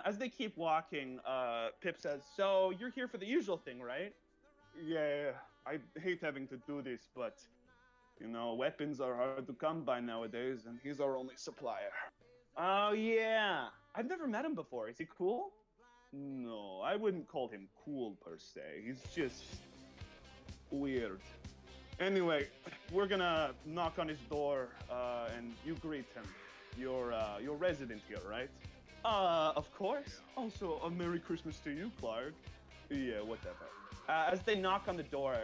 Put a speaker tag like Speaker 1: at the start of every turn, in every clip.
Speaker 1: As they keep walking, Pip says, "So you're here for the usual thing, right?" "Yeah, I hate having to do this, but weapons are hard to come by nowadays, and he's our only supplier." "Oh yeah, I've never met him before. Is he cool?" "No, I wouldn't call him cool per se. He's just weird. Anyway, we're gonna knock on his door, and you greet him. You're resident here, right?" Of course. Also, a Merry Christmas to you, Clark." "Yeah, whatever." As they knock on the door,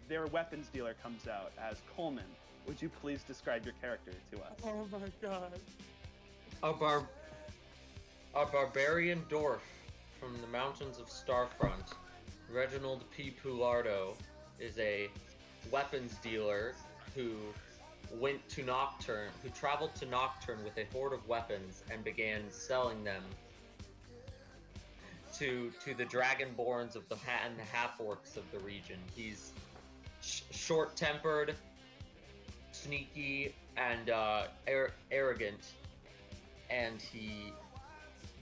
Speaker 1: their weapons dealer comes out as Coleman. Would you please describe your character to us?
Speaker 2: Oh my god.
Speaker 3: A barbarian dwarf from the mountains of Starfront, Reginald P. Poulardo, is a weapons dealer who traveled to Nocturne with a horde of weapons and began selling them to the Dragonborns of the half-orcs of the region. He's short-tempered, sneaky, and arrogant, and he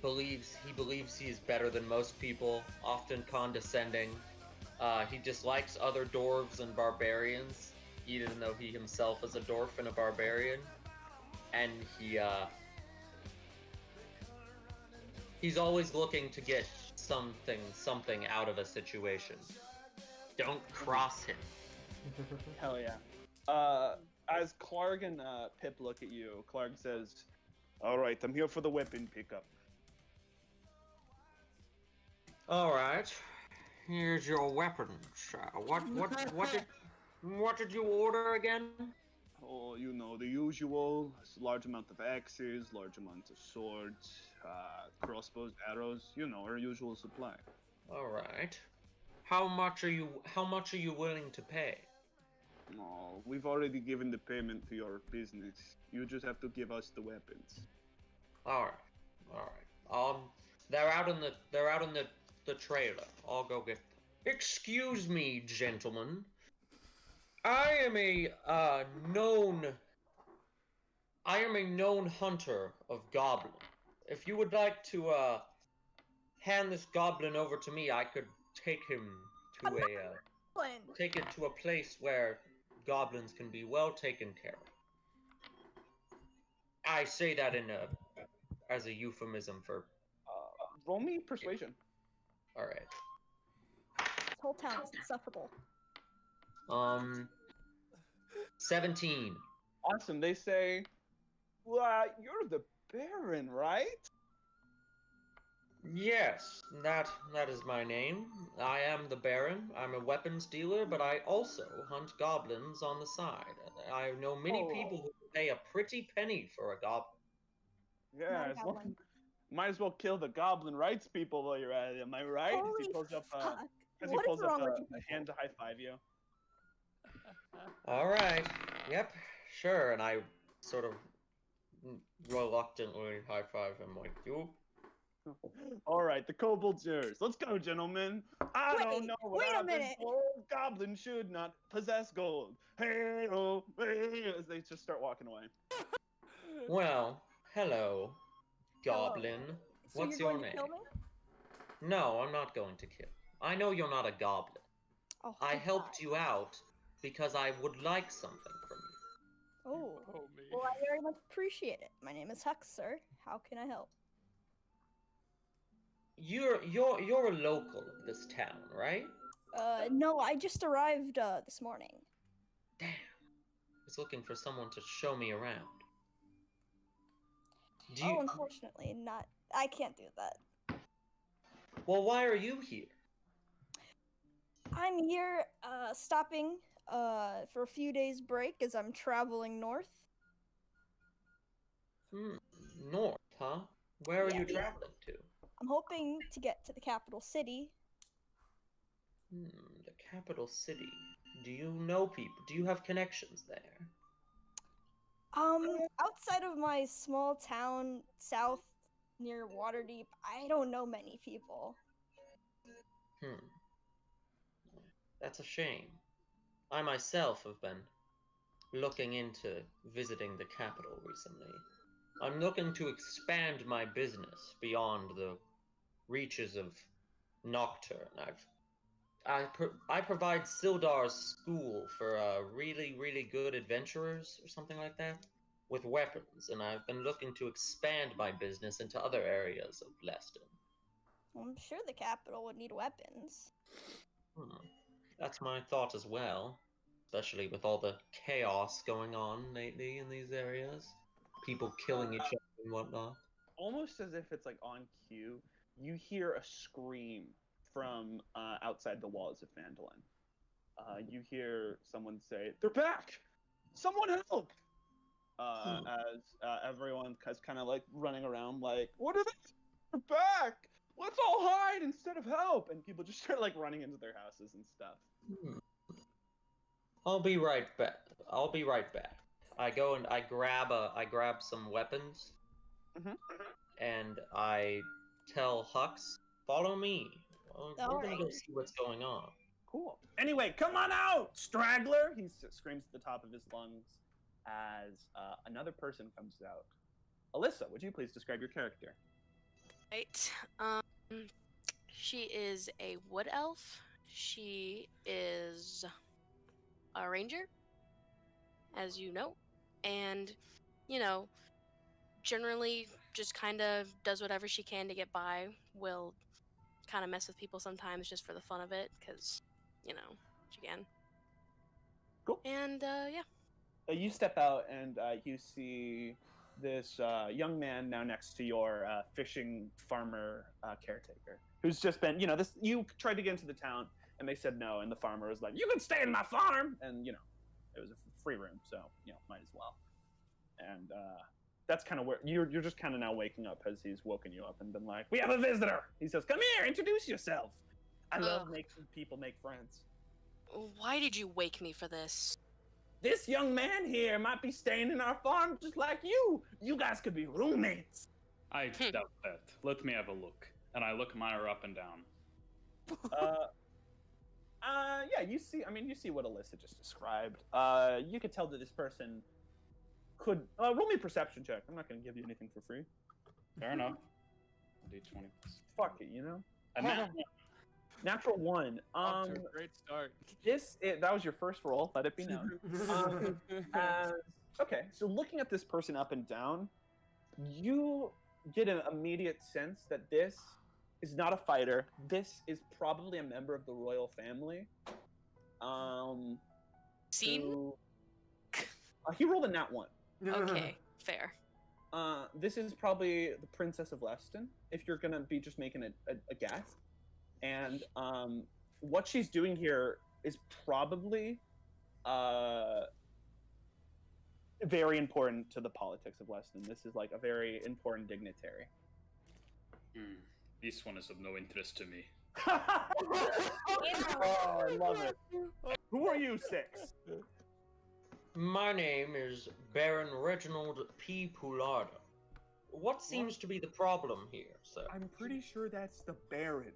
Speaker 3: believes he is better than most people, often condescending. He dislikes other dwarves and barbarians, even though he himself is a dwarf and a barbarian, and he's always looking to get something out of a situation. Don't cross him.
Speaker 1: Hell yeah. As Clark and Pip look at you, Clark says, "All right, I'm here for the weapon pickup."
Speaker 3: All right, here's your weapons. What did you order again?
Speaker 1: Oh, the usual. Large amount of axes, large amount of swords, crossbows, arrows. Our usual supply.
Speaker 3: All right. How much are you willing to pay?
Speaker 1: Oh, we've already given the payment to your business. You just have to give us the weapons.
Speaker 3: All right. They're out in the trailer. I'll go get them. Excuse me, gentlemen. I am a known hunter of goblins. If you would like to hand this goblin over to me, I could take him to take it to a place where goblins can be well taken care of. I say that as a euphemism for.
Speaker 1: Roll me persuasion.
Speaker 3: All right.
Speaker 4: This whole town is insufferable.
Speaker 3: 17.
Speaker 1: Awesome. They say, "Well, you're the Baron, right?"
Speaker 3: Yes, that is my name. I am the Baron. I'm a weapons dealer, but I also hunt goblins on the side. I know many people who pay a pretty penny for a goblin.
Speaker 1: Yeah, might as well kill the goblin rights people while you're at it. Am I right?
Speaker 4: Holy
Speaker 1: As he pulls up,
Speaker 4: fuck.
Speaker 1: as
Speaker 4: What
Speaker 1: he pulls
Speaker 4: is wrong
Speaker 1: up
Speaker 4: with you
Speaker 1: a
Speaker 4: people?
Speaker 1: hand to high five you.
Speaker 3: All right. Yep. Sure. And I sort of reluctantly high five him like you.
Speaker 1: All right, the kobold's yours. Let's go, gentlemen. I don't know what
Speaker 4: wait a
Speaker 1: happens.
Speaker 4: minute.
Speaker 1: Old goblin should not possess gold. Hey, oh, hey, as they just start walking away.
Speaker 3: Well, hello, goblin.
Speaker 4: So
Speaker 3: What's
Speaker 4: you're
Speaker 3: your
Speaker 4: going
Speaker 3: name?
Speaker 4: to kill me?
Speaker 3: No, I'm not going to kill. I know you're not a goblin.
Speaker 4: Oh,
Speaker 3: I
Speaker 4: thank
Speaker 3: helped
Speaker 4: God.
Speaker 3: you out because I would like something from you.
Speaker 4: Oh,
Speaker 2: me.
Speaker 4: well, I very much appreciate it. My name is Hux, sir. How can I help?
Speaker 3: You're a local of this town, right?
Speaker 4: No, I just arrived this morning.
Speaker 3: Damn. I was looking for someone to show me around.
Speaker 4: Unfortunately, not. I can't do that.
Speaker 3: Well, why are you here?
Speaker 4: I'm here, stopping, for a few days break as I'm traveling north.
Speaker 3: North, huh? Where are
Speaker 4: Yeah.
Speaker 3: you traveling to?
Speaker 4: I'm hoping to get to the capital city.
Speaker 3: The capital city. Do you know people? Do you have connections there?
Speaker 4: Outside of my small town south near Waterdeep, I don't know many people.
Speaker 3: That's a shame. I myself have been looking into visiting the capital recently. I'm looking to expand my business beyond the reaches of Nocturne. I provide Sildar's school for really, really good adventurers or something like that with weapons, and I've been looking to expand my business into other areas of Leston.
Speaker 4: I'm sure the capital would need weapons.
Speaker 3: That's my thought as well, especially with all the chaos going on lately in these areas. People killing each other and whatnot.
Speaker 1: Almost as if it's like on cue, you hear a scream from outside the walls of Phandalin. You hear someone say, "They're back! Someone help!" As everyone is kind of like running around like, "What are they? They're back! Let's all hide instead of help!" And people just start like running into their houses and stuff.
Speaker 3: I'll be right back. I go and I grab some weapons, and I tell Hux, "Follow me. We're gonna go see what's going on."
Speaker 1: Cool. Anyway, come on out, straggler! He screams at the top of his lungs as another person comes out. Alyssa, would you please describe your character?
Speaker 2: Right. She is a wood elf. She is a ranger, as you know, and, you know, generally just kind of does whatever she can to get by. Will kind of mess with people sometimes just for the fun of it, because, you know, she can.
Speaker 1: Cool.
Speaker 2: And, yeah.
Speaker 1: You step out and you see this young man now next to your fishing farmer caretaker, who's just been, you know, this. You tried to get into the town, and they said no, and the farmer was like, "You can stay in my farm," and, you know, it was a free room, so, you know, might as well. And that's kind of where you're just kind of now waking up as he's woken you up and been like, "We have a visitor." He says, "Come here, introduce yourself." I love making people make friends.
Speaker 2: Why did you wake me for this?
Speaker 1: This young man here might be staying in our farm just like you. You guys could be roommates.
Speaker 5: I doubt that. Let me have a look. And I look Myra up and down.
Speaker 1: Yeah, you see what Alyssa just described. You could tell that this person could roll me a perception check. I'm not going to give you anything for free.
Speaker 5: Fair enough. D20.
Speaker 1: Fuck it, you know? Natural 1.
Speaker 6: Off to a great start.
Speaker 1: That was your first roll, let it be known. Okay, so looking at this person up and down, you get an immediate sense that this is not a fighter. This is probably a member of the royal family.
Speaker 2: Scene?
Speaker 1: He rolled a nat 1.
Speaker 2: Okay, fair.
Speaker 1: This is probably the Princess of Leston, if you're gonna be just making a guess. And what she's doing here is probably very important to the politics of Leston. This is like a very important dignitary.
Speaker 5: This one is of no interest to me.
Speaker 1: Oh, I love it. Who are you, 6?
Speaker 3: My name is Baron Reginald P. Poularda. What seems to be the problem here, sir?
Speaker 1: I'm pretty sure that's the Baron.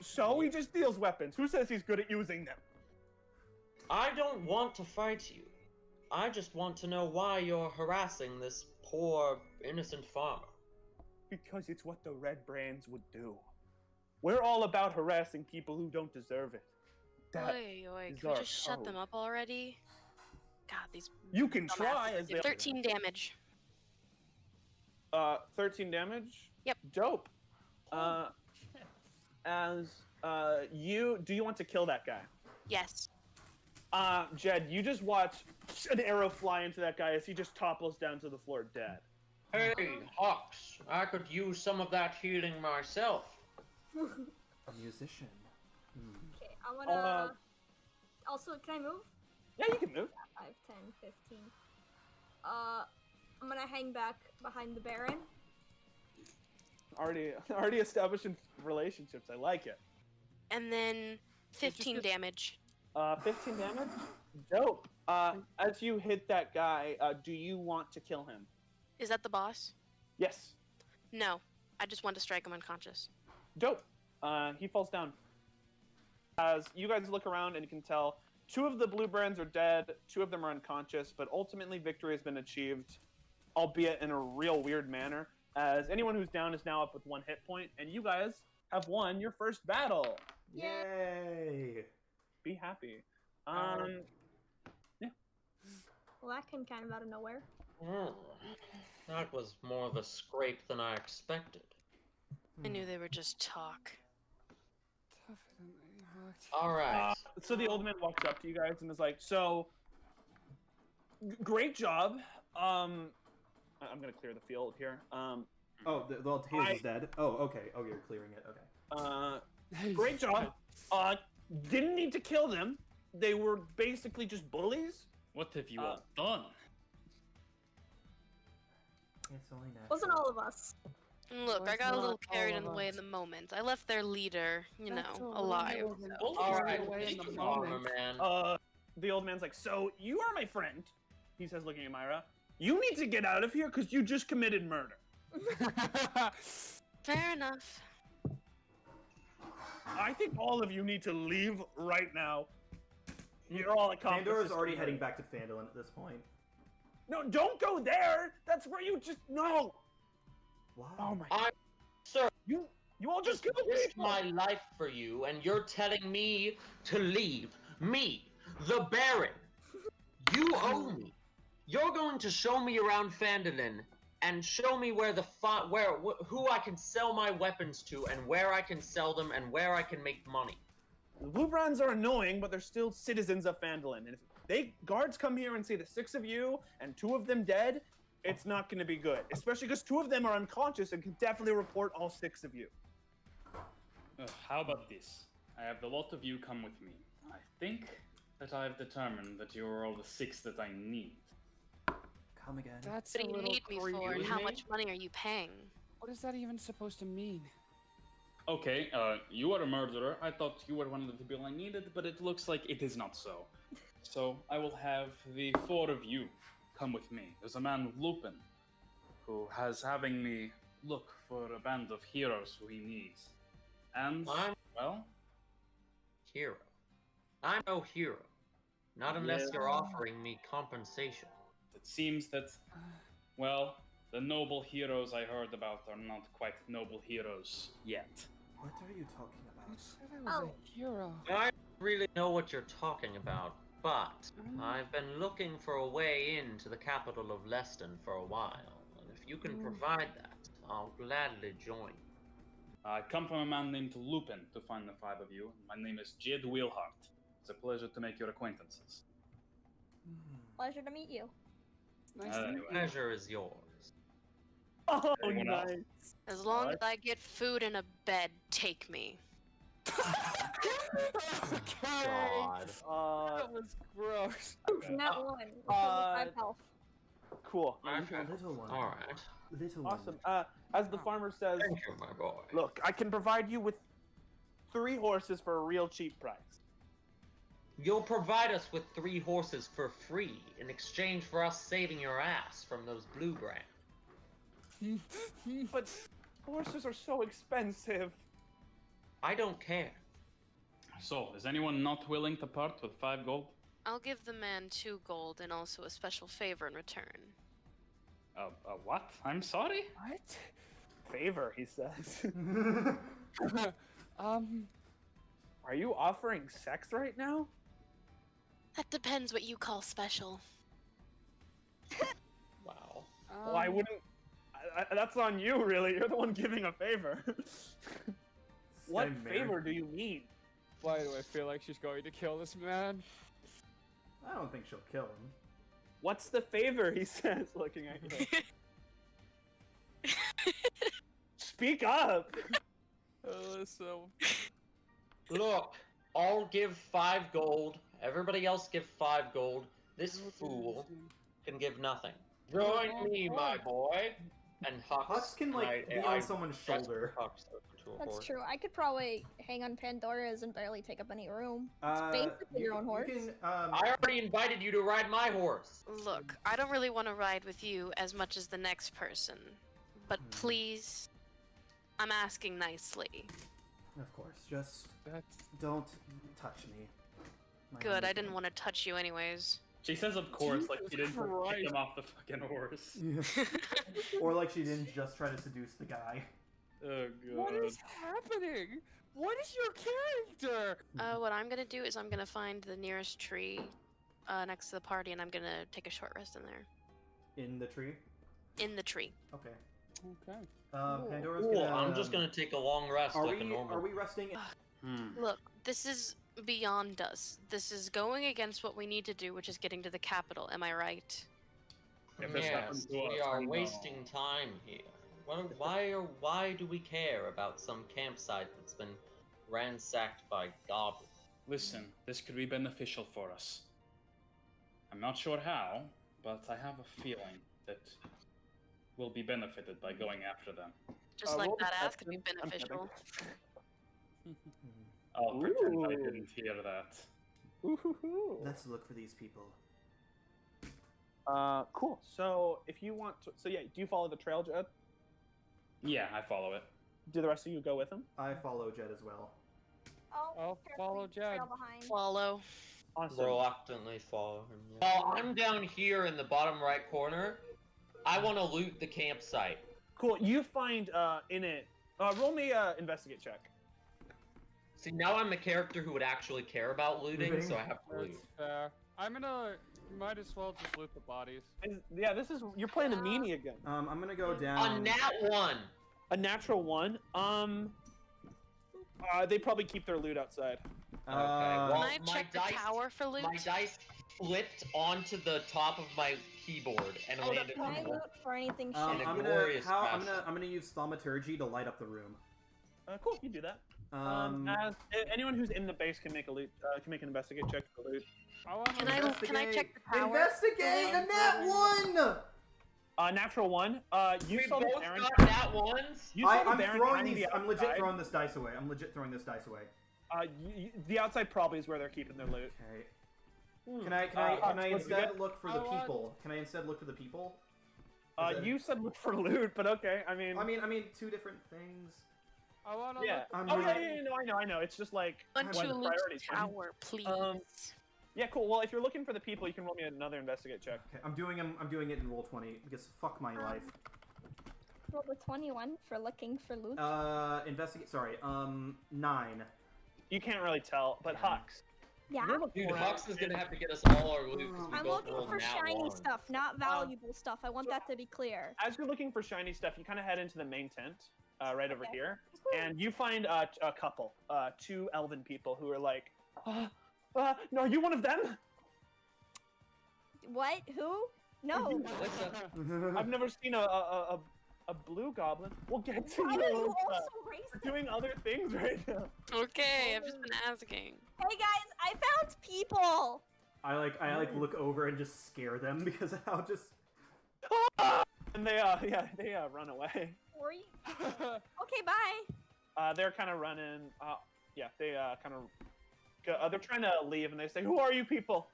Speaker 1: So he just deals weapons. Who says he's good at using them?
Speaker 3: I don't want to fight you. I just want to know why you're harassing this poor, innocent farmer.
Speaker 1: Because it's what the Red Brands would do. We're all about harassing people who don't deserve it.
Speaker 2: Oi, can we just shut them up already? God, these...
Speaker 1: You can try as they...
Speaker 2: 13 damage.
Speaker 1: 13 damage?
Speaker 2: Yep.
Speaker 1: Dope. Do you want to kill that guy?
Speaker 2: Yes.
Speaker 1: Jed, you just watch an arrow fly into that guy as he just topples down to the floor dead.
Speaker 3: Hey, Hux, I could use some of that healing myself.
Speaker 7: A musician.
Speaker 4: Okay, I'm gonna... Also, can I move?
Speaker 1: Yeah, you can move.
Speaker 4: 5, 10, 15. I'm gonna hang back behind the Baron.
Speaker 1: Already establishing relationships. I like it.
Speaker 2: And then 15 damage.
Speaker 1: 15 damage? Dope. As you hit that guy, do you want to kill him?
Speaker 2: Is that the boss?
Speaker 1: Yes.
Speaker 2: No. I just want to strike him unconscious.
Speaker 1: Dope. He falls down. As you guys look around and you can tell, 2 of the blue brands are dead, 2 of them are unconscious, but ultimately victory has been achieved, albeit in a real weird manner. as anyone who's down is now up with 1 hit point, and you guys have won your first battle.
Speaker 7: Yay!
Speaker 1: Be happy. Yeah.
Speaker 4: Well, that came kind of out of nowhere.
Speaker 3: That was more of a scrape than I expected.
Speaker 2: I knew they were just talk.
Speaker 3: Alright.
Speaker 1: So the old man walks up to you guys and is like, so, great job. I'm gonna clear the field here.
Speaker 7: The Hazel's dead. Oh, okay. Oh, you're clearing it. Okay.
Speaker 1: Great job. Didn't need to kill them. They were basically just bullies.
Speaker 5: What have you all done?
Speaker 7: It's only natural.
Speaker 4: Wasn't all of us.
Speaker 2: Look, I got a little carried
Speaker 6: all of
Speaker 2: away
Speaker 6: us.
Speaker 2: in the moment. I left their leader,
Speaker 6: That's all
Speaker 2: alive.
Speaker 6: right.
Speaker 2: So.
Speaker 3: Alright,
Speaker 6: away in the
Speaker 3: armor
Speaker 6: moment.
Speaker 3: man.
Speaker 1: The old man's like, so you are my friend, he says, looking at Myra. You need to get out of here because you just committed murder.
Speaker 2: Fair enough.
Speaker 1: I think all of you need to leave right now. You're all accomplices.
Speaker 7: Pandora's already heading back to Phandalin at this point.
Speaker 1: No, don't go there. That's where you just no.
Speaker 7: Why?
Speaker 1: Oh my.
Speaker 3: Sir,
Speaker 1: You all just killed
Speaker 3: risked
Speaker 1: people.
Speaker 3: my life for you, and you're telling me to leave. Me, the Baron. You owe me. You're going to show me around Phandalin and show me where who I can sell my weapons to, and where I can sell them, and where I can make money.
Speaker 1: The Blue Brands are annoying, but they're still citizens of Phandalin. And if guards come here and see the 6 of you and 2 of them dead, it's not going to be good. Especially because 2 of them are unconscious and can definitely report all 6 of you.
Speaker 5: How about this? I have the lot of you come with me. I think that I have determined that you are all the 6 that I need.
Speaker 7: Come again.
Speaker 6: That's
Speaker 2: What
Speaker 6: a
Speaker 2: do you
Speaker 6: little
Speaker 2: need me
Speaker 6: creepy.
Speaker 2: for, and how much money are you paying?
Speaker 6: What is that even supposed to mean?
Speaker 5: Okay, you are a murderer. I thought you were one of the people I needed, but it looks like it is not so. So I will have the 4 of you come with me. There's a man, Lupin, who has having me look for a band of heroes who he needs. And, well...
Speaker 3: Hero. I'm no hero. Not unless you're offering me compensation.
Speaker 5: It seems that, well, the noble heroes I heard about are not quite noble heroes yet.
Speaker 7: What are you talking
Speaker 6: You
Speaker 7: about?
Speaker 6: said I was a hero.
Speaker 3: I don't really know what you're talking about, but I've been looking for a way into the capital of Leston for a while, and if you can provide that, I'll gladly join you.
Speaker 5: I come from a man named Lupin to find the 5 of you. My name is Jed Wheelhart. It's a pleasure to make your acquaintances.
Speaker 4: Pleasure to meet you.
Speaker 6: Nice
Speaker 3: The
Speaker 6: to meet
Speaker 3: pleasure is yours.
Speaker 1: Oh,
Speaker 5: Anyone else?
Speaker 1: nice.
Speaker 2: As long as
Speaker 1: What?
Speaker 2: I get food and a bed, take me.
Speaker 6: Okay.
Speaker 3: God.
Speaker 6: That was gross.
Speaker 4: Not one. With 5 health.
Speaker 1: Cool.
Speaker 7: Little one.
Speaker 3: Alright.
Speaker 7: Little one.
Speaker 1: Awesome. As the farmer says,
Speaker 3: Thank you, my boy.
Speaker 1: look, I can provide you with 3 horses for a real cheap price.
Speaker 3: You'll provide us with 3 horses for free in exchange for us saving your ass from those blue brands.
Speaker 1: But horses are so expensive.
Speaker 3: I don't care.
Speaker 5: So, is anyone not willing to part with 5 gold?
Speaker 2: I'll give the man 2 gold and also a special favor in return.
Speaker 5: What? I'm sorry?
Speaker 6: What?
Speaker 1: Favor, he says.
Speaker 6: Are
Speaker 1: Are you offering sex right now?
Speaker 2: That depends what you call special.
Speaker 3: Wow.
Speaker 1: Well, I wouldn't. That's on you, really. You're the one giving a favor. What
Speaker 7: Same
Speaker 1: favor do you mean?
Speaker 6: Why do I feel like she's going to kill this man?
Speaker 7: I don't think she'll kill him.
Speaker 1: What's the favor? He says, looking at you. Speak up.
Speaker 6: So
Speaker 3: Look, I'll give 5 gold. Everybody else give 5 gold. This fool can give nothing. Join me, my boy. And
Speaker 7: Hux can, like, be on someone's shoulder.
Speaker 4: That's true. I could probably hang on Pandora's and barely take up any room. It's
Speaker 7: Uh,
Speaker 4: basically your own horse.
Speaker 7: You can,
Speaker 3: I already invited you to ride my horse.
Speaker 2: Look, I don't really want to ride with you as much as the next person. But please, I'm asking nicely.
Speaker 7: of course, just
Speaker 6: that's
Speaker 7: don't touch me. My
Speaker 2: Good, I
Speaker 7: name
Speaker 2: didn't
Speaker 7: is-
Speaker 2: want to touch you anyways.
Speaker 5: She says, of course, like she didn't
Speaker 6: Jesus
Speaker 5: kick
Speaker 6: Christ.
Speaker 5: him off the fucking horse.
Speaker 7: Or like she didn't just try to seduce the guy.
Speaker 5: Oh god.
Speaker 6: What is happening? What is your character?
Speaker 2: What I'm gonna do is I'm gonna find the nearest tree next to the party, and I'm gonna take a short rest in there.
Speaker 7: In the tree?
Speaker 2: In the tree.
Speaker 7: Okay.
Speaker 6: Okay.
Speaker 7: Pandora's
Speaker 3: Cool,
Speaker 7: gonna...
Speaker 3: I'm just gonna take a long rest like a normal.
Speaker 7: Are we resting?
Speaker 2: Look, this is beyond us. This is going against what we need to do, which is getting to the capital. Am I right?
Speaker 5: If this happens
Speaker 3: Yes,
Speaker 5: to us,
Speaker 3: we are
Speaker 5: I know.
Speaker 3: wasting time here. Why do we care about some campsite that's been ransacked by goblins?
Speaker 5: Listen, this could be beneficial for us. I'm not sure how, but I have a feeling that we'll be benefited by going after them.
Speaker 2: Just like
Speaker 6: roll
Speaker 2: that ass could be
Speaker 6: deception. I'm kidding.
Speaker 2: beneficial.
Speaker 5: I'll pretend I
Speaker 6: Ooh.
Speaker 5: didn't hear that.
Speaker 6: Ooh.
Speaker 7: Let's look for these people.
Speaker 1: Cool. So if you want to, so yeah, do you follow the trail, Jed?
Speaker 5: Yeah, I follow it.
Speaker 1: Do the rest of you go with him?
Speaker 7: I follow Jed as well.
Speaker 6: I'll follow Jed.
Speaker 4: Trail behind.
Speaker 2: Follow.
Speaker 1: Awesome.
Speaker 3: Reluctantly follow him. Yeah. While I'm down here in the bottom right corner, I want to loot the campsite.
Speaker 1: Cool. You find in it. Roll me investigate check.
Speaker 3: See, now I'm the character who would actually care about looting, so I have to loot.
Speaker 6: That's fair. I'm gonna. Might as well just loot the bodies.
Speaker 1: Yeah, this is you're playing a meanie again.
Speaker 7: I'm gonna go down.
Speaker 3: A nat 1!
Speaker 1: A natural one. They probably keep their loot outside.
Speaker 3: Okay, well,
Speaker 2: Can I
Speaker 3: my
Speaker 2: check the
Speaker 3: dice-
Speaker 2: tower for loot?
Speaker 3: My dice flipped onto the top of my keyboard and landed
Speaker 4: Can I
Speaker 3: on
Speaker 4: loot for anything
Speaker 3: In
Speaker 4: shiny?
Speaker 3: a
Speaker 7: I'm
Speaker 3: glorious
Speaker 7: I'm
Speaker 3: fashion.
Speaker 7: gonna use thaumaturgy to light up the room.
Speaker 1: Cool. You do that. As anyone who's in the base can make a loot. Can make an investigate check for loot.
Speaker 2: Can I check the tower?
Speaker 7: Investigate a nat 1.
Speaker 1: Natural one. You
Speaker 3: We
Speaker 1: saw the
Speaker 3: both
Speaker 1: Baron.
Speaker 3: got nat 1s?
Speaker 1: You saw the
Speaker 7: I'm
Speaker 1: Baron
Speaker 7: throwing
Speaker 1: hanging
Speaker 7: these.
Speaker 1: the
Speaker 7: I'm legit
Speaker 1: outside.
Speaker 7: throwing this dice away. I'm legit throwing this dice away.
Speaker 1: The outside probably is where they're keeping their loot.
Speaker 7: Okay. Can I
Speaker 1: what's the
Speaker 7: instead
Speaker 1: get?
Speaker 7: look for the people? Can I instead look for the people? Is it-
Speaker 1: You said look for loot, but okay. I mean,
Speaker 7: I mean, two different things.
Speaker 6: I wanna
Speaker 1: yeah.
Speaker 6: look.
Speaker 7: I'm
Speaker 1: Oh
Speaker 7: really-
Speaker 1: yeah, I know. It's just like
Speaker 2: Want
Speaker 1: what
Speaker 2: to
Speaker 1: the
Speaker 2: loot
Speaker 1: priorities
Speaker 2: the
Speaker 1: are.
Speaker 2: tower, please.
Speaker 1: Yeah, cool. Well, if you're looking for the people, you can roll me another investigate check.
Speaker 7: Okay, I'm doing it in roll 20 because fuck my life.
Speaker 4: Roll the 21 for looking for loot.
Speaker 7: Investigate. Sorry. 9.
Speaker 1: You can't really tell, but Hux.
Speaker 4: Yeah.
Speaker 1: You're looking
Speaker 3: Dude,
Speaker 1: around.
Speaker 3: Hux is gonna have to get us all our loot because we
Speaker 4: I'm
Speaker 3: both
Speaker 4: looking
Speaker 3: rolled
Speaker 4: for
Speaker 3: nat
Speaker 4: shiny
Speaker 3: 1.
Speaker 4: stuff, not valuable stuff. I want that to be clear.
Speaker 1: As you're looking for shiny stuff, you kind of head into the main tent, right over
Speaker 4: Okay.
Speaker 1: here, and you find a couple, 2 elven people who are like, no, are you one of them?
Speaker 4: What? Who? No.
Speaker 1: I've never seen a blue goblin. We'll get to
Speaker 4: Why
Speaker 1: you.
Speaker 4: are you
Speaker 1: We're
Speaker 4: also racist?
Speaker 1: doing other things right now.
Speaker 2: Okay, I've just been asking.
Speaker 4: Hey guys, I found people.
Speaker 7: I look over and just scare them because I'll just.
Speaker 1: And they run away.
Speaker 4: Or you... Okay, bye.
Speaker 1: They're kind of running. They kind of. They're trying to leave, and they say, "Who are you people?"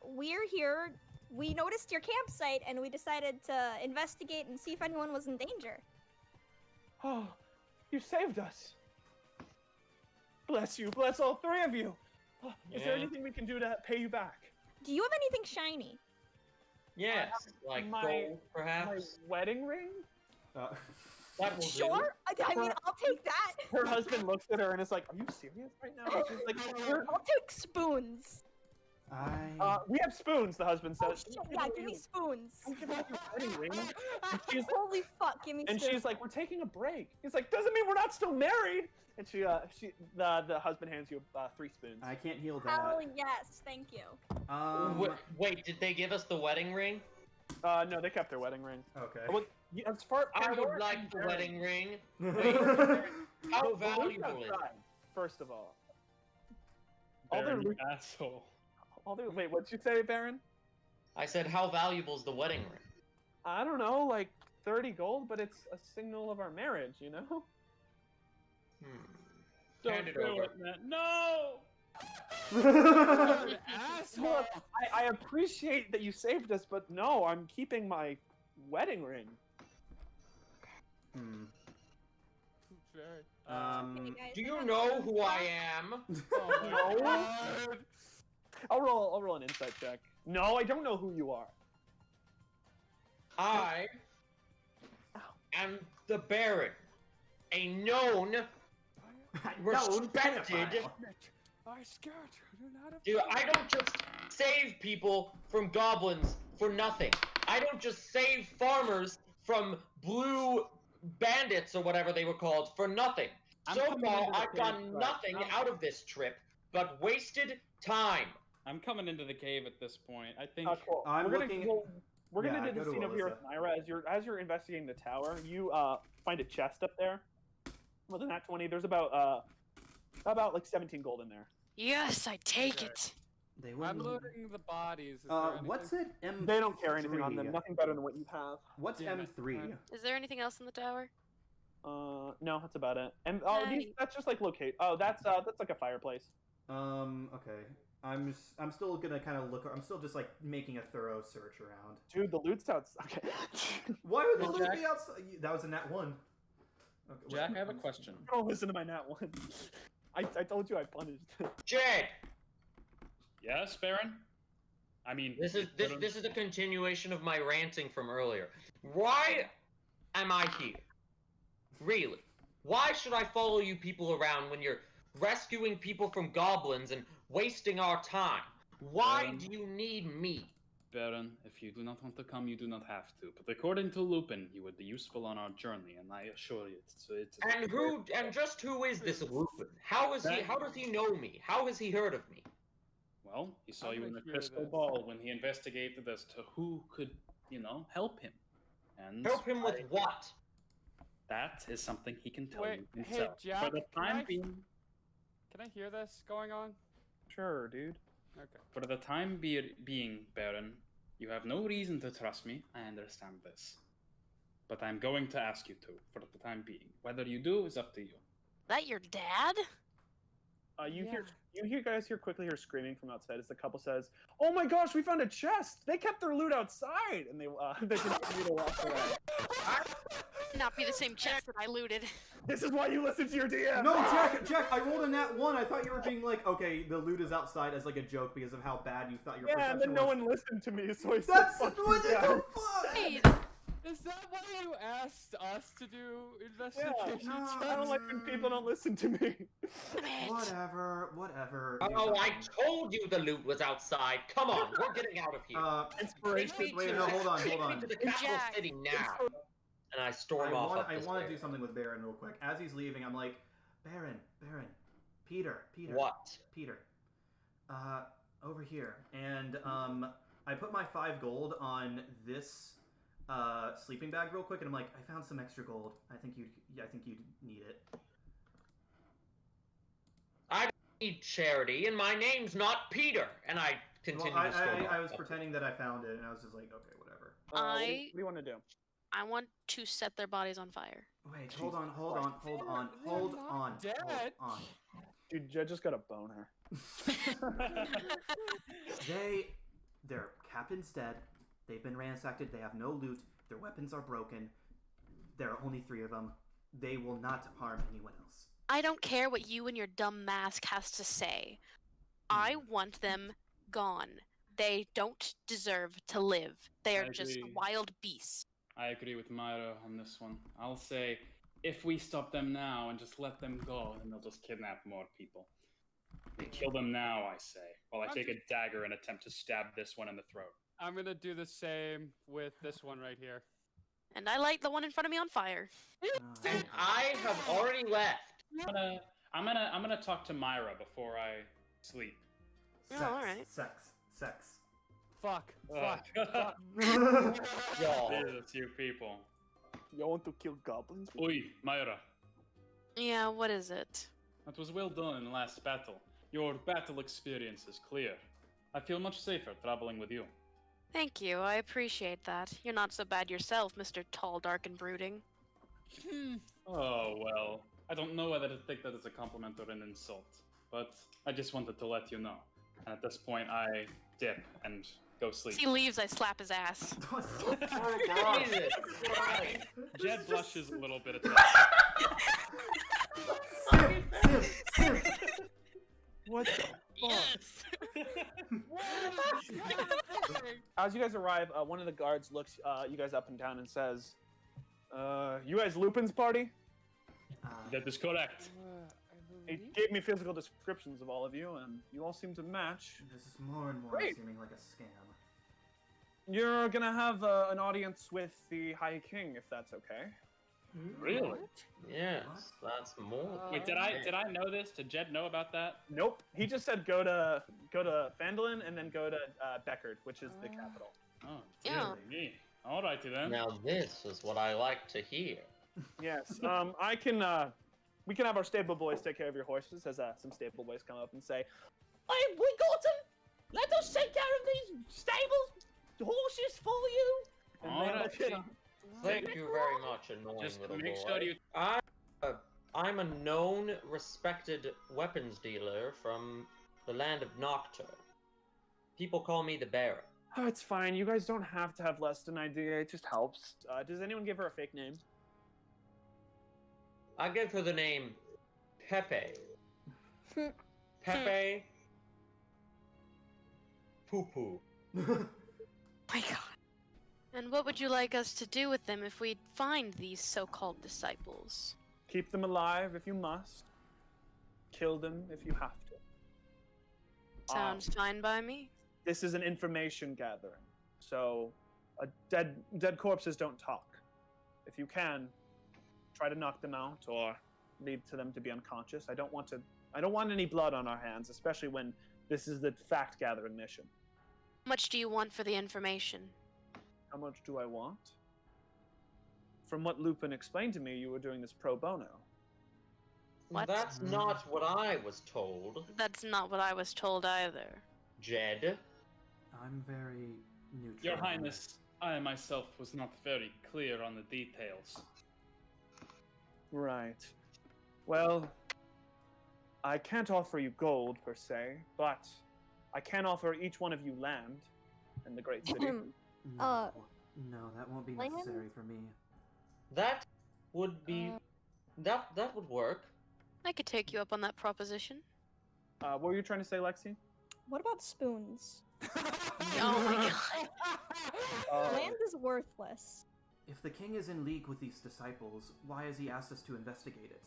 Speaker 4: We're here. We noticed your campsite, and we decided to investigate and see if anyone was in danger.
Speaker 1: Oh, you saved us. Bless you. Bless all 3 of you. Is there
Speaker 3: Yeah.
Speaker 1: anything we can do to pay you back?
Speaker 4: Do you have anything shiny?
Speaker 3: Yes, like
Speaker 1: my-
Speaker 3: gold,
Speaker 1: My
Speaker 3: perhaps.
Speaker 1: wedding ring?
Speaker 3: That will do.
Speaker 4: Sure. I mean, I'll take that.
Speaker 1: Her husband looks at her and is like, "Are you serious right now?" And she's like,
Speaker 4: I'll take spoons.
Speaker 1: "We have spoons." The husband
Speaker 4: Oh
Speaker 1: says.
Speaker 4: shit! Yeah, give me spoons.
Speaker 1: Don't give us your wedding ring. And she's
Speaker 4: Holy fuck! Give me
Speaker 1: And
Speaker 4: spoons.
Speaker 1: she's like, "We're taking a break." He's like, "Doesn't mean we're not still married." And the husband hands you 3 spoons.
Speaker 7: I can't heal
Speaker 4: Hell
Speaker 7: that.
Speaker 4: yes, thank you.
Speaker 3: Wait, did they give us the wedding ring?
Speaker 1: No, they kept their wedding ring.
Speaker 7: Okay.
Speaker 1: Well, as far
Speaker 3: I
Speaker 1: Pandora
Speaker 3: would like
Speaker 1: and
Speaker 3: the
Speaker 1: Baron-
Speaker 3: wedding ring. How
Speaker 1: The loot's
Speaker 3: valuable is it?
Speaker 1: outside, first of all. All their
Speaker 5: Baron,
Speaker 1: loot.
Speaker 5: asshole.
Speaker 1: Wait, what'd you say, Baron?
Speaker 3: I said, how valuable is the wedding ring?
Speaker 1: I don't know, like 30 gold, but it's a signal of our marriage, you know?
Speaker 3: Hand it over.
Speaker 5: man. No!
Speaker 6: Asshole.
Speaker 1: Look, I appreciate that you saved us, but no, I'm keeping my wedding ring.
Speaker 4: Hey, guys,
Speaker 3: Do
Speaker 4: I
Speaker 3: you
Speaker 4: got
Speaker 3: know
Speaker 4: spoons.
Speaker 3: who I am?
Speaker 6: Oh my
Speaker 1: No.
Speaker 6: God.
Speaker 1: I'll roll an insight check. No, I don't know who you are.
Speaker 3: I am the Baron, a known, respected.
Speaker 6: I scared you.
Speaker 3: Dude, I don't just save people from goblins for nothing. I don't just save farmers from blue bandits or whatever they were called for nothing. So far, I've done nothing out of this trip but wasted time.
Speaker 5: I'm coming into the cave at this point. I think
Speaker 1: Cool.
Speaker 7: I'm
Speaker 1: We're
Speaker 7: looking.
Speaker 1: gonna do the scene over here with Myra. As you're investigating the tower, you find a chest up there. With a nat 20, there's about like 17 gold in there.
Speaker 2: Yes, I take it.
Speaker 6: I'm looting the bodies.
Speaker 7: What's it? M3?
Speaker 1: They don't carry anything on them. Nothing better than what you have.
Speaker 7: What's M3?
Speaker 2: Is there anything else in the tower?
Speaker 1: No, that's about it. And
Speaker 2: Nice.
Speaker 1: that's just like locate. Oh, that's like a fireplace.
Speaker 7: Okay. I'm still gonna kind of look. I'm still just like making a thorough search around.
Speaker 1: Dude, the loot's outside. Okay.
Speaker 7: Why would the loot be outside? That was a nat 1. Okay,
Speaker 5: Jack, I have a question.
Speaker 1: Don't listen to my nat 1. I told you I punished.
Speaker 3: Jed,
Speaker 5: Yes, Baron? I mean,
Speaker 3: this is a continuation of my ranting from earlier. Why am I here? Really? Why should I follow you people around when you're rescuing people from goblins and wasting our time? Why do you need me?
Speaker 5: Baron, if you do not want to come, you do not have to. But according to Lupin, you would be useful on our journey, and I assure you, it's.
Speaker 3: And just who is this Lupin? How does he know me? How has he heard of me?
Speaker 5: Well, he saw
Speaker 6: I'm
Speaker 5: you in
Speaker 6: gonna
Speaker 5: the
Speaker 6: hear
Speaker 5: crystal
Speaker 6: this.
Speaker 5: ball when he investigated as to who could, help him. And
Speaker 3: Help him with what?
Speaker 5: that is something he can tell
Speaker 6: Wait,
Speaker 5: you
Speaker 6: hey,
Speaker 5: himself.
Speaker 6: Jack,
Speaker 5: For the
Speaker 6: can
Speaker 5: time
Speaker 6: I-
Speaker 5: being,
Speaker 6: Can I hear this going on?
Speaker 1: Sure, dude.
Speaker 6: Okay.
Speaker 5: for the time being, Baron, you have no reason to trust me. I understand this, but I'm going to ask you to for the time being. Whether you do is up to you.
Speaker 2: That your dad?
Speaker 1: You guys quickly hear screaming from outside as the couple says, "Oh my gosh, we found a chest! They kept their loot outside!" And they continue to walk away.
Speaker 2: Not be the same chest that I looted.
Speaker 1: This is why you listen to your DM.
Speaker 7: No, Jack, I rolled a nat 1. I thought you were being like, okay, the loot is outside as like a joke because of how bad you thought your
Speaker 1: Yeah, and then
Speaker 7: perception
Speaker 1: no
Speaker 7: was.
Speaker 1: one listened to me, so I said,
Speaker 7: That's
Speaker 1: "Fuck
Speaker 7: what
Speaker 1: you
Speaker 7: the
Speaker 1: guys."
Speaker 7: fuck!
Speaker 2: Wait,
Speaker 6: Is that why you asked us to do
Speaker 1: Yeah,
Speaker 6: investigation?
Speaker 1: I don't like when people don't listen to me.
Speaker 2: damn it.
Speaker 7: Whatever.
Speaker 3: Oh, I told you the loot was outside. Come on, we're getting out of here.
Speaker 1: Inspiration.
Speaker 7: Wait, no, hold on.
Speaker 3: Take me to the capital
Speaker 2: Jack.
Speaker 3: city now. And I storm off up
Speaker 7: I
Speaker 3: this
Speaker 7: want to
Speaker 3: way.
Speaker 7: do something with Baron real quick. As he's leaving, I'm like, Baron, Peter.
Speaker 3: What?
Speaker 7: Peter. Over here. And I put my 5 gold on this sleeping bag real quick, and I'm like, I found some extra gold. I think you'd need it.
Speaker 3: I don't need charity, and my name's not Peter. And I continue to storm off.
Speaker 7: I was pretending that I found it, and I was just like, okay, whatever.
Speaker 1: What do you want to do?
Speaker 2: I want to set their bodies on fire.
Speaker 7: Wait, hold on.
Speaker 6: Dead.
Speaker 1: Dude, Jed just got a boner.
Speaker 7: Their captain's dead. They've been ransacked. They have no loot. Their weapons are broken. There are only 3 of them. They will not harm anyone else.
Speaker 2: I don't care what you and your dumb mask has to say. I want them gone. They don't deserve to live. They are just
Speaker 5: agree.
Speaker 2: wild beasts.
Speaker 5: I agree with Myra on this one. I'll say, if we stop them now and just let them go, then they'll just kidnap more people. Kill them now, I say, while I take a dagger and attempt to stab this one in the throat.
Speaker 6: I'm gonna do the same with this one right here.
Speaker 2: And I light the one in front of me on fire.
Speaker 3: And I have already left.
Speaker 5: I'm gonna talk to Myra before I sleep.
Speaker 7: Sex,
Speaker 2: all right.
Speaker 7: Sex.
Speaker 6: Fuck.
Speaker 3: Y'all.
Speaker 5: Jesus, you people.
Speaker 1: You want to kill goblins?
Speaker 5: Oi, Myra.
Speaker 2: Yeah, what is it?
Speaker 5: That was well done in the last battle. Your battle experience is clear. I feel much safer traveling with you.
Speaker 2: Thank you, I appreciate that. You're not so bad yourself, Mr. Tall, Dark, and Brooding.
Speaker 5: Oh, well. I don't know whether to take that as a compliment or an insult, but I just wanted to let you know. And at this point, I dip and go sleep.
Speaker 2: As he leaves, I slap his ass.
Speaker 3: Jesus Christ.
Speaker 5: Jed blushes a little bit at that.
Speaker 7: Simp.
Speaker 1: What the fuck?
Speaker 2: Yes!
Speaker 1: as you guys arrive, one of the guards looks you guys up and down and says, "You guys Lupin's party?"
Speaker 5: That is correct.
Speaker 1: He gave me physical descriptions of all of you, and you all seem to match.
Speaker 7: This is more and more
Speaker 1: Great.
Speaker 7: seeming like a scam.
Speaker 1: You're gonna have an audience with the High King, if that's okay.
Speaker 5: Really?
Speaker 3: Yes, that's more.
Speaker 5: Wait, did I know this? Did Jed know about that?
Speaker 1: Nope. He just said go to Phandalin and then go to Beckard, which is the capital.
Speaker 5: Oh,
Speaker 2: Yeah.
Speaker 5: dear me. Alrighty then.
Speaker 3: Now this is what I like to hear.
Speaker 1: Yes. I can. We can have our stable boys take care of your horses. As some stable boys come up and say, "Hey, we got them. Let us take care of these stables, horses for you." And they
Speaker 5: Alright.
Speaker 1: look at-
Speaker 3: Thank you very much, annoying
Speaker 5: Just
Speaker 3: little
Speaker 5: make
Speaker 3: boy.
Speaker 5: sure you.
Speaker 3: I'm a known, respected weapons dealer from the land of Nocturne. People call me the Baron.
Speaker 1: Oh, it's fine. You guys don't have to have less than an idea. It just helps. Does anyone give her a fake name?
Speaker 3: I give her the name Pepe. Pepe Poo Poo.
Speaker 2: My God. And what would you like us to do with them if we find these so-called disciples?
Speaker 1: Keep them alive if you must. Kill them if you have to.
Speaker 2: Sounds fine by me.
Speaker 1: This is an information gathering, so dead corpses don't talk. If you can, try to knock them out or lead to them to be unconscious. I don't want any blood on our hands, especially when this is the fact gathering mission.
Speaker 2: How much do you want for the information?
Speaker 1: How much do I want? From what Lupin explained to me, you were doing this pro bono.
Speaker 2: What?
Speaker 3: That's not what I was told,
Speaker 2: That's not what I was told either.
Speaker 3: Jed.
Speaker 7: I'm very neutral.
Speaker 5: Your Highness, I myself was not very clear on the details.
Speaker 1: Right. Well, I can't offer you gold per se, but I can offer each one of you land in the great city.
Speaker 7: No, no, that won't be
Speaker 4: land?
Speaker 7: necessary for me.
Speaker 3: That would be that would work.
Speaker 2: I could take you up on that proposition.
Speaker 1: What were you trying to say, Lexi?
Speaker 4: What about spoons?
Speaker 2: Oh my God.
Speaker 4: Land is worthless.
Speaker 7: If the king is in league with these disciples, why has he asked us to investigate it?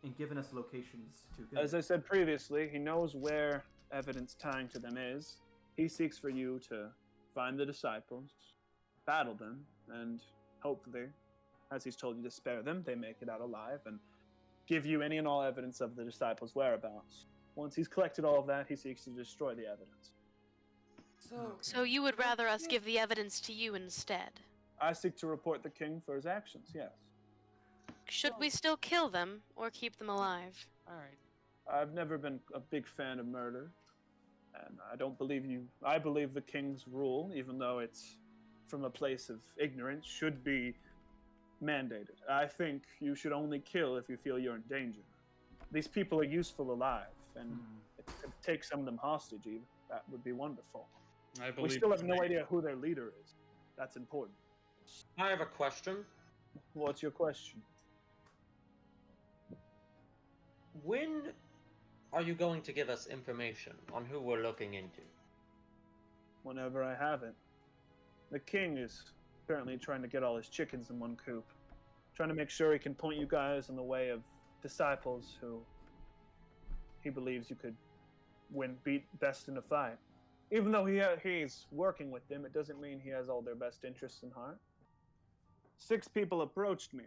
Speaker 7: And given us locations to go?
Speaker 1: As I said previously, he knows where evidence tying to them is. He seeks for you to find the disciples, battle them, and hopefully, as he's told you to spare them, they make it out alive, and give you any and all evidence of the disciples' whereabouts. Once he's collected all of that, he seeks to destroy the evidence.
Speaker 2: So you would rather us give the evidence to you instead?
Speaker 1: I seek to report the king for his actions, yes.
Speaker 2: Should we still kill them or keep them alive?
Speaker 6: Alright.
Speaker 1: I've never been a big fan of murder, and I don't believe you. I believe the king's rule, even though it's from a place of ignorance, should be mandated. I think you should only kill if you feel you're in danger. These people are useful alive, and if you could take some of them hostage, even, that would be wonderful.
Speaker 5: I
Speaker 1: We
Speaker 5: believe
Speaker 1: still have no idea who their leader is. That's important.
Speaker 3: I have a question.
Speaker 1: What's your question?
Speaker 3: When are you going to give us information on who we're looking into?
Speaker 1: Whenever I have it. The king is currently trying to get all his chickens in one coop. Trying to make sure he can point you guys in the way of disciples who he believes you could beat best in a fight. Even though he's working with them, it doesn't mean he has all their best interests in heart. 6 people approached me.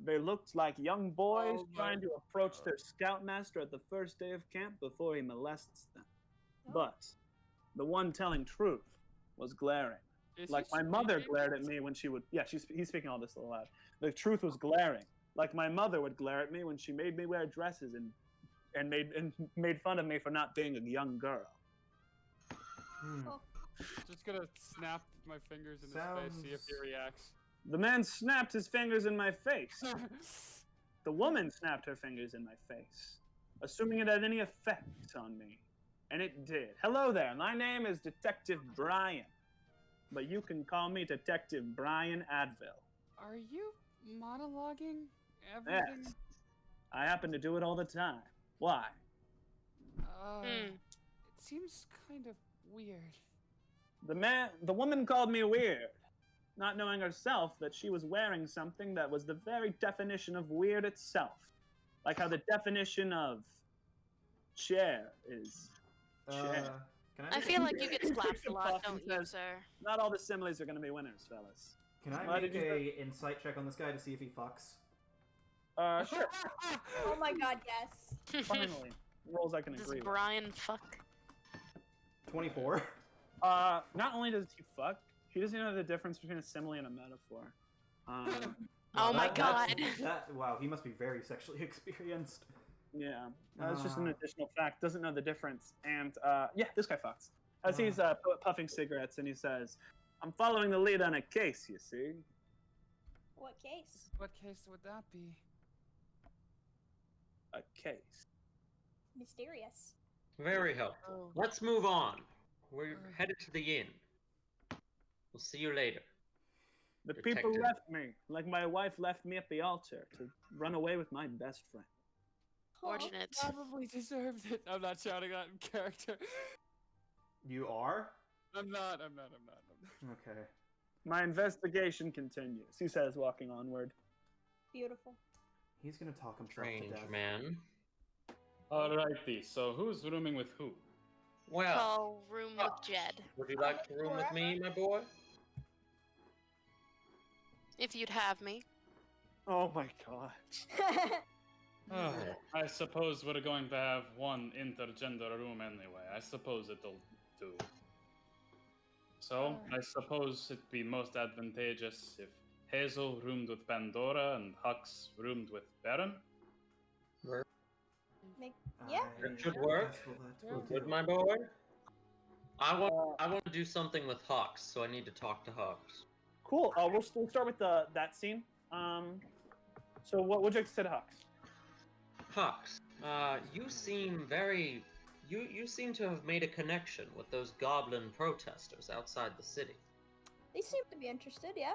Speaker 1: They looked like young boys trying to approach their scoutmaster at the first day of camp before he molests them. But the one telling truth was glaring. Like my mother glared at me when she would... Yeah, he's speaking all this a little loud. The truth was glaring. Like my mother would glare at me when she made me wear dresses and made fun of me for not being a young girl.
Speaker 6: Just gonna snap my fingers in his face, see if he reacts.
Speaker 1: The man snapped his fingers in my face. The woman snapped her fingers in my face, assuming it had any effect on me. And it did. Hello there, my name is Detective Brian. But you can call me Detective Brian Advil.
Speaker 6: Are you monologuing everything?
Speaker 1: Yes. I happen to do it all the time. Why?
Speaker 6: It seems kind of weird.
Speaker 1: The woman called me weird, not knowing herself that she was wearing something that was the very definition of weird itself. Like how the definition of chair is chair.
Speaker 2: I feel like you get slapped a lot, don't you, sir?
Speaker 1: Not all the similes are going to be winners, fellas.
Speaker 7: Can I make a insight check on this guy to see if he fucks?
Speaker 1: Sure.
Speaker 4: Oh my god, yes.
Speaker 1: Finally. Rolls I can
Speaker 2: Does
Speaker 1: agree with.
Speaker 2: Brian fuck?
Speaker 7: 24.
Speaker 1: Not only does he fuck, he doesn't know the difference between a simile and a metaphor.
Speaker 2: Oh my god.
Speaker 7: Wow, he must be very sexually experienced.
Speaker 1: Yeah, that's just an additional fact. Doesn't know the difference. And yeah, this guy fucks. As he's puffing cigarettes, and he says, "I'm following the lead on a case, you see."
Speaker 4: What case?
Speaker 6: What case would that be?
Speaker 1: A case.
Speaker 4: Mysterious.
Speaker 3: Very helpful. Let's move on. We're headed to the inn. We'll see you later.
Speaker 1: The
Speaker 3: Detective.
Speaker 1: people left me, like my wife left me at the altar, to run away with my best friend.
Speaker 2: Fortunate.
Speaker 6: Probably deserved it. I'm not shouting that in character.
Speaker 7: You are?
Speaker 6: I'm not.
Speaker 7: Okay.
Speaker 1: My investigation continues, he says, walking onward.
Speaker 4: Beautiful.
Speaker 7: He's gonna talk himself
Speaker 3: Strange
Speaker 7: to death.
Speaker 3: man.
Speaker 5: Alrighty, so who's rooming with who?
Speaker 3: Well,
Speaker 2: Call room with Jed.
Speaker 3: would you like to room with me, my boy?
Speaker 2: If you'd have me.
Speaker 1: Oh my god.
Speaker 5: I suppose we're going to have one intergender room anyway. I suppose it'll do. So, I suppose it'd be most advantageous if Hazel roomed with Pandora and Hux roomed with Baron.
Speaker 4: Yeah.
Speaker 3: That should work. Good, my boy. I want to do something with Hux, so I need to talk to Hux.
Speaker 1: Cool. We'll start with that scene. So what would you like to say to Hux?
Speaker 3: Hux, you seem very... You seem to have made a connection with those goblin protesters outside the city.
Speaker 4: They seem to be interested, yeah.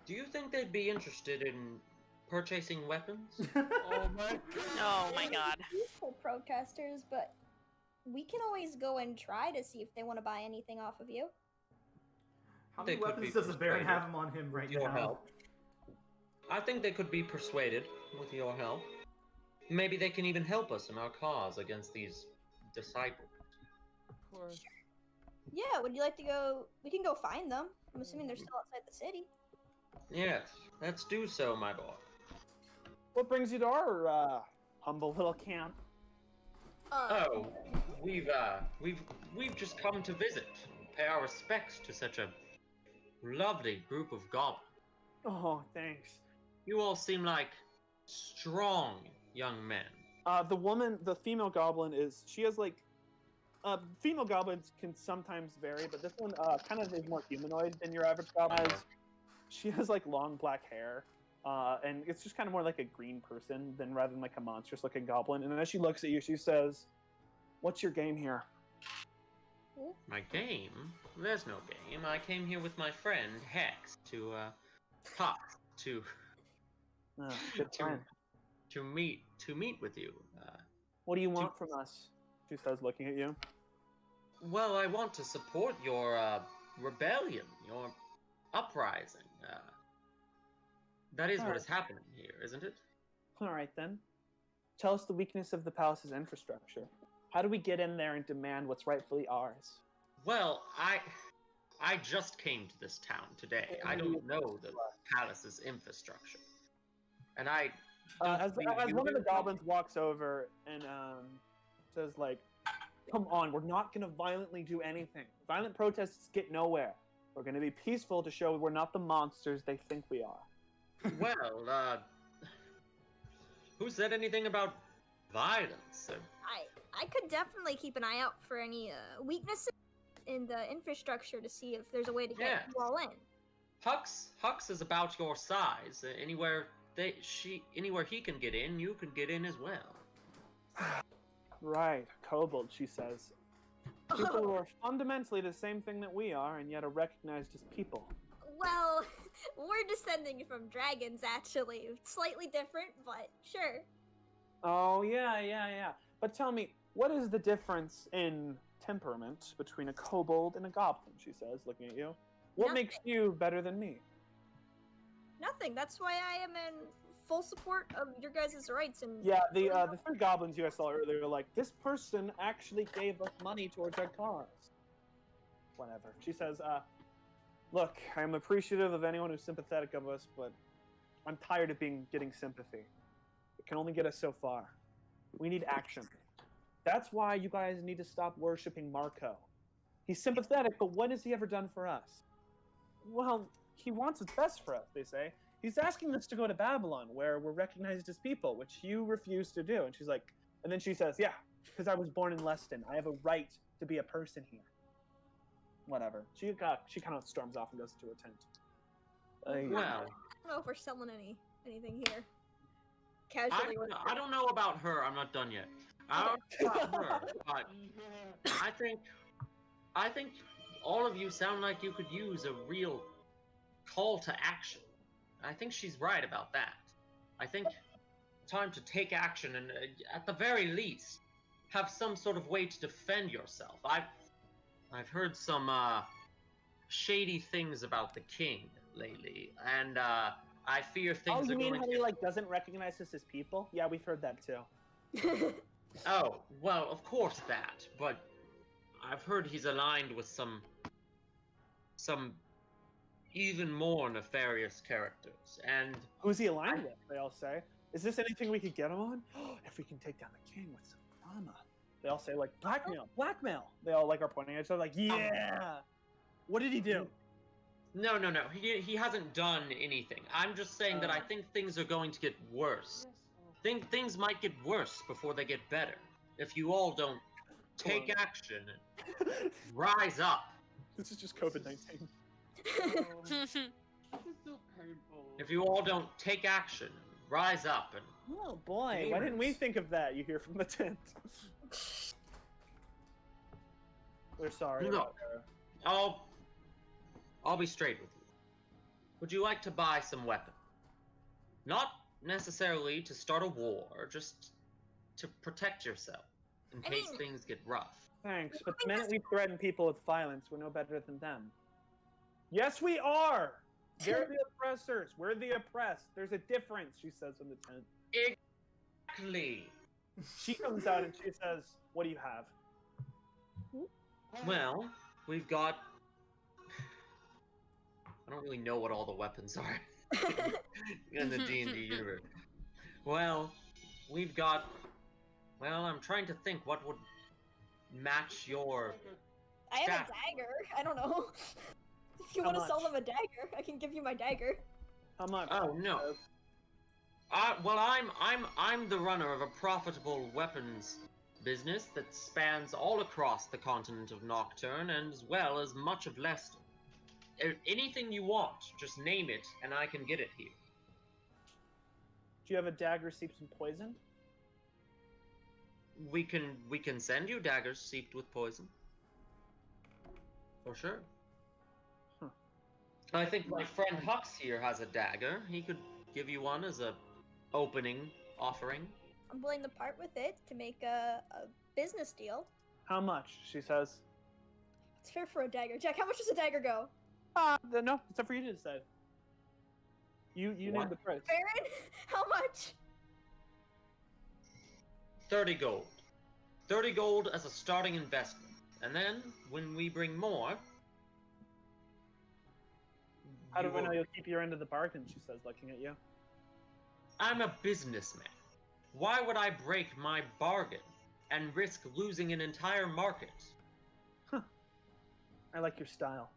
Speaker 3: Do you think they'd be interested in purchasing weapons?
Speaker 6: Oh my god.
Speaker 2: Oh my god.
Speaker 4: Peaceful protesters, but we can always go and try to see if they want to buy anything off of you.
Speaker 7: How
Speaker 3: They
Speaker 7: many
Speaker 3: could be
Speaker 7: weapons does the Baron
Speaker 3: persuaded
Speaker 7: have him on him right
Speaker 3: with your
Speaker 7: now?
Speaker 3: help. I think they could be persuaded with your help. Maybe they can even help us in our cause against these disciples.
Speaker 6: Of course.
Speaker 4: Yeah, would you like to go? We can go find them. I'm assuming they're still outside the city.
Speaker 3: Yes, let's do so, my boy.
Speaker 1: What brings you to our humble little camp?
Speaker 3: Oh, we've just come to visit and pay our respects to such a lovely group of goblins.
Speaker 1: Oh, thanks.
Speaker 3: You all seem like strong young men.
Speaker 1: The female goblin she has like, female goblins can sometimes vary, but this one kind of is more humanoid than your average goblin. She has like long black hair, and it's just kind of more like a green person rather than like a monstrous looking goblin. And as she looks at you, she says, "What's your game here?"
Speaker 3: My game? There's no game. I came here with my friend Hex to talk to
Speaker 1: Good time.
Speaker 3: to meet with you.
Speaker 1: What do you want from us? She says, looking at you.
Speaker 3: Well, I want to support your rebellion, your uprising. That is what is happening here, isn't it?
Speaker 1: All right then. Tell us the weakness of the palace's infrastructure. How do we get in there and demand what's rightfully ours?
Speaker 3: Well, I just came to this town today. I don't know the palace's infrastructure, and
Speaker 1: as one of the goblins walks over and says, like, "Come on, we're not going to violently do anything. Violent protests get nowhere. We're going to be peaceful to show we're not the monsters they think we are."
Speaker 3: Well, who said anything about violence?
Speaker 4: I could definitely keep an eye out for any weaknesses in the infrastructure to see if there's a way to get you all in.
Speaker 3: Hux is about your size. Anywhere he can get in, you can get in as well.
Speaker 1: Right, kobold, she says. People who are fundamentally the same thing that we are, and yet are recognized as people.
Speaker 4: Well, we're descending from dragons, actually. Slightly different, but sure.
Speaker 1: Oh, yeah. But tell me,
Speaker 8: what is the difference in temperament between a kobold and a goblin? She says, looking at you. What
Speaker 4: Nothing.
Speaker 8: makes you better than me?
Speaker 4: Nothing. That's why I am in full support of your guys' rights. And
Speaker 8: Yeah, the three goblins you guys saw earlier are like, this person actually gave us money towards our cause. Whatever. She says, look, I'm appreciative of anyone who's sympathetic of us, but I'm tired of getting sympathy. It can only get us so far. We need action. That's why you guys need to stop worshiping Marco. He's sympathetic, but what has he ever done for us? Well, he wants what's best for us, they say. He's asking us to go to Babylon, where we're recognized as people, which you refuse to do. And she's like, and then she says, yeah, because I was born in Leston. I have a right to be a person here. Whatever. She kind of storms off and goes into a tent.
Speaker 3: Well,
Speaker 4: I don't know if we're selling anything here. Casually.
Speaker 3: I don't know about her. I'm not done yet. I don't know about her, but I think all of you sound like you could use a real call to action. I think she's right about that. I think time to take action and, at the very least, have some sort of way to defend yourself. I've heard some shady things about the king lately, and I fear things are going to...
Speaker 8: Oh, you mean how he doesn't recognize us as people? Yeah, we've heard that too.
Speaker 3: Oh, well, of course that, but I've heard he's aligned with some even more nefarious characters, and...
Speaker 8: Who's he aligned with, they all say? Is this anything we could get him on? If we can take down the king with some drama. They all say, blackmail. They all, are pointing at each other, yeah! What did he do?
Speaker 3: No. He hasn't done anything. I'm just saying that I think things are going to get worse. Things might get worse before they get better. If you all don't take action and rise up.
Speaker 8: This is just COVID-19.
Speaker 1: This is so painful.
Speaker 3: If you all don't take action, rise up, and...
Speaker 8: Oh boy, why didn't we think of that? You hear from the tent. We're sorry about her.
Speaker 3: I'll be straight with you. Would you like to buy some weapon? Not necessarily to start a war, just to protect yourself in case things get rough.
Speaker 8: Thanks, but the minute we threaten people with violence, we're no better than them. Yes, we are! They're the oppressors. We're the oppressed. There's a difference, she says in the tent.
Speaker 3: Exactly.
Speaker 8: She comes out and she says, what do you have?
Speaker 3: Well, we've got... I don't really know what all the weapons are in the D&D universe. Well, we've got... Well, I'm trying to think what would match your...
Speaker 4: I have a dagger. I don't know. If you want to sell them a dagger, I can give you my dagger.
Speaker 8: How much?
Speaker 3: Oh no. Well, I'm the runner of a profitable weapons business that spans all across the continent of Nocturne, and as well as much of Leicester. Anything you want, just name it, and I can get it here.
Speaker 8: Do you have a dagger steeped in poison?
Speaker 3: We can send you daggers steeped with poison. For sure.
Speaker 8: Huh.
Speaker 3: I think my friend Hux here has a dagger. He could give you one as a opening offering.
Speaker 4: I'm willing to part with it to make a business deal.
Speaker 8: How much? She says.
Speaker 4: It's fair for a dagger. Jack, how much does a dagger go?
Speaker 8: No, it's up for you to decide. You name the price.
Speaker 4: Baron, how much?
Speaker 3: 30 gold. 30 gold as a starting investment. And then, when we bring more...
Speaker 8: How do I know you'll keep your end of the bargain, she says, looking at you.
Speaker 3: I'm a businessman. Why would I break my bargain and risk losing an entire market?
Speaker 8: Huh. I like your style.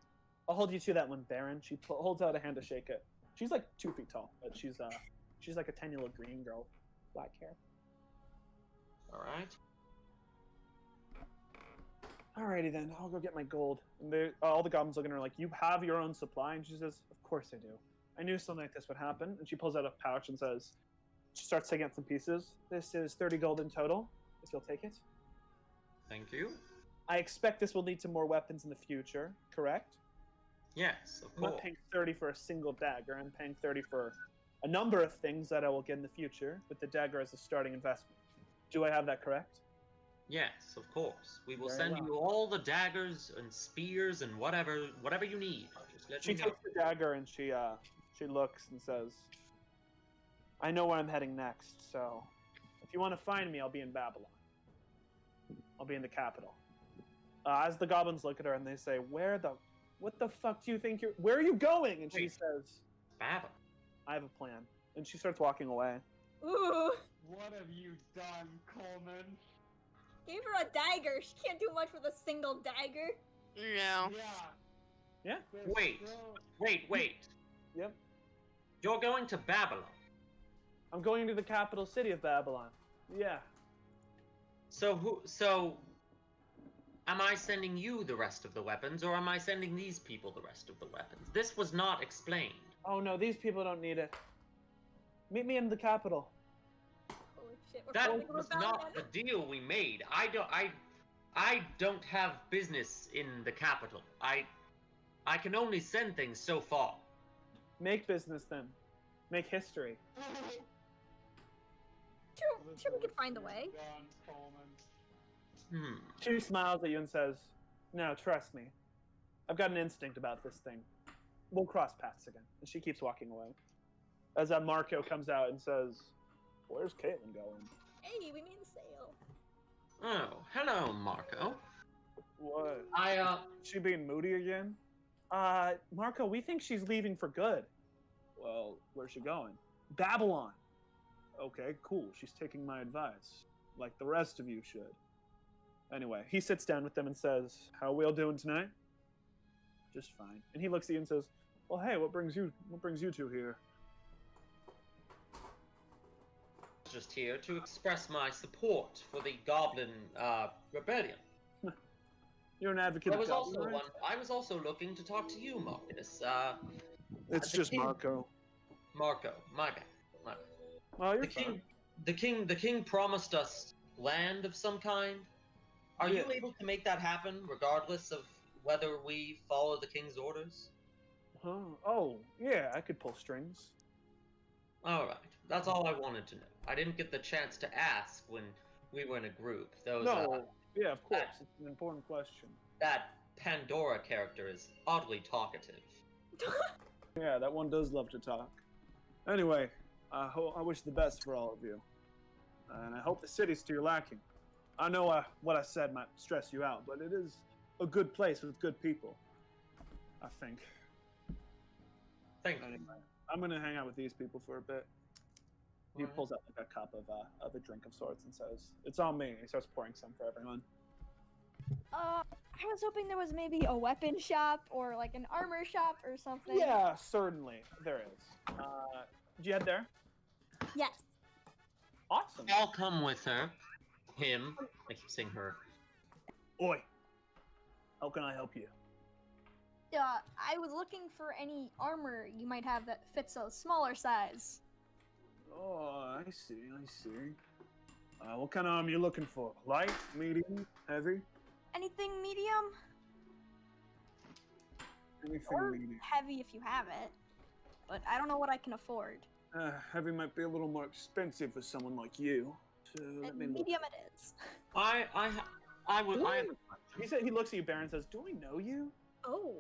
Speaker 8: I'll hold you to that one, Baron. She holds out a hand to shake it. She's like 2 feet tall, but she's like a tiny little green girl. Black hair.
Speaker 3: Alright.
Speaker 8: Alrighty then, I'll go get my gold. And all the goblins looking at her like, you have your own supply? And she says, of course I do. I knew something like this would happen. And she pulls out a pouch and says, she starts taking out some pieces. This is 30 gold in total, if you'll take it.
Speaker 3: Thank you.
Speaker 8: I expect this will lead to more weapons in the future, correct?
Speaker 3: Yes, of
Speaker 8: I'm
Speaker 3: course.
Speaker 8: not paying 30 for a single dagger. I'm paying 30 for a number of things that I will get in the future, with the dagger as a starting investment. Do I have that correct?
Speaker 3: Yes, of course. We will
Speaker 8: Very
Speaker 3: send
Speaker 8: well.
Speaker 3: you all the daggers and spears and whatever you need. Just let
Speaker 8: She
Speaker 3: me know.
Speaker 8: takes the dagger and she looks and says, "I know where I'm heading next. So, if you want to find me, I'll be in Babylon. I'll be in the capital." As the goblins look at her and they say, "What the fuck do you think where are you going?" And she
Speaker 3: Wait.
Speaker 8: says,
Speaker 3: Babylon.
Speaker 8: "I have a plan." And she starts walking away.
Speaker 4: Ooh.
Speaker 1: What have you done, Coleman?
Speaker 4: Gave her a dagger. She can't do much with a single dagger.
Speaker 2: No.
Speaker 8: Yeah.
Speaker 3: Wait.
Speaker 8: Yep.
Speaker 3: You're going to Babylon.
Speaker 8: I'm going to the capital city of Babylon. Yeah.
Speaker 3: So am I sending you the rest of the weapons, or am I sending these people the rest of the weapons? This was not explained.
Speaker 8: Oh no, these people don't need it. Meet me in the capital.
Speaker 4: Holy shit, we're
Speaker 3: That
Speaker 4: fighting
Speaker 3: was
Speaker 4: rebellion.
Speaker 3: not the deal we made. I don't have business in the capital. I can only send things so far.
Speaker 8: Make business then. Make history.
Speaker 4: Sure, we could find a way.
Speaker 8: She smiles at you and says, "No, trust me. I've got an instinct about this thing. We'll cross paths again." And she keeps walking away. As Marco comes out and says, "Where's Caitlin going?"
Speaker 4: Hey, we made a sale.
Speaker 3: Oh, hello, Marco.
Speaker 8: What?
Speaker 3: I
Speaker 8: She being moody again? Marco, we think she's leaving for good. Well, where's she going? Babylon. Okay, cool. She's taking my advice. Like the rest of you should. Anyway, he sits down with them and says, "How are we all doing tonight?" "Just fine." And he looks at you and says, "Well, hey, what brings you two here?"
Speaker 3: was just here to express my support for the Goblin rebellion.
Speaker 8: You're an advocate
Speaker 3: I
Speaker 8: of
Speaker 3: was
Speaker 8: Goblin,
Speaker 3: also
Speaker 8: right?
Speaker 3: I was also looking to talk to you, Marcus.
Speaker 8: It's
Speaker 3: the
Speaker 8: just
Speaker 3: king-
Speaker 8: Marco.
Speaker 3: Marco, my bad.
Speaker 8: Oh, you're
Speaker 3: The
Speaker 8: fine.
Speaker 3: the king promised us land of some kind. Are you
Speaker 8: Yeah.
Speaker 3: able to make that happen, regardless of whether we follow the king's orders?
Speaker 8: Huh? Oh, yeah, I could pull strings.
Speaker 3: All right, that's all I wanted to know. I didn't get the chance to ask when we were in a group.
Speaker 8: No, yeah, of course. It's an important question.
Speaker 3: That Pandora character is oddly talkative.
Speaker 8: Yeah, that one does love to talk. Anyway, I wish the best for all of you. And I hope the city's to your liking. I know what I said might stress you out, but it is a good place with good people. I think.
Speaker 3: Thank you.
Speaker 8: Anyway, I'm gonna hang out with these people for a bit. He
Speaker 3: Alright.
Speaker 8: pulls out like a cup of a drink of sorts and says, "It's on me." He starts pouring some for everyone.
Speaker 4: I was hoping there was maybe a weapon shop or like an armor shop or something.
Speaker 8: Yeah, certainly there is. Did you head there?
Speaker 4: Yes.
Speaker 8: Awesome.
Speaker 3: I'll come with her. Him. I keep saying her.
Speaker 8: Oi, how can I help you?
Speaker 4: I was looking for any armor you might have that fits a smaller size.
Speaker 8: Oh, I see. What kind of armor you looking for? Light, medium, heavy?
Speaker 4: Anything medium
Speaker 8: Anything
Speaker 4: or
Speaker 8: medium.
Speaker 4: heavy if you have it. But I don't know what I can afford.
Speaker 8: Heavy might be a little more expensive for someone like you. So let
Speaker 4: And
Speaker 8: me look.
Speaker 4: medium it is.
Speaker 3: I would.
Speaker 8: He said he looks at you, Baron, and says, "Do we know you?"
Speaker 4: Oh.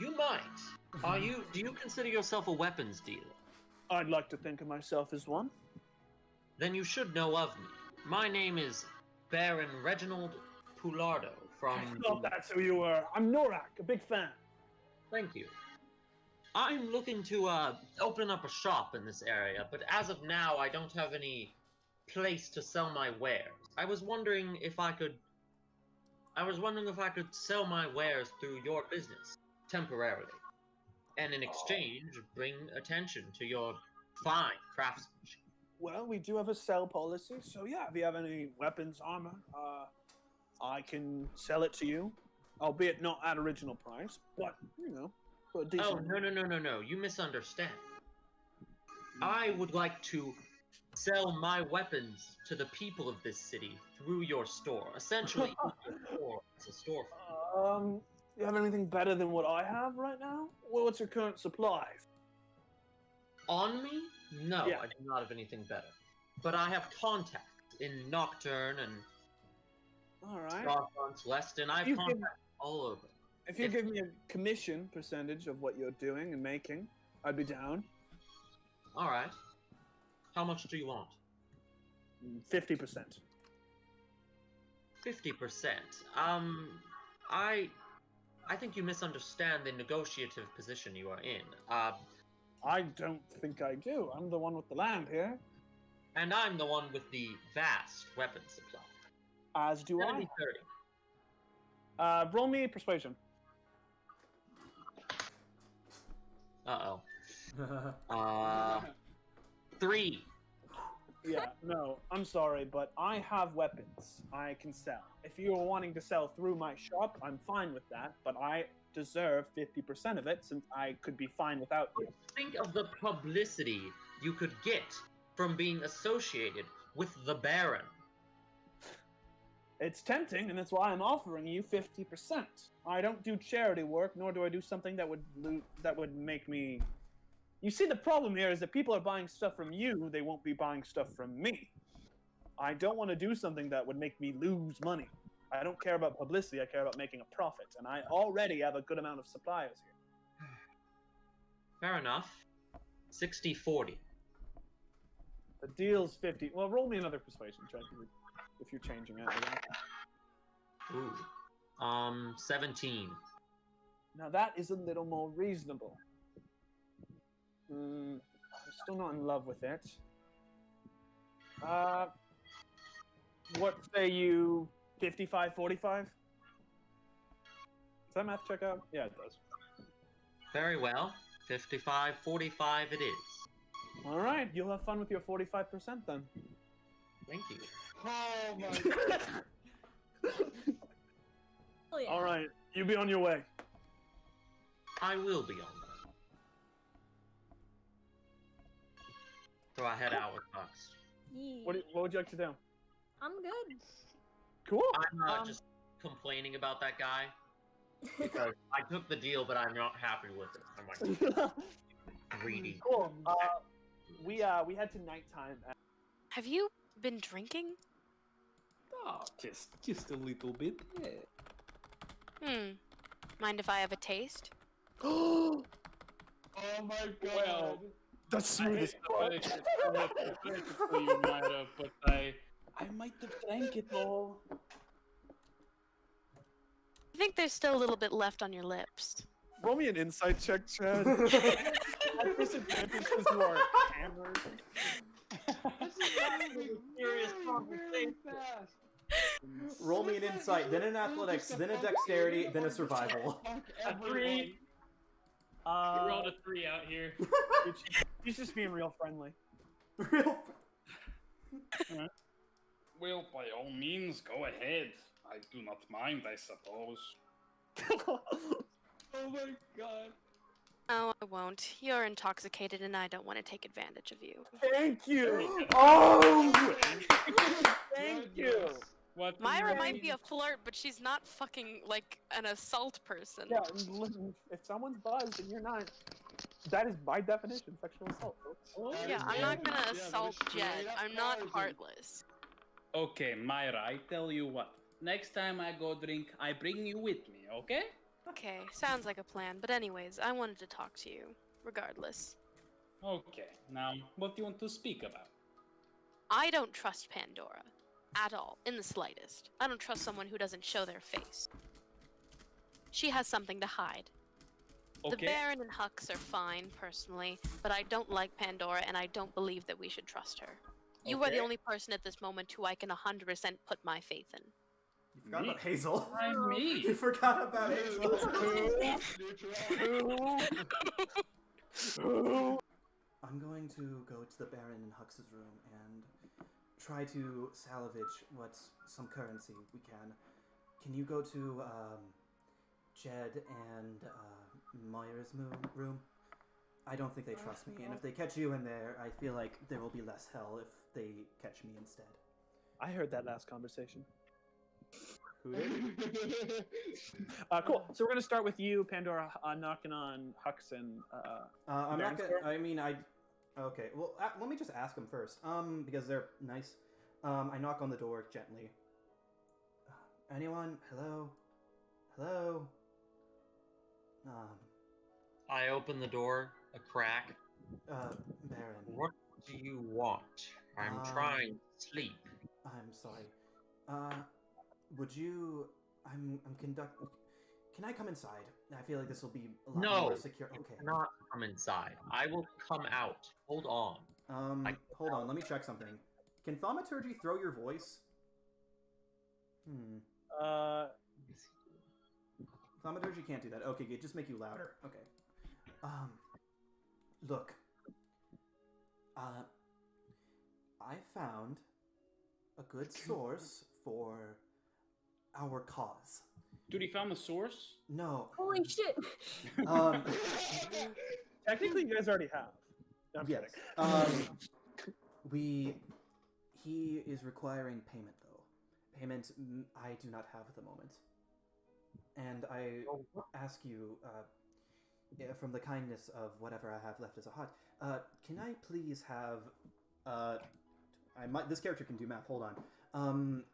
Speaker 3: You might. Do you consider yourself a weapons dealer?
Speaker 8: I'd like to think of myself as one.
Speaker 3: Then you should know of me. My name is Baron Reginald Poulardo from...
Speaker 8: I thought that's who you were. I'm Norak, a big fan.
Speaker 3: Thank you. I'm looking to open up a shop in this area, but as of now, I don't have any place to sell my wares. I was wondering if I could sell my wares through your business temporarily, and in exchange, bring attention to your fine craftsmanship.
Speaker 8: Well, we do have a sell policy, so yeah, if you have any weapons, armor, I can sell it to you, albeit not at original price, but, for a decent...
Speaker 3: Oh, no, you misunderstand. I would like to sell my weapons to the people of this city through your store. Essentially, your store is a storefront.
Speaker 8: You have anything better than what I have right now? Well, what's your current supply?
Speaker 3: On me? No,
Speaker 8: Yeah.
Speaker 3: I do not have anything better. But I have contacts in Nocturne and
Speaker 8: All right.
Speaker 3: Starfront, Weston. I've
Speaker 8: You
Speaker 3: contacted all over.
Speaker 8: If you give me a commission percentage of what you're doing and making, I'd be down.
Speaker 3: All right. How much do you want?
Speaker 8: 50%.
Speaker 3: 50%. I think you misunderstand the negotiative position you are in.
Speaker 8: I don't think I do. I'm the one with the land here.
Speaker 3: And I'm the one with the vast weapon supply.
Speaker 8: As do
Speaker 3: 70-30.
Speaker 8: I. Roll me persuasion.
Speaker 3: Uh-oh. 3.
Speaker 8: Yeah, no, I'm sorry, but I have weapons I can sell. If you are wanting to sell through my shop, I'm fine with that, but I deserve 50% of it since I could be fine without you.
Speaker 3: Think of the publicity you could get from being associated with the Baron.
Speaker 8: It's tempting, and that's why I'm offering you 50%. I don't do charity work, nor do I do something that would make me... You see, the problem here is that people are buying stuff from you, they won't be buying stuff from me. I don't want to do something that would make me lose money. I don't care about publicity, I care about making a profit, and I already have a good amount of suppliers here.
Speaker 3: Fair enough. 60-40.
Speaker 8: The deal's 50. Well, roll me another persuasion check if you're changing it.
Speaker 3: Ooh. 17.
Speaker 8: Now that is a little more reasonable. I'm still not in love with it. What say you 55-45? Does that math check out? Yeah, it does.
Speaker 3: Very well. 55-45 it is.
Speaker 8: All right, you'll have fun with your 45% then.
Speaker 3: Thank you.
Speaker 1: Oh my god.
Speaker 4: Oh, yeah.
Speaker 8: All right, you be on your way.
Speaker 3: I will be on that. So I head out with Hux.
Speaker 4: Yeah.
Speaker 8: What would you like to do?
Speaker 4: I'm good.
Speaker 8: Cool.
Speaker 3: I'm not just complaining about that guy. Because I took the deal, but I'm not happy with it. I'm like, greedy.
Speaker 8: Cool. We head to nighttime.
Speaker 2: Have you been drinking?
Speaker 5: Oh, just a little bit. Yeah.
Speaker 2: Mind if I have a taste?
Speaker 1: Oh my god.
Speaker 5: Well,
Speaker 8: That's smoothest.
Speaker 5: You might have, but I might have drank it all.
Speaker 2: I think there's still a little bit left on your lips.
Speaker 8: Roll me an insight check, Chad. At disadvantage because you are hammered.
Speaker 3: Serious conversation.
Speaker 7: Roll me an insight, then an athletics, then a dexterity, then a survival.
Speaker 5: A 3. We rolled a 3 out here.
Speaker 8: He's just being real friendly.
Speaker 7: Real.
Speaker 5: Well, by all means, go ahead. I do not mind, I suppose.
Speaker 1: Oh my god.
Speaker 2: Oh, I won't. You're intoxicated and I don't want to take advantage of you.
Speaker 8: Thank you! Oh! Thank you!
Speaker 5: What?
Speaker 2: Myra might be a flirt, but she's not fucking, like, an assault person.
Speaker 8: Yeah, listen, if someone's buzzed and you're not, that is by definition sexual assault, folks.
Speaker 2: Yeah, I'm not gonna assault Jed. I'm not heartless.
Speaker 5: Okay, Myra, I tell you what. Next time I go drink, I bring you with me, okay?
Speaker 2: Okay, sounds like a plan. But anyways, I wanted to talk to you, regardless.
Speaker 5: Okay, now, what do you want to speak about?
Speaker 2: I don't trust Pandora. At all, in the slightest. I don't trust someone who doesn't show their face. She has something to hide.
Speaker 5: Okay.
Speaker 2: The Baron and Hux are fine, personally, but I don't like Pandora and I don't believe that we should trust her. You are the
Speaker 5: Okay.
Speaker 2: only person at this moment who I can 100% put my faith in.
Speaker 7: You forgot about Hazel.
Speaker 5: I'm me.
Speaker 7: You forgot about Hazel. I'm going to go to the Baron in Hux's room and try to salvage what's some currency we can. Can you go to Jed and Moira's room? I don't think they trust me, and if they catch you in there, I feel like there will be less hell if they catch me instead.
Speaker 8: I heard that last conversation.
Speaker 7: Who did?
Speaker 8: Cool. So we're gonna start with you, Pandora, knocking on Hux and.
Speaker 7: I'm not
Speaker 8: Baron's
Speaker 7: gonna.
Speaker 8: door?
Speaker 7: I mean, I. Okay. Well, let me just ask them first. Because they're nice. I knock on the door gently. Anyone? Hello? Hello?
Speaker 3: I open the door a crack.
Speaker 7: Baron.
Speaker 3: What do you want? I'm trying to sleep.
Speaker 7: I'm sorry. Would you... I'm conducting... Can I come inside? I feel like this will be a lot more secure.
Speaker 3: You
Speaker 7: Okay.
Speaker 3: cannot come inside. I will come out. Hold on.
Speaker 7: Hold on. Let me check something. Can thaumaturgy throw your voice? Thaumaturgy can't do that. Okay, it just make you louder. Okay. Look. I found a good source for our cause.
Speaker 5: Dude, he found the source?
Speaker 7: No.
Speaker 4: Holy shit!
Speaker 8: Technically, you guys already have. No, I'm
Speaker 7: yes.
Speaker 8: kidding.
Speaker 7: He is requiring payment, though. Payment I do not have at the moment. And I ask you, from the kindness of whatever I have left as a heart, can I please have, this character can do math, hold on.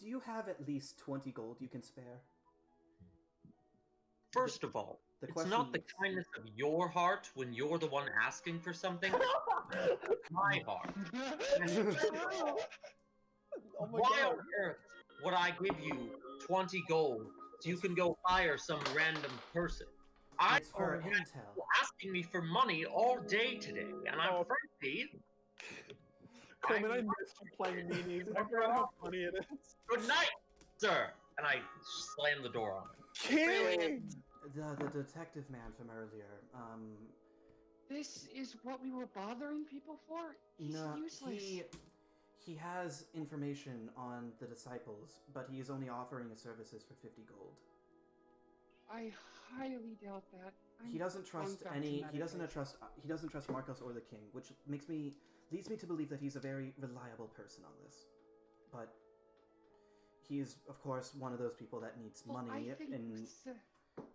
Speaker 7: Do you have at least 20 gold you can spare?
Speaker 3: First of all, it's not the kindness of your heart when you're the one asking for something. My heart.
Speaker 8: Oh my
Speaker 3: Why
Speaker 8: God.
Speaker 3: on earth would I give you 20 gold so you can go hire some random person?
Speaker 7: It's for intel.
Speaker 3: Asking me for money all day today, and I'm frankly...
Speaker 8: Coleman, I missed you playing meanies. I forgot how funny it is.
Speaker 3: Good night, sir! And I slam the door on him.
Speaker 8: King!
Speaker 7: The detective man from earlier,
Speaker 9: This is what we were bothering people for? He's useless.
Speaker 7: He has information on the disciples, but he is only offering his services for 50 gold.
Speaker 9: I highly doubt that.
Speaker 7: He doesn't trust he doesn't trust Marcos or the king, which leads me to believe that he's a very reliable person on this. But he is, of course, one of those people that needs money and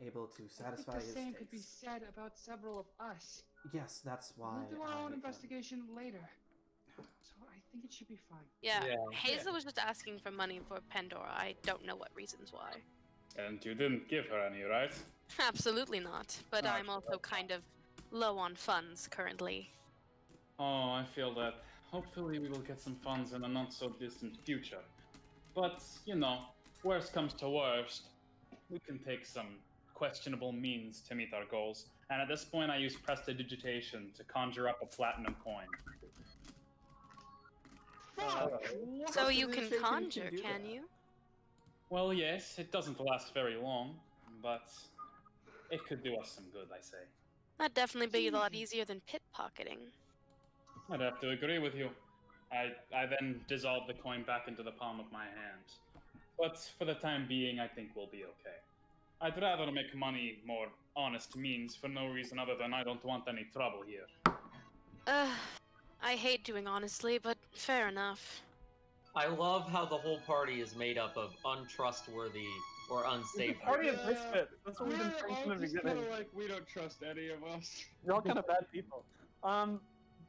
Speaker 7: able to satisfy his
Speaker 9: the same
Speaker 7: tastes.
Speaker 9: could be said about several of us.
Speaker 7: Yes, that's why
Speaker 9: We'll do our own investigation later. So I think it should be fine.
Speaker 2: Yeah, Hazel was just asking for money for Pandora. I don't know what reasons why.
Speaker 5: And you didn't give her any, right?
Speaker 2: Absolutely not. But I'm also kind of low on funds currently.
Speaker 5: Oh, I feel that. Hopefully we will get some funds in a not-so-distant future. But, you know, worst comes to worst, we can take some questionable means to meet our goals. And at this point, I use prestidigitation to conjure up a platinum coin.
Speaker 2: So you can conjure, can you?
Speaker 5: Well, yes, it doesn't last very long, but it could do us some good, I say.
Speaker 2: That'd definitely be a lot easier than pickpocketing.
Speaker 5: I'd have to agree with you. I then dissolve the coin back into the palm of my hand. But for the time being, I think we'll be okay. I'd rather make money more honest means for no reason other than I don't want any trouble here.
Speaker 2: I hate doing honestly, but fair enough.
Speaker 3: I love how the whole party is made up of untrustworthy or unsafe.
Speaker 8: Party of misfit. That's what we've been saying from the beginning.
Speaker 9: Like we don't trust any of us.
Speaker 8: You're all kind of bad people.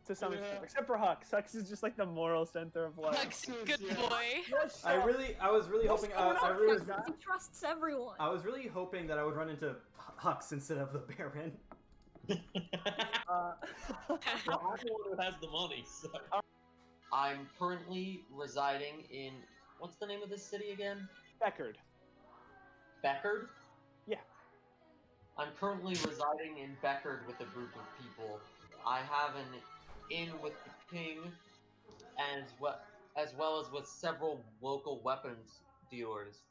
Speaker 8: To some extent, except for Hux. Hux is just like the moral center of life.
Speaker 2: Hux, good boy.
Speaker 8: Yes,
Speaker 7: I was really hoping.
Speaker 4: He trusts everyone.
Speaker 7: I was really hoping that I would run into Hux instead of the Baron.
Speaker 3: Who has the money? So. I'm currently residing in what's the name of this city again?
Speaker 8: Beckard.
Speaker 3: Beckard?
Speaker 8: Yeah.
Speaker 3: I'm currently residing in Beckard with a group of people. I have an inn with the king, as well as with several local weapons dealers.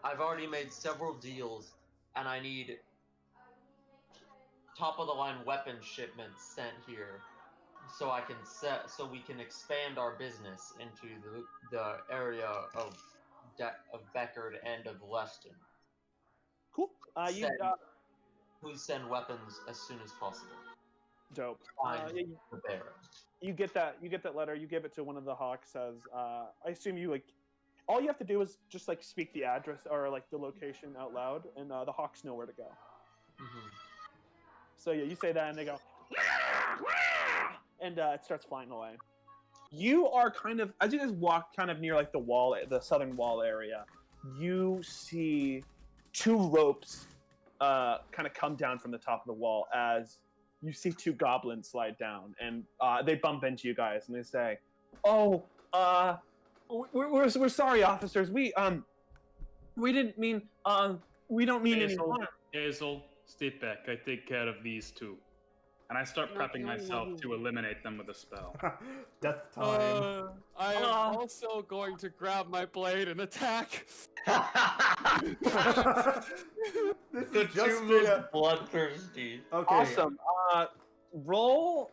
Speaker 3: I've already made several deals, and I need top-of-the-line weapon shipments sent here, so we can expand our business into the area of Beckard and of Leston.
Speaker 8: Cool.
Speaker 3: Please send weapons as soon as possible.
Speaker 8: Dope.
Speaker 3: You
Speaker 8: get that letter. You give it to one of the Hawks. Says, I assume you like. All you have to do is just like speak the address or like the location out loud, and the Hawks know where to go.
Speaker 3: Mm-hmm.
Speaker 8: So yeah, you say that, and they go, and it starts flying away. You are kind of, as you guys walk kind of near like the wall, the southern wall area, you see two ropes kind of come down from the top of the wall as you see two goblins slide down, and they bump into you guys and they say, "Oh, we're sorry, officers. We didn't mean we don't mean any harm."
Speaker 5: Hazel, step back. I take care of these two. And I start prepping myself to eliminate them with a spell.
Speaker 7: Death time.
Speaker 6: I am also going to grab my blade and attack.
Speaker 7: This
Speaker 3: The
Speaker 7: is just
Speaker 3: two
Speaker 7: straight
Speaker 3: most
Speaker 7: up.
Speaker 3: bloodthirsty.
Speaker 7: Okay.
Speaker 8: Awesome. Roll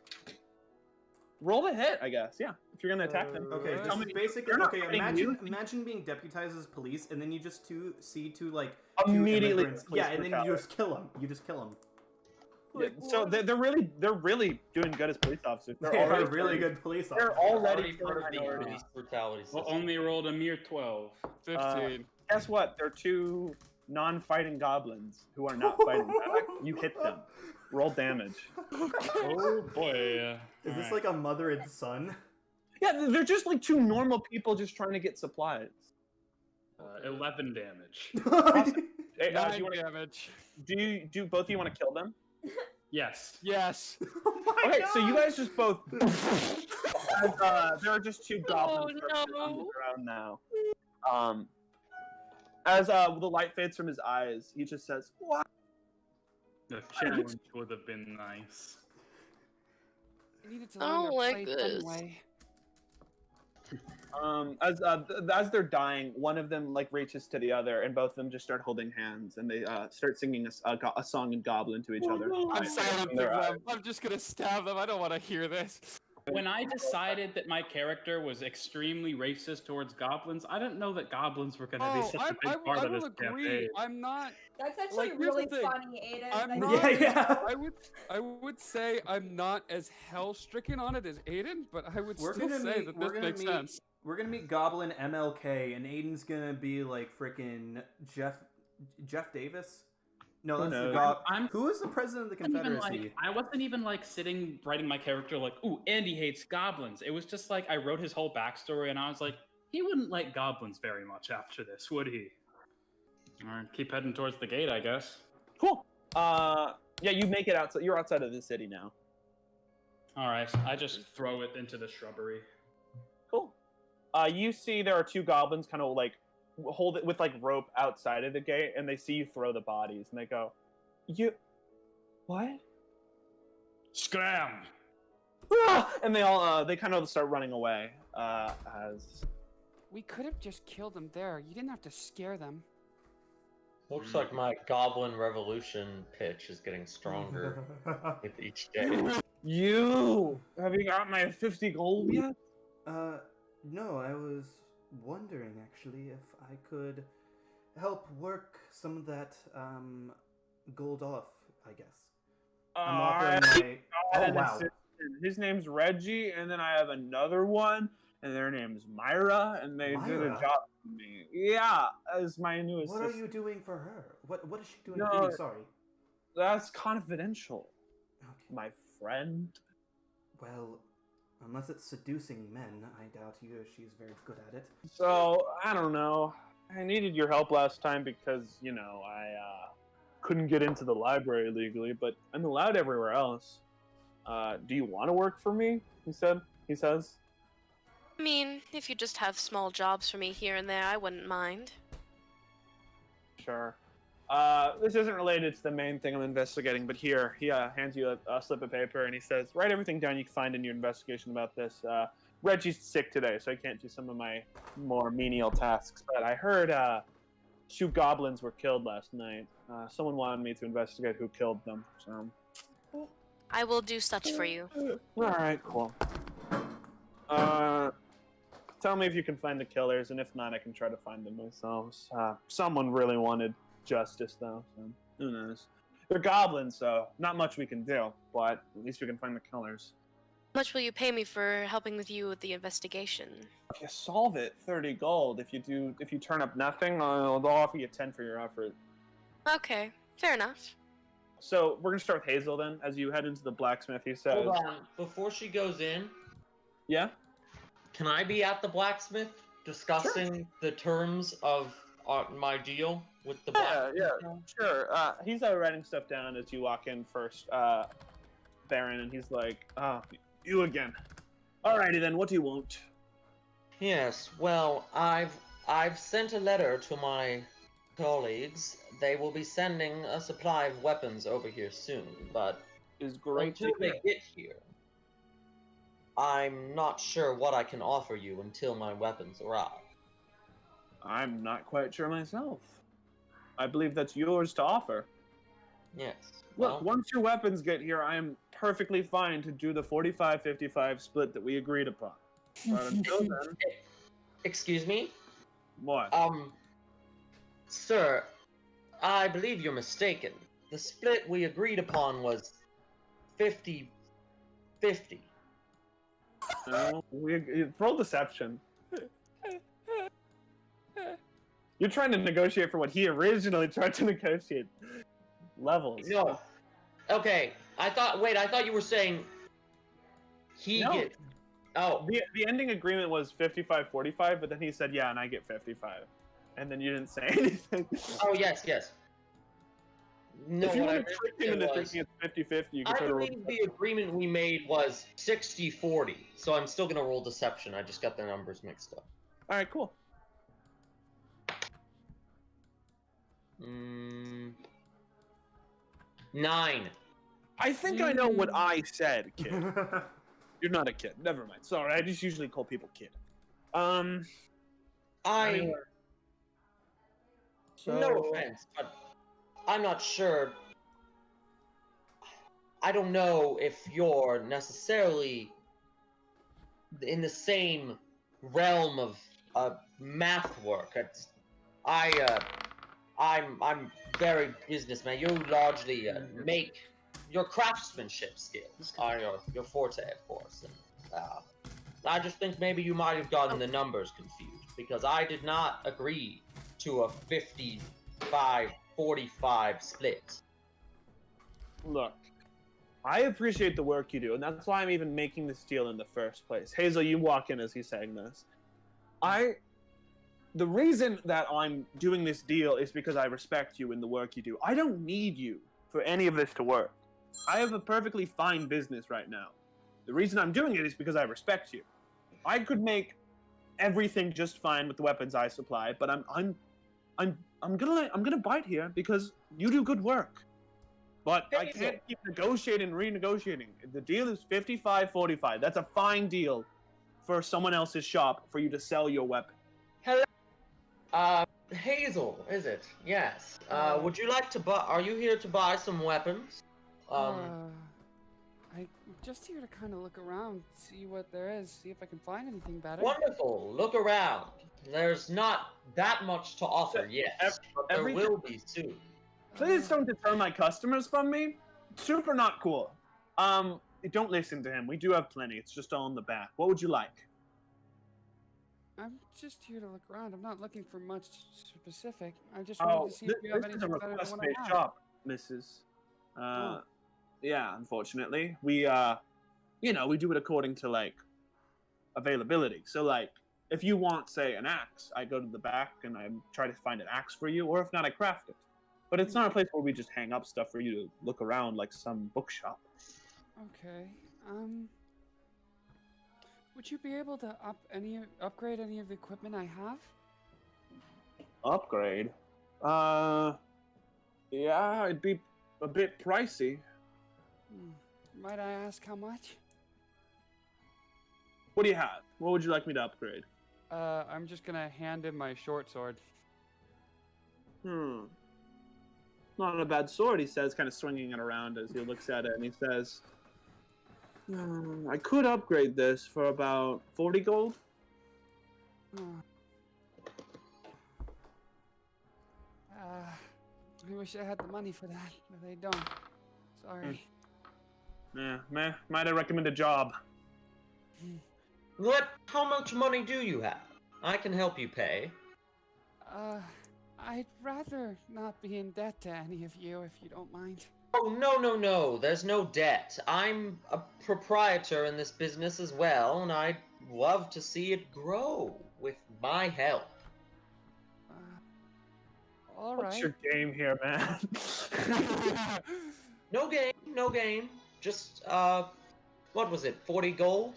Speaker 8: to hit, I guess. Yeah, if you're gonna attack them.
Speaker 7: Okay,
Speaker 6: Tell
Speaker 7: just
Speaker 6: me-
Speaker 7: basically.
Speaker 8: they're not
Speaker 7: Okay,
Speaker 8: fighting you.
Speaker 7: imagine being deputized as police, and then you just see two
Speaker 8: Immediately
Speaker 7: immigrants.
Speaker 8: police
Speaker 7: Yeah, and then
Speaker 8: brutality.
Speaker 7: you just kill them. You just kill them.
Speaker 8: Yeah, so they're really doing good as police officers.
Speaker 7: They are really good police officers.
Speaker 8: They're already
Speaker 3: part of the
Speaker 8: minorities.
Speaker 3: police brutality
Speaker 5: Well,
Speaker 3: system.
Speaker 5: only rolled a mere 12.
Speaker 6: 15.
Speaker 8: Guess what? They're two non-fighting goblins who are not fighting back. You hit them. Roll damage.
Speaker 5: Oh boy.
Speaker 7: Is this like a mother and son?
Speaker 8: Yeah, they're just like two normal people just trying to get supplies.
Speaker 5: 11 damage.
Speaker 8: Hey,
Speaker 6: 9 damage.
Speaker 8: do both of you want to kill them?
Speaker 5: Yes.
Speaker 6: Yes.
Speaker 7: Oh my
Speaker 8: Okay,
Speaker 7: God.
Speaker 8: so you guys just both. There are just two goblins
Speaker 2: Oh,
Speaker 8: on the
Speaker 2: no.
Speaker 8: ground now. As the light fades from his eyes, he just says, "What?"
Speaker 5: The challenge would have been nice.
Speaker 6: I needed to
Speaker 2: I
Speaker 6: learn
Speaker 2: don't
Speaker 6: their
Speaker 2: like
Speaker 6: plate
Speaker 2: this.
Speaker 6: anyway.
Speaker 8: As they're dying, one of them like reaches to the other, and both of them just start holding hands, and they start singing a song in Goblin to each other.
Speaker 6: I'm silencing
Speaker 8: Their eyes.
Speaker 6: them. I'm just gonna stab them. I don't want to hear this.
Speaker 5: When I decided that my character was extremely racist towards goblins, I didn't know that goblins were going to be
Speaker 6: Oh,
Speaker 5: such a big part
Speaker 6: I
Speaker 5: of this
Speaker 6: will agree.
Speaker 5: campaign.
Speaker 6: I'm not.
Speaker 10: That's actually
Speaker 6: Like, here's the
Speaker 10: really
Speaker 6: thing.
Speaker 10: funny, Aiden.
Speaker 6: I'm
Speaker 10: That's
Speaker 6: not.
Speaker 10: really
Speaker 7: Yeah.
Speaker 6: I would say I'm not as hell stricken on it as Aiden, but I would
Speaker 7: We're
Speaker 6: still
Speaker 7: gonna
Speaker 6: say
Speaker 7: meet-
Speaker 6: that
Speaker 7: we're
Speaker 6: this
Speaker 7: gonna
Speaker 6: makes
Speaker 7: meet-
Speaker 6: sense.
Speaker 7: We're gonna meet Goblin MLK, and Aiden's gonna be like freaking Jeff Davis. No,
Speaker 8: Who
Speaker 7: that's the
Speaker 8: knows?
Speaker 7: Who is the president of the Confederacy?
Speaker 5: I wasn't even like sitting writing my character like, ooh, Andy hates goblins. It was just like I wrote his whole backstory and I was like, he wouldn't like goblins very much after this, would he? Alright, keep heading towards the gate, I guess.
Speaker 8: Cool. Yeah, you make it outside. You're outside of the city now.
Speaker 5: Alright, I just throw it into the shrubbery.
Speaker 8: Cool. You see there are two goblins kind of like hold it with like rope outside of the gate, and they see you throw the bodies, and they go, "You, what?"
Speaker 5: Scram!
Speaker 8: Ah! And they all they kind of start running away. As
Speaker 6: We could have just killed them there. You didn't have to scare them.
Speaker 3: Looks like my Goblin Revolution pitch is getting stronger with each day.
Speaker 8: you have you got my 50 gold yet?
Speaker 7: No, I was wondering actually if I could help work some of that gold off, I guess. I'm offering my... Oh, wow.
Speaker 8: His name's Reggie, and then I have another one, and their name's Myra, and they did a
Speaker 7: Myra?
Speaker 8: job for me. Yeah, as my new assistant.
Speaker 7: What are you doing for her? What is she doing
Speaker 8: No.
Speaker 7: for you? Sorry.
Speaker 8: That's confidential,
Speaker 7: Okay.
Speaker 8: my friend.
Speaker 7: Well, unless it's seducing men, I doubt she's very good at it.
Speaker 8: So, I don't know. I needed your help last time because, you know, I couldn't get into the library legally, but I'm allowed everywhere else. Do you want to work for me? He says.
Speaker 2: I mean, if you just have small jobs for me here and there, I wouldn't mind.
Speaker 8: Sure. This isn't related to the main thing I'm investigating, but here, he hands you a slip of paper, and he says, write everything down you can find in your investigation about this. Reggie's sick today, so I can't do some of my more menial tasks, but I heard 2 goblins were killed last night. Someone wanted me to investigate who killed them, so...
Speaker 2: I will do such for you.
Speaker 8: Alright, cool. Tell me if you can find the killers, and if not, I can try to find them myself. Someone really wanted justice, though, so who knows. They're goblins, so not much we can do, but at least we can find the killers.
Speaker 2: How much will you pay me for helping with you with the investigation?
Speaker 8: If you solve it, 30 gold. If you turn up nothing, they'll offer you 10 for your effort.
Speaker 2: Okay, fair enough.
Speaker 8: So we're gonna start with Hazel then. As you head into the blacksmith, he says,
Speaker 3: Hold on. Before she goes in,
Speaker 8: "Yeah."
Speaker 3: can I be at the blacksmith discussing the terms of my deal with the blacksmith?
Speaker 8: Yeah, sure. He's writing stuff down as you walk in first, Baron, and he's like, you again. Alrighty then, what do you want?
Speaker 3: Yes, well, I've sent a letter to my colleagues. They will be sending a supply of weapons over here soon, but
Speaker 8: Is great
Speaker 3: until they get here, I'm not sure what I can offer you until my weapons arrive.
Speaker 8: I'm not quite sure myself. I believe that's yours to offer.
Speaker 3: Yes.
Speaker 8: Look, once your weapons get here, I am perfectly fine to do the 45-55 split that we agreed upon. But until then...
Speaker 3: Excuse me?
Speaker 8: What?
Speaker 3: Sir, I believe you're mistaken. The split we agreed upon was 50-50.
Speaker 8: No, roll deception. You're trying to negotiate for what he originally tried to negotiate. Levels.
Speaker 3: No. Okay, I thought you were saying he gets... Oh.
Speaker 8: The ending agreement was 55-45, but then he said, yeah, and I get 55. And then you didn't say anything.
Speaker 3: Oh, yes. No,
Speaker 8: if you want to trick him into thinking it's 50-50, you can try to roll.
Speaker 3: I believe the agreement we made was 60-40, so I'm still going to roll deception. I just got the numbers mixed up.
Speaker 8: Alright, cool.
Speaker 3: 9.
Speaker 8: I think I know what I said, kid. You're not a kid. Never mind. Sorry, I just usually call people kid.
Speaker 3: No offense, but I'm not sure. I don't know if you're necessarily in the same realm of math work. I'm very businessman. You largely make your craftsmanship skills are your forte, of course. And, I just think maybe you might have gotten the numbers confused because I did not agree to a 55-45 split.
Speaker 8: Look, I appreciate the work you do, and that's why I'm even making this deal in the first place. Hazel, you walk in as he's saying this. The reason that I'm doing this deal is because I respect you in the work you do. I don't need you for any of this to work. I have a perfectly fine business right now. The reason I'm doing it is because I respect you. I could make everything just fine with the weapons I supply, but I'm gonna bite here because you do good work. But I can't keep negotiating and renegotiating. The deal is 55-45. That's a fine deal for someone else's shop for you to sell your weapon.
Speaker 3: Hello. Hazel, is it? Yes. Would you like to buy? Are you here to buy some weapons?
Speaker 6: I'm just here to kind of look around, see what there is, see if I can find anything better.
Speaker 3: Wonderful. Look around. There's not that much to offer yet, but there will be soon.
Speaker 8: Please don't deter my customers from me. Super not cool. Don't listen to him. We do have plenty. It's just all in the back. What would you like?
Speaker 6: I'm just here to look around. I'm not looking for much specific. I just wanted to see if you have anything better than what I have. This is a request-based shop, Mrs. Yeah, unfortunately. We, we do it according to, like, availability. So, like, if you want, say, an axe, I go to the back and I try to find an axe for you, or if not, I craft it. But it's not a place where we just hang up stuff for you to look around like some bookshop. Okay. Would you be able to upgrade any of the equipment I have?
Speaker 8: Upgrade? Yeah, it'd be a bit pricey.
Speaker 6: Might I ask how much?
Speaker 8: What do you have? What would you like me to upgrade?
Speaker 6: I'm just gonna hand him my short sword.
Speaker 8: Not a bad sword, he says, kind of swinging it around as he looks at it, and he says, I could upgrade this for about 40 gold.
Speaker 6: I wish I had the money for that, but I don't. Sorry.
Speaker 8: Yeah, might I recommend a job?
Speaker 3: How much money do you have? I can help you pay.
Speaker 6: I'd rather not be in debt to any of you, if you don't mind.
Speaker 3: Oh, no. There's no debt. I'm a proprietor in this business as well, and I'd love to see it grow with my help.
Speaker 6: All
Speaker 8: What's
Speaker 6: right.
Speaker 8: your game here, man?
Speaker 3: No game. Just, what was it, 40 gold?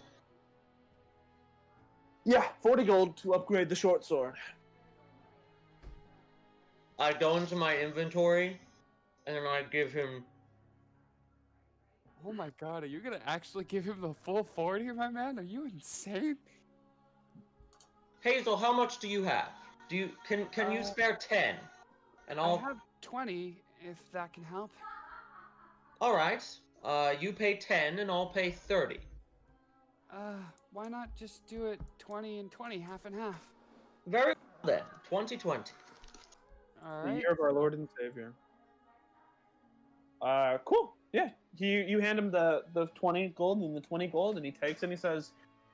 Speaker 8: Yeah, 40 gold to upgrade the short sword.
Speaker 3: I go into my inventory, and then I give him...
Speaker 6: Oh my god, are you gonna actually give him the full 40, my man? Are you insane?
Speaker 3: Hazel, how much do you have? Can you spare 10? And
Speaker 6: I have 20, if that can help.
Speaker 3: Alright, you pay 10 and I'll pay 30.
Speaker 6: Why not just do it 20 and 20, half and half?
Speaker 3: Very well then, 20-20.
Speaker 6: Alright.
Speaker 8: The year of our Lord and Savior. Cool. Yeah. You hand him the 20 gold and the 20 gold, and he takes it and he says,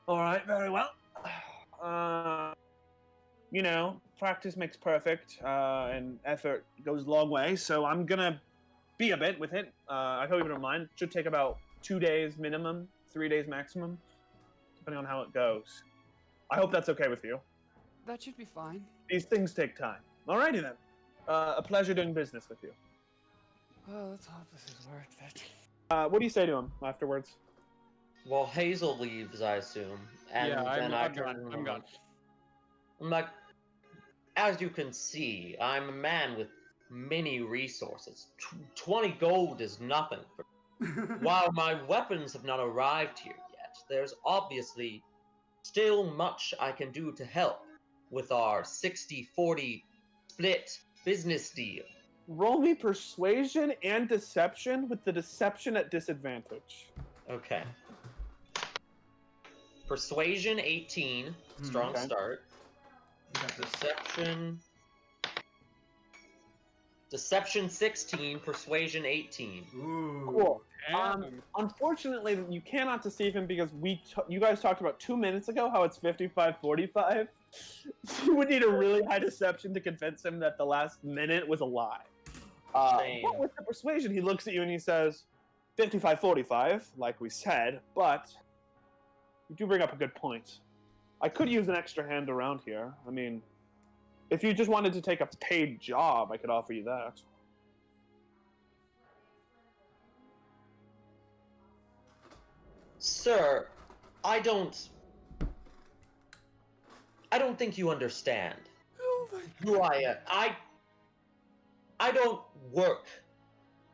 Speaker 8: all right, very well. You know, practice makes perfect, and effort goes a long way, so I'm gonna be a bit with it. I hope you don't mind. Should take about 2 days minimum, 3 days maximum, depending on how it goes. I hope that's okay with you.
Speaker 6: That should be fine.
Speaker 8: These things take time. Alrighty then. A pleasure doing business with you.
Speaker 6: Well, let's hope this is worth it.
Speaker 8: What do you say to him afterwards?
Speaker 3: Well, Hazel leaves, I assume. And
Speaker 6: yeah,
Speaker 3: then
Speaker 6: I'm gone. I'm gone.
Speaker 3: I'm like, as you can see, I'm a man with many resources. 20 gold is nothing. While my weapons have not arrived here yet, there's obviously still much I can do to help with our 60-40 split business deal.
Speaker 8: Roll me persuasion and deception with the deception at disadvantage.
Speaker 3: Okay. Persuasion 18, strong start. Deception 16, persuasion 18.
Speaker 7: Ooh.
Speaker 8: Cool. Unfortunately, you cannot deceive him because you guys talked about 2 minutes ago how it's 55-45. You would need a really high deception to convince him that the last minute was a lie. But with the persuasion, he looks at you and he says, 55-45, like we said, but you do bring up a good point. I could use an extra hand around here. I mean, if you just wanted to take a paid job, I could offer you that.
Speaker 3: Sir, I don't think you understand who I am. I don't work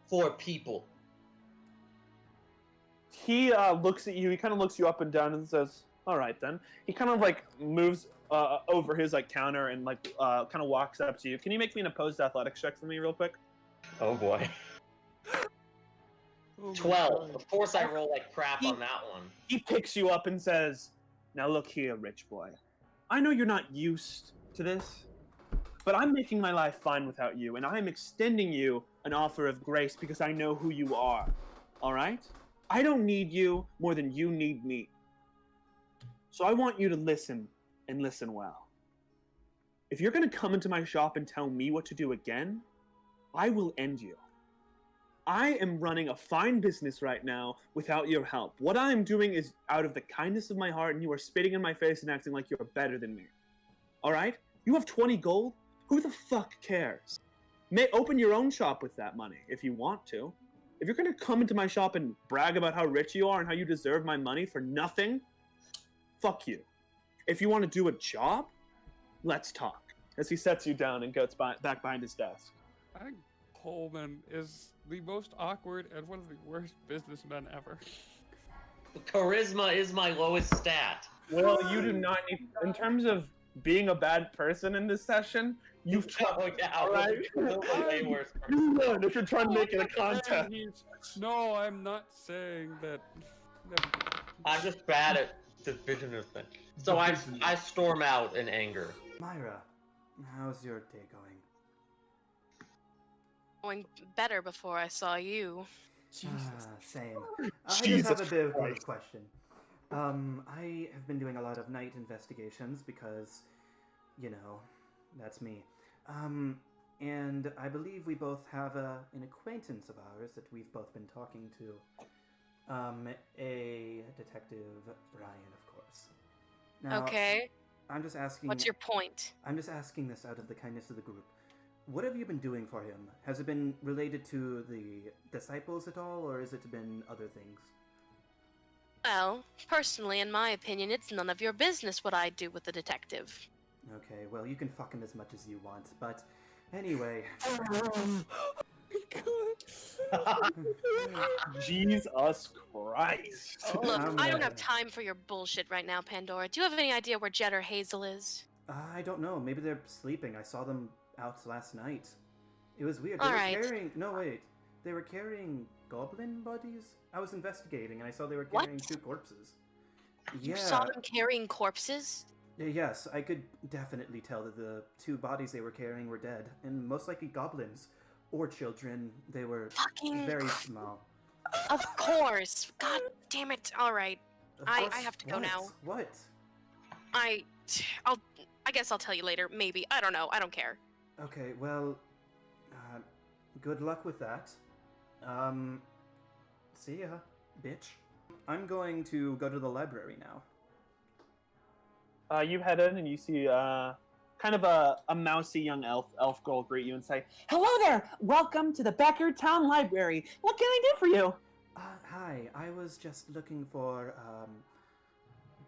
Speaker 3: for people.
Speaker 8: He looks at you. He kind of looks you up and down and says, "All right, then." He kind of like moves over his like counter and like kind of walks up to you. Can you make me an opposed athletics check for me, real quick?
Speaker 3: Oh boy. 12. Of course, I roll like crap on that one.
Speaker 8: He picks you up and says, "Now look here, rich boy. I know you're not used to this, but I'm making my life fine without you, and I'm extending you an offer of grace because I know who you are. All right? I don't need you more than you need me. So I want you to listen, and listen well. If you're going to come into my shop and tell me what to do again, I will end you. I am running a fine business right now without your help. What I am doing is out of the kindness of my heart, and you are spitting in my face and acting like you're better than me. All right? You have 20 gold? Who the fuck cares? Open your own shop with that money if you want to. If you're going to come into my shop and brag about how rich you are and how you deserve my money for nothing, fuck you. If you want to do a job, let's talk." As he sets you down and goes back behind his desk.
Speaker 6: I think Coleman is the most awkward and one of the worst businessmen ever.
Speaker 3: Charisma is my lowest stat.
Speaker 8: Well, you do not need... In terms of being a bad person in this session, you've tried...
Speaker 3: Oh, yeah.
Speaker 8: Right?
Speaker 3: Way worse.
Speaker 8: You learn if you're trying to make it a contest.
Speaker 6: No, I'm not saying that...
Speaker 3: I'm just bad at the business thing. So I storm out in anger.
Speaker 7: Myra, how's your day going?
Speaker 2: Going better before I saw you.
Speaker 7: Same. I just have a bit of a question. I have been doing a lot of night investigations because, you know, that's me. And I believe we both have an acquaintance of ours that we've both been talking to. A detective, Brian, of course. Now,
Speaker 2: Okay.
Speaker 7: I'm just asking...
Speaker 2: What's your point?
Speaker 7: I'm just asking this out of the kindness of the group. What have you been doing for him? Has it been related to the disciples at all, or has it been other things?
Speaker 2: Well, personally, in my opinion, it's none of your business what I do with the detective.
Speaker 7: Okay, well, you can fuck him as much as you want, but anyway...
Speaker 8: Jesus Christ.
Speaker 2: Look, I don't have time for your bullshit right now, Pandora. Do you have any idea where Jet or Hazel is?
Speaker 7: I don't know. Maybe they're sleeping. I saw them out last night. It was weird.
Speaker 2: All right.
Speaker 7: No, wait. They were carrying goblin bodies? I was investigating, and I saw they were carrying two corpses.
Speaker 2: You saw them carrying corpses?
Speaker 7: Yes, I could definitely tell that the two bodies they were carrying were dead, and most likely goblins. Or children. They were very small.
Speaker 2: Of course. God damn it. All right. I have to go now.
Speaker 7: What?
Speaker 2: I guess I'll tell you later. Maybe. I don't know. I don't care.
Speaker 7: Okay, well, good luck with that. See ya, bitch. I'm going to go to the library now.
Speaker 8: You head in and you see kind of a mousy young elf girl greet you and say, "Hello there! Welcome to the Becker Town Library. What can I do for you?"
Speaker 7: Hi, I was just looking for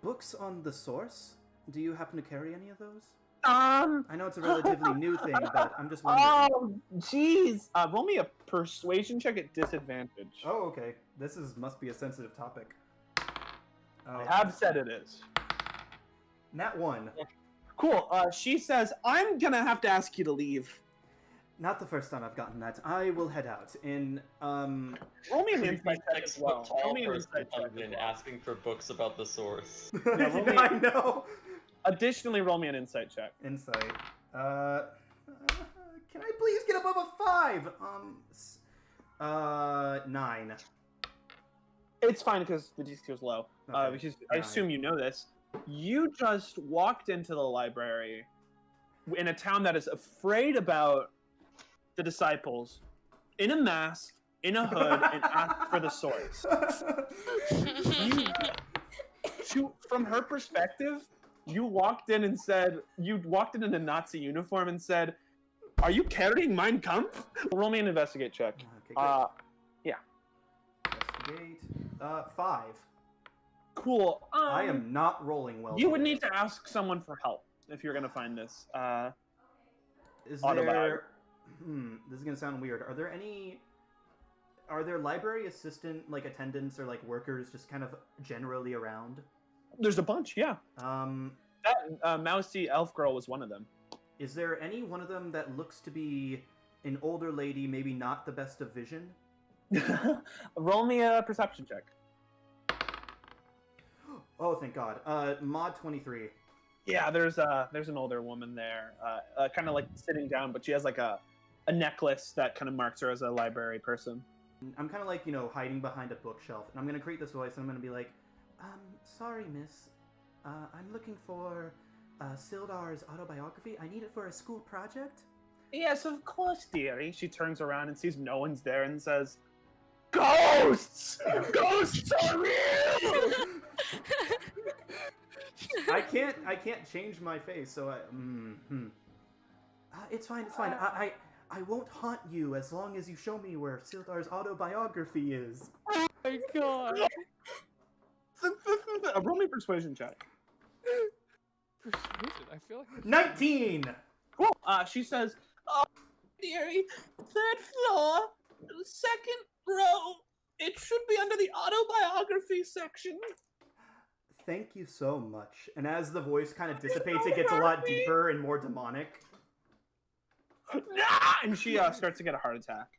Speaker 7: books on the source. Do you happen to carry any of those? I know it's a relatively new thing, but I'm just wondering.
Speaker 8: Oh, jeez. Roll me a persuasion check at disadvantage.
Speaker 7: Oh, okay. This must be a sensitive topic.
Speaker 8: I have said it is.
Speaker 7: Nat 1.
Speaker 8: Cool. She says, "I'm gonna have to ask you to leave."
Speaker 7: Not the first time I've gotten that. I will head out.
Speaker 8: Roll me an insight check as well. Roll me an insight check.
Speaker 3: Asking for books about the source.
Speaker 8: Yeah,
Speaker 7: I know.
Speaker 8: Additionally, roll me an insight check.
Speaker 7: Insight. Can I please get above a 5? 9.
Speaker 8: It's fine because the DC was low.
Speaker 7: Okay.
Speaker 8: Because I assume you know this. You just walked into the library in a town that is afraid about the disciples, in a mask, in a hood, and asked for the source. From her perspective, you walked in in a Nazi uniform and said, "Are you carrying Mein Kampf?" Roll me an investigate check.
Speaker 7: Okay,
Speaker 8: yeah.
Speaker 7: Investigate. 5.
Speaker 8: Cool.
Speaker 7: I am not rolling well.
Speaker 8: You would need to ask someone for help if you're gonna find this.
Speaker 7: Is there? This is gonna sound weird. Are there library assistant attendants or workers just kind of generally around?
Speaker 8: There's a bunch, yeah. That mousy elf girl was one of them.
Speaker 7: Is there any one of them that looks to be an older lady, maybe not the best of vision?
Speaker 8: Roll me a perception check.
Speaker 7: Oh, thank God. Mod 23.
Speaker 8: Yeah, there's an older woman there, kind of sitting down, but she has a necklace that kind of marks her as a library person.
Speaker 7: I'm kind of hiding behind a bookshelf, and I'm gonna create this voice, and I'm gonna be like, sorry, miss. I'm looking for Sildar's autobiography. I need it for a school project.
Speaker 8: Yes, of course, dearie. She turns around and sees no one's there and says, "Ghosts! Ghosts are real!"
Speaker 7: I can't change my face, so it's fine. I won't haunt you as long as you show me where Sildar's autobiography is.
Speaker 8: Oh my God! Roll me a persuasion check.
Speaker 10: Persuasion? I feel like
Speaker 7: 19.
Speaker 8: Cool. She says, "Oh, dearie, 3rd floor, 2nd row. It should be under the autobiography section."
Speaker 7: Thank you so much. And as the voice kind of dissipates, it gets a lot deeper and more demonic.
Speaker 8: And she starts to get a heart attack.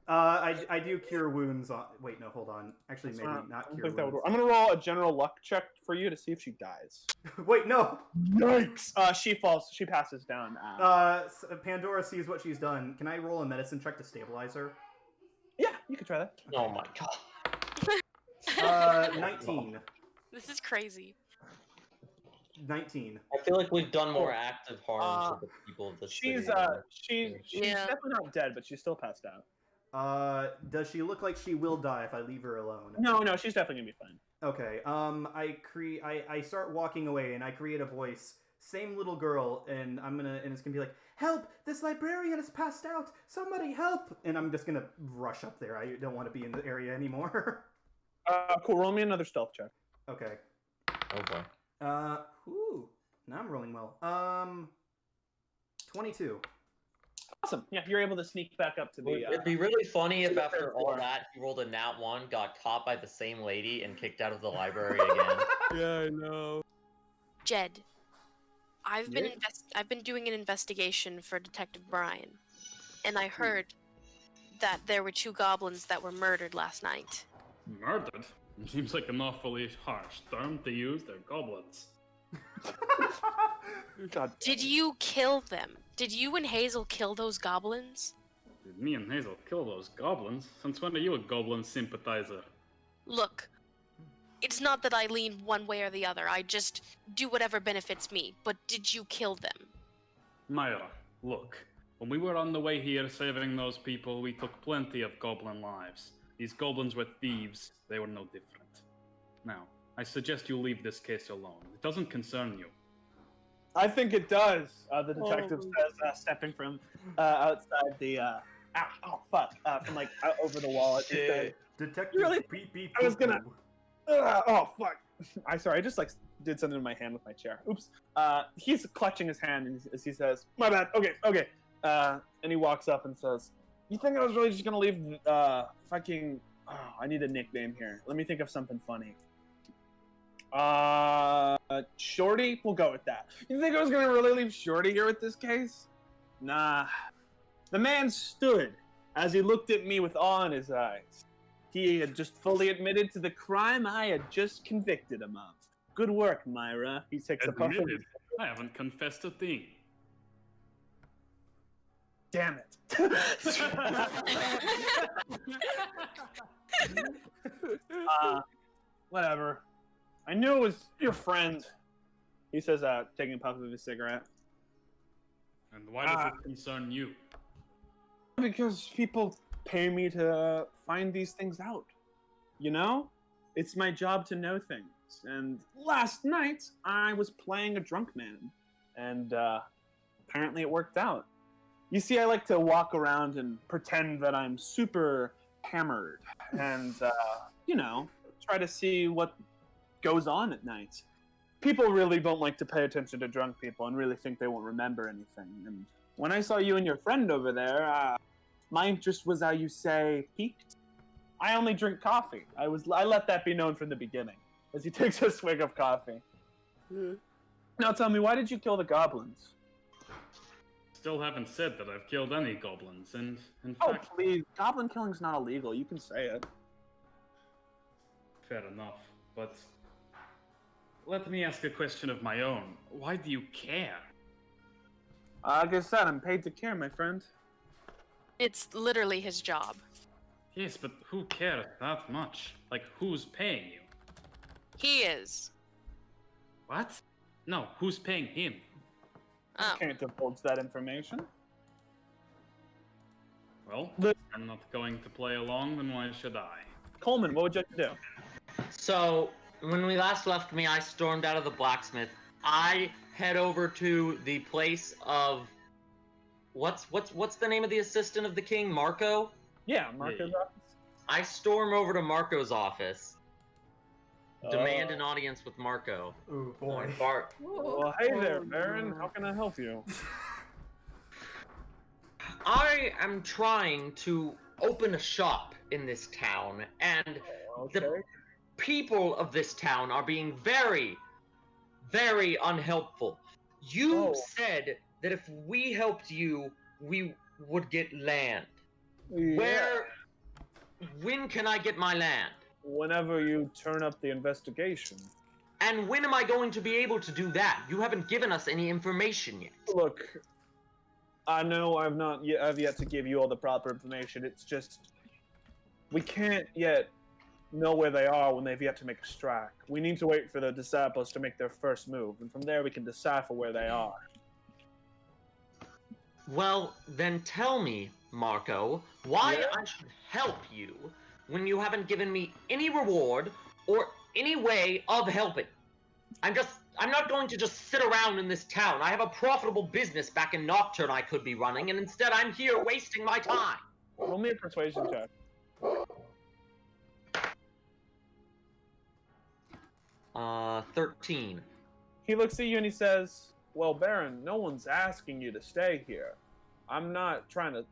Speaker 7: I do cure wounds on... Wait, no, hold on. Actually, maybe not cure wounds.
Speaker 8: I'm going to roll a general luck check for you to see if she dies.
Speaker 7: Wait, no!
Speaker 8: Yikes! She falls. She passes down.
Speaker 7: Pandora sees what she's done. Can I roll a medicine check to stabilize her?
Speaker 8: Yeah, you can try that.
Speaker 3: Oh my God.
Speaker 7: 19.
Speaker 2: This is crazy.
Speaker 7: 19.
Speaker 3: I feel like we've done more active harm to the people of the city.
Speaker 8: She's definitely not dead, but she's still passed out.
Speaker 7: Does she look like she will die if I leave her alone?
Speaker 8: No, she's definitely gonna be fine.
Speaker 7: Okay. I start walking away and I create a voice. Same little girl, and it's gonna be like, help! This librarian has passed out! Somebody help! And I'm just gonna rush up there. I don't want to be in the area anymore.
Speaker 8: Cool. Roll me another stealth check.
Speaker 7: Okay.
Speaker 3: Oh boy.
Speaker 7: Now I'm rolling well. 22.
Speaker 8: Awesome. Yeah, you're able to sneak back up to the.
Speaker 3: It'd be really funny if after all that he rolled a nat 1, got caught by the same lady, and kicked out of the library again.
Speaker 8: Yeah, I know.
Speaker 2: Jed, I've been doing an investigation for Detective Brian, and I heard that there were 2 goblins that were murdered last night.
Speaker 5: Murdered? Seems like an awfully harsh term to use. They're goblins.
Speaker 8: God.
Speaker 2: Did you kill them? Did you and Hazel kill those goblins?
Speaker 5: Did me and Hazel kill those goblins? Since when are you a goblin sympathizer?
Speaker 2: Look, it's not that I lean one way or the other. I just do whatever benefits me. But did you kill them?
Speaker 5: Myra, look. When we were on the way here saving those people, we took plenty of goblin lives. These goblins were thieves. They were no different. Now, I suggest you leave this case alone. It doesn't concern you.
Speaker 8: I think it does. The detective says, stepping from outside the from like out over the wall.
Speaker 7: Detective.
Speaker 8: Really?
Speaker 7: Beep, beep,
Speaker 8: I was
Speaker 7: boop,
Speaker 8: gonna.
Speaker 7: boop.
Speaker 8: Oh fuck! I just like did something in my hand with my chair. Oops. He's clutching his hand as he says, "My bad." Okay. And he walks up and says, "You think I was really just gonna leave? Fucking. Oh, I need a nickname here. Let me think of something funny. Shorty? We'll go with that. You think I was gonna really leave Shorty here with this case? Nah. The man stood as he looked at me with awe in his eyes. He had just fully admitted to the crime I had just convicted him of. Good work, Myra." He takes a puff.
Speaker 5: Admitted? I haven't confessed a thing.
Speaker 8: Damn it. Whatever. I knew it was your friend. He says, taking a puff of his cigarette.
Speaker 5: And why does it concern you?
Speaker 8: Because people pay me to find these things out. You know? It's my job to know things. And last night, I was playing a drunk man. And apparently it worked out. You see, I like to walk around and pretend that I'm super hammered. And, try to see what goes on at night. People really don't like to pay attention to drunk people and really think they won't remember anything. And when I saw you and your friend over there, my interest was, how you say, piqued. I only drink coffee. I let that be known from the beginning, as he takes a swig of coffee. Now tell me, why did you kill the goblins?
Speaker 5: Still haven't said that I've killed any goblins, and in
Speaker 8: Oh,
Speaker 5: fact...
Speaker 8: please. Goblin killing's not illegal. You can say it.
Speaker 5: Fair enough, but... Let me ask a question of my own. Why do you care?
Speaker 8: Like I said, I'm paid to care, my friend.
Speaker 2: It's literally his job.
Speaker 5: Yes, but who cares that much? Like, who's paying you?
Speaker 2: He is.
Speaker 5: What? No, who's paying him?
Speaker 2: Oh.
Speaker 8: I can't divulge that information.
Speaker 5: Well, I'm not going to play along, then why should I?
Speaker 8: Coleman, what would you like to do?
Speaker 3: So, when we last left me, I stormed out of the blacksmith. I head over to the place of... What's the name of the assistant of the king? Marco?
Speaker 8: Yeah, Marco's office.
Speaker 3: I storm over to Marco's office. Demand an audience with Marco.
Speaker 7: Ooh, boy.
Speaker 8: Well, hey there, Baron. How can I help you?
Speaker 3: I am trying to open a shop in this town, and the people of this town are being very, very unhelpful. You said that if we helped you, we would get land.
Speaker 8: Yeah.
Speaker 3: When can I get my land?
Speaker 8: Whenever you turn up the investigation.
Speaker 3: And when am I going to be able to do that? You haven't given us any information yet.
Speaker 8: Look, I know I've yet to give you all the proper information. It's just we can't yet know where they are when they've yet to make a strike. We need to wait for the disciples to make their first move, and from there we can decipher where they are.
Speaker 3: Well, then tell me, Marco, why I should help you when you haven't given me any reward or any way of helping. I'm not going to just sit around in this town. I have a profitable business back in Nocturne I could be running, and instead I'm here wasting my time.
Speaker 8: Roll me a persuasion check.
Speaker 3: 13.
Speaker 8: He looks at you and he says, well, Baron, no one's asking you to stay here. I'm not trying to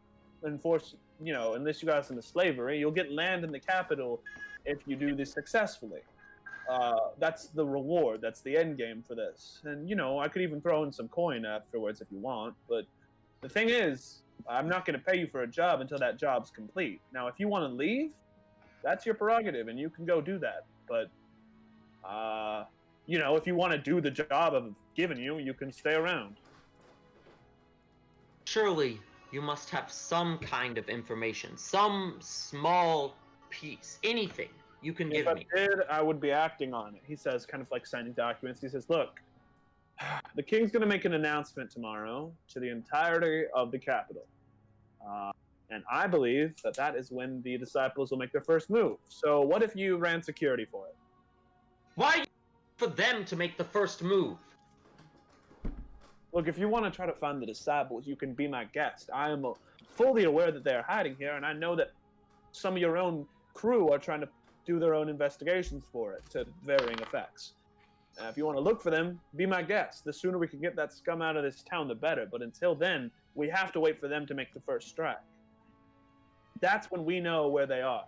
Speaker 8: enforce, enlist you guys into slavery. You'll get land in the capital if you do this successfully. That's the reward. That's the end game for this. And, I could even throw in some coin afterwards if you want. But the thing is, I'm not going to pay you for a job until that job's complete. Now, if you want to leave, that's your prerogative, and you can go do that. But, if you want to do the job I've given you, you can stay around.
Speaker 3: Surely you must have some kind of information, some small piece, anything you can give me.
Speaker 8: If I did, I would be acting on it. He says, kind of like signing documents. He says, look, the king's going to make an announcement tomorrow to the entirety of the capital. And I believe that is when the disciples will make their first move. So what if you ran security for it?
Speaker 3: Why for them to make the first move?
Speaker 8: Look, if you want to try to find the disciples, you can be my guest. I am fully aware that they're hiding here, and I know that some of your own crew are trying to do their own investigations for it to varying effects. If you want to look for them, be my guest. The sooner we can get that scum out of this town, the better. But until then, we have to wait for them to make the first strike. That's when we know where they are.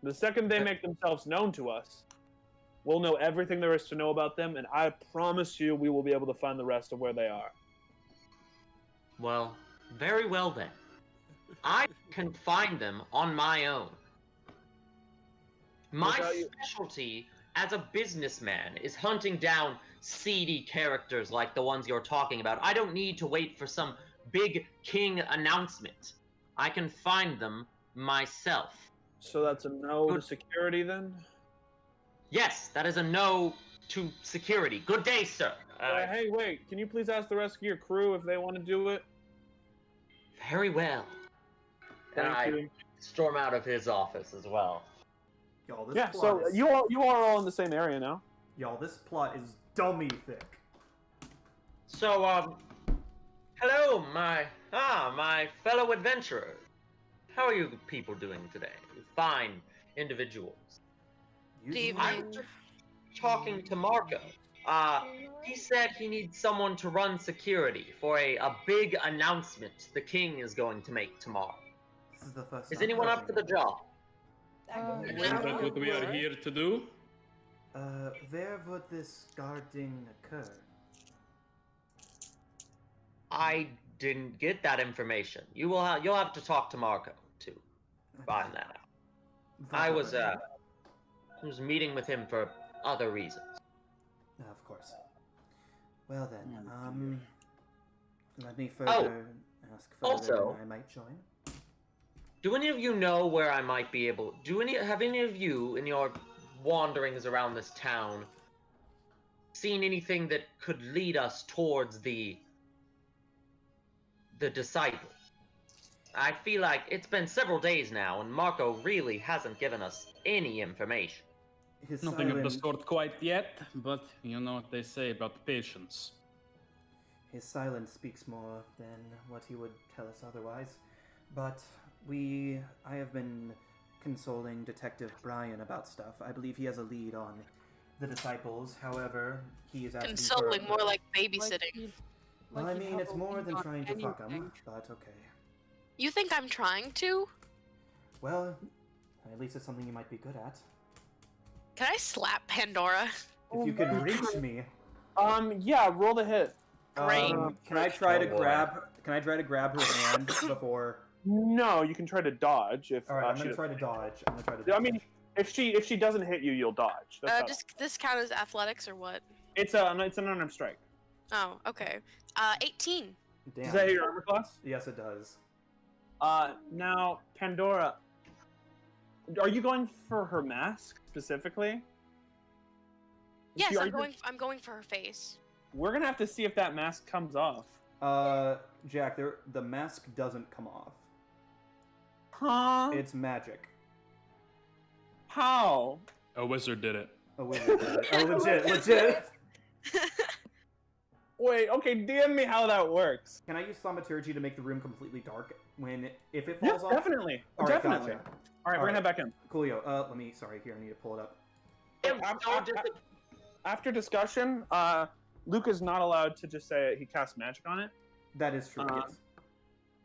Speaker 8: The second they make themselves known to us, we'll know everything there is to know about them, and I promise you we will be able to find the rest of where they are.
Speaker 3: Well, very well then. I can find them on my own. My specialty as a businessman is hunting down seedy characters like the ones you're talking about. I don't need to wait for some big king announcement. I can find them myself.
Speaker 8: So that's a no to security then?
Speaker 3: Yes, that is a no to security. Good day, sir.
Speaker 8: Hey, wait. Can you please ask the rest of your crew if they want to do it?
Speaker 3: Very well.
Speaker 8: Thank you.
Speaker 3: Storm out of his office as well.
Speaker 7: Y'all, this
Speaker 8: yeah,
Speaker 7: plot
Speaker 8: so
Speaker 7: is...
Speaker 8: you are all in the same area now.
Speaker 7: Y'all, this plot is dummy thick.
Speaker 3: So, hello, my fellow adventurers. How are you people doing today? Fine individuals. I'm talking to Marco. He said he needs someone to run security for a big announcement the king is going to make tomorrow.
Speaker 7: This is the first
Speaker 3: Is anyone up for the job?
Speaker 5: Is that what we are here to do?
Speaker 7: Where would this guarding occur?
Speaker 3: I didn't get that information. You'll have to talk to Marco to find that out. I was meeting with him for other reasons.
Speaker 7: Of course. Well then, let me further ask further
Speaker 3: also,
Speaker 7: when I might join.
Speaker 3: Do any of you know where I might be able? Have any of you in your wanderings around this town seen anything that could lead us towards the disciples? I feel like it's been several days now, and Marco really hasn't given us any information.
Speaker 5: Nothing of the sort quite yet, but you know what they say about patience.
Speaker 7: His silence speaks more than what he would tell us otherwise. But I have been consoling Detective Brian about stuff. I believe he has a lead on the disciples. However, he is asking
Speaker 2: consoling, more like babysitting.
Speaker 7: Well, I mean, it's more than trying to fuck him, but okay.
Speaker 2: You think I'm trying to?
Speaker 7: Well, at least it's something you might be good at.
Speaker 2: Can I slap Pandora?
Speaker 7: If you can reach me.
Speaker 8: Yeah, roll the hit.
Speaker 2: Great.
Speaker 7: Can I try to grab her hand before?
Speaker 8: No, you can try to dodge if.
Speaker 7: All right, I'm gonna try to dodge.
Speaker 8: I mean, if she doesn't hit you, you'll dodge.
Speaker 2: Does this count as athletics or what?
Speaker 8: It's an unarmed strike.
Speaker 2: Oh, okay. 18.
Speaker 7: Damn.
Speaker 8: Does that hit your armor class?
Speaker 7: Yes, it does.
Speaker 8: Now Pandora, are you going for her mask specifically?
Speaker 2: Yes, I'm going for her face.
Speaker 8: We're gonna have to see if that mask comes off.
Speaker 7: Jack, the mask doesn't come off.
Speaker 8: Huh?
Speaker 7: It's magic.
Speaker 8: How?
Speaker 5: A wizard did it.
Speaker 7: A wizard did it. Oh, legit.
Speaker 8: Wait, okay, DM me how that works.
Speaker 7: Can I use thaumaturgy to make the room completely dark if it falls off?
Speaker 8: Definitely.
Speaker 7: All right,
Speaker 8: Definitely.
Speaker 7: gotcha.
Speaker 8: All right, we're gonna head back in.
Speaker 7: Coolio, sorry, here, I need to pull it up.
Speaker 8: After discussion, Luke is not allowed to just say he casts magic on it.
Speaker 7: That is true, yes.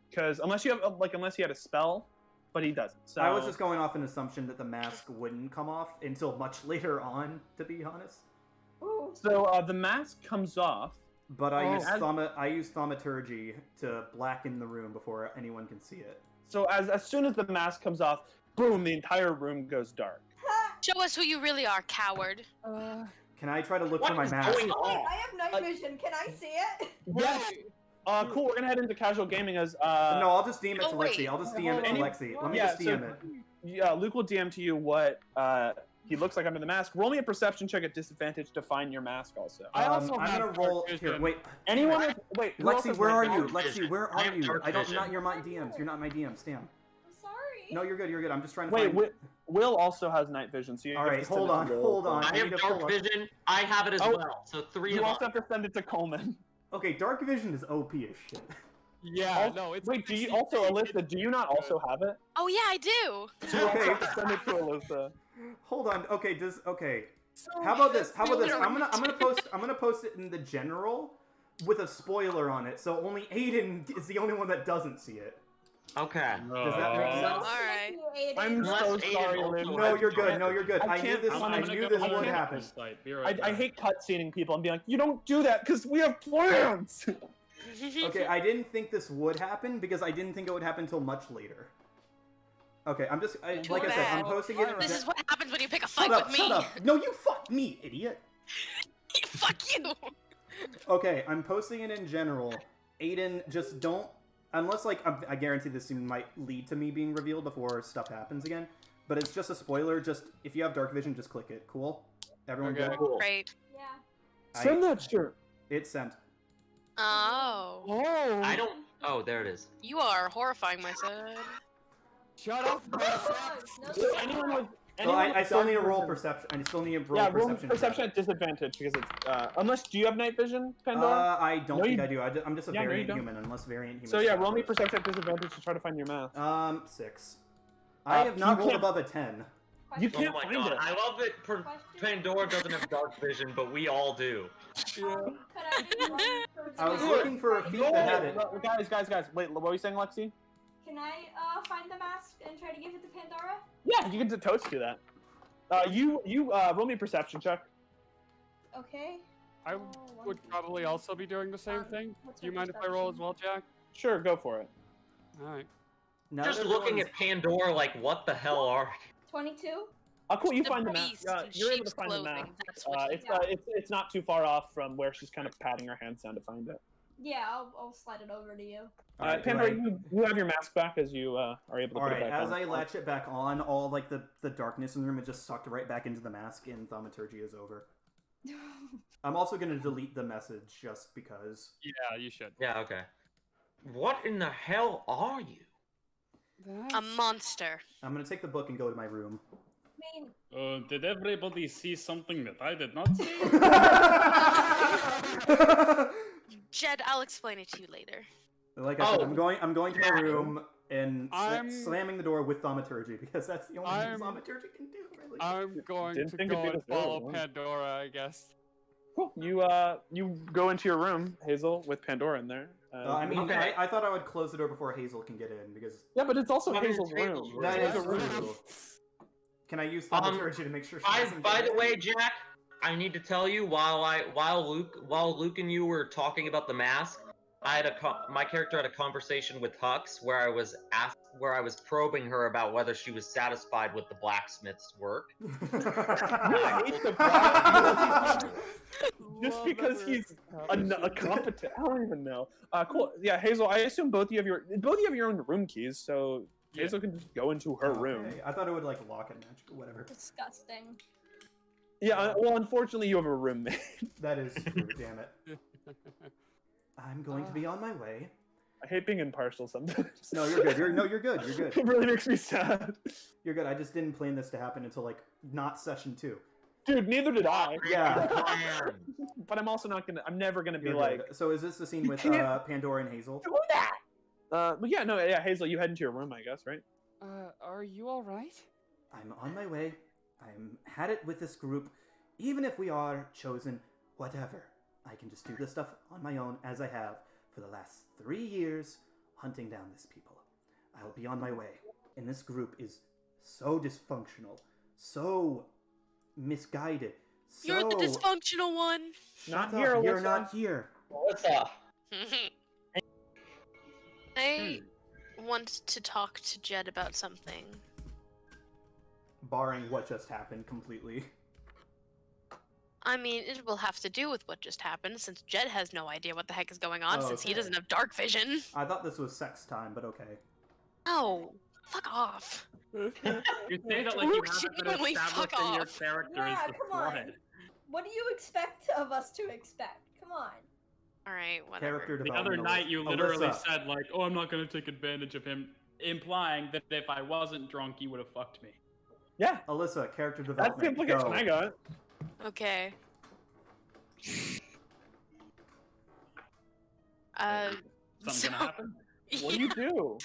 Speaker 8: Because unless he had a spell, but he doesn't. So
Speaker 7: I was just going off an assumption that the mask wouldn't come off until much later on, to be honest.
Speaker 8: So the mask comes off.
Speaker 7: But I use thaumaturgy to blacken the room before anyone can see it.
Speaker 8: So as soon as the mask comes off, boom, the entire room goes dark.
Speaker 2: Show us who you really are, coward.
Speaker 7: Can I try to look for my mask?
Speaker 4: Wait, I have night vision. Can I see it?
Speaker 8: Yes. Cool. We're gonna head into casual gaming as.
Speaker 7: No, I'll just DM it to Lexi. I'll just DM it to Lexi. Let me just DM it.
Speaker 8: Yeah, Luke will DM to you what he looks like under the mask. Roll me a perception check at disadvantage to find your mask. Also,
Speaker 7: I'm gonna roll here. Wait.
Speaker 8: Anyone? Wait.
Speaker 7: Lexi, where are you? Lexi, where are you? I don't. Not you're my DMs. You're not my DMs. Damn.
Speaker 4: I'm sorry.
Speaker 7: No, you're good. You're good. I'm just trying to
Speaker 8: find. Wait. Will also has night vision. So you
Speaker 7: all right. Hold on.
Speaker 3: I have dark vision. I have it as well. So 3 of us.
Speaker 8: You also have to send it to Coleman.
Speaker 7: Okay, dark vision is OP as shit.
Speaker 6: Yeah, no, it's...
Speaker 8: Wait, do you also, Alyssa, do you not also have it?
Speaker 2: Oh, yeah, I do!
Speaker 8: So you also have to send it to Alyssa.
Speaker 7: Hold on, okay, how about this? I'm gonna post it in the general with a spoiler on it, so only Aiden is the only one that doesn't see it.
Speaker 3: Okay.
Speaker 7: Does that make sense?
Speaker 2: Alright.
Speaker 8: I'm so sorry, Alyssa.
Speaker 7: No, you're good, I knew this would happen.
Speaker 8: I hate cutscening people and being like, you don't do that, because we have plans!
Speaker 7: Okay, I didn't think this would happen because I didn't think it would happen until much later. Okay, I'm posting it.
Speaker 2: This is what happens when you pick a fight with me.
Speaker 7: Shut up! No, you fuck me, idiot.
Speaker 2: Fuck you.
Speaker 7: Okay, I'm posting it in general. Aiden, just don't, unless I guarantee this might lead to me being revealed before stuff happens again. But it's just a spoiler. Just if you have dark vision, just click it. Cool. Everyone good?
Speaker 8: Cool.
Speaker 2: Great.
Speaker 4: Yeah.
Speaker 8: Send that shirt.
Speaker 7: It's sent.
Speaker 2: Oh.
Speaker 3: I don't. Oh, there it is.
Speaker 2: You are horrifying, my son.
Speaker 6: Shut up!
Speaker 7: I still need to roll perception. I still need to roll perception.
Speaker 8: Roll perception at disadvantage because it's unless do you have night vision, Pandora?
Speaker 7: I don't think I do. I'm just a variant human, unless variant human.
Speaker 8: So yeah, roll me perception at disadvantage to try to find your mask.
Speaker 7: 6. I have not rolled above a 10.
Speaker 8: You can't find it.
Speaker 3: I love it. Pandora doesn't have dark vision, but we all do.
Speaker 7: I was looking for a feat that had it.
Speaker 8: Guys, wait, what were you saying, Lexi?
Speaker 4: Can I find the mask and try to give it to Pandora?
Speaker 8: Yeah, you can toast do that. You roll me a perception check.
Speaker 4: Okay.
Speaker 6: I would probably also be doing the same thing. Do you mind if I roll as well, Jack?
Speaker 8: Sure, go for it.
Speaker 6: Alright.
Speaker 3: Just looking at Pandora like, what the hell are
Speaker 4: 22?
Speaker 8: Cool, you find the mask. You're able to find the mask. It's not too far off from where she's kind of patting her hands down to find it.
Speaker 4: Yeah, I'll slide it over to you.
Speaker 8: Pandora, you have your mask back as you are able to put it back on.
Speaker 7: As I latch it back on, all the darkness in the room is just sucked right back into the mask, and thaumaturgy is over. I'm also going to delete the message just because.
Speaker 6: Yeah, you should.
Speaker 3: Yeah, okay. What in the hell are you?
Speaker 2: A monster.
Speaker 7: I'm going to take the book and go to my room.
Speaker 5: Did everybody see something that I did not see?
Speaker 2: Jed, I'll explain it to you later.
Speaker 7: Like I said, I'm going to my room and slamming the door with thaumaturgy because that's the only thing thaumaturgy can do. Really.
Speaker 6: I'm going to go and follow Pandora, I guess.
Speaker 8: Cool. You go into your room, Hazel, with Pandora in there.
Speaker 7: I thought I would close the door before Hazel can get in because.
Speaker 8: Yeah, but it's also Hazel's room.
Speaker 7: That is true. Can I use thaumaturgy to make sure she doesn't
Speaker 3: By the way, Jack, I need to tell you while Luke and you were talking about the mask, my character had a conversation with Hux where I was probing her about whether she was satisfied with the blacksmith's work.
Speaker 8: Just because he's a competent, I don't even know. Cool. Yeah, Hazel. I assume both of you have your own room keys, so Hazel can just go into her room.
Speaker 7: I thought it would like lock it magic or whatever.
Speaker 4: Disgusting.
Speaker 8: Yeah, well, unfortunately, you have a roommate.
Speaker 7: That is true, damn it. I'm going to be on my way.
Speaker 8: I hate being impartial sometimes.
Speaker 7: No, you're good. You're good. You're good.
Speaker 8: It really makes me sad.
Speaker 7: You're good. I just didn't plan this to happen until like not session 2.
Speaker 8: Dude, neither did I.
Speaker 7: Yeah.
Speaker 8: But I'm also not gonna. I'm never gonna be
Speaker 7: You're
Speaker 8: like.
Speaker 7: good. So is this the scene with Pandora and Hazel?
Speaker 8: Do that. But yeah, Hazel, you head into your room, I guess, right?
Speaker 6: Are you all right?
Speaker 7: I'm on my way. I'm had it with this group. Even if we are chosen, whatever. I can just do this stuff on my own as I have for the last 3 years, hunting down these people. I'll be on my way. And this group is so dysfunctional, so misguided. So...
Speaker 2: You're the dysfunctional one.
Speaker 8: Not
Speaker 7: Shut
Speaker 8: here,
Speaker 7: up, you're
Speaker 8: Alyssa.
Speaker 7: not here.
Speaker 3: Alyssa.
Speaker 2: I want to talk to Jed about something.
Speaker 7: Barring what just happened completely.
Speaker 2: I mean, it will have to do with what just happened, since Jed has no idea what the heck is going on, since he
Speaker 7: okay.
Speaker 2: doesn't have dark vision.
Speaker 7: I thought this was sex time, but okay.
Speaker 2: Oh, fuck off.
Speaker 5: You say that like you haven't been
Speaker 2: Genuinely fuck
Speaker 5: establishing your
Speaker 2: off.
Speaker 5: character
Speaker 4: Yeah,
Speaker 5: as the
Speaker 4: come on.
Speaker 5: flood.
Speaker 4: What do you expect of us to expect? Come on.
Speaker 2: Alright, whatever.
Speaker 7: Character
Speaker 5: The
Speaker 7: development.
Speaker 5: other night you literally
Speaker 7: Alyssa.
Speaker 5: said like, oh, I'm not gonna take advantage of him, implying that if I wasn't drunk, he would have fucked me.
Speaker 8: Yeah,
Speaker 7: Alyssa, character
Speaker 8: that's
Speaker 7: development.
Speaker 8: the implication
Speaker 7: Go.
Speaker 8: I got.
Speaker 2: Okay.
Speaker 5: Something gonna happen?
Speaker 8: What do you do?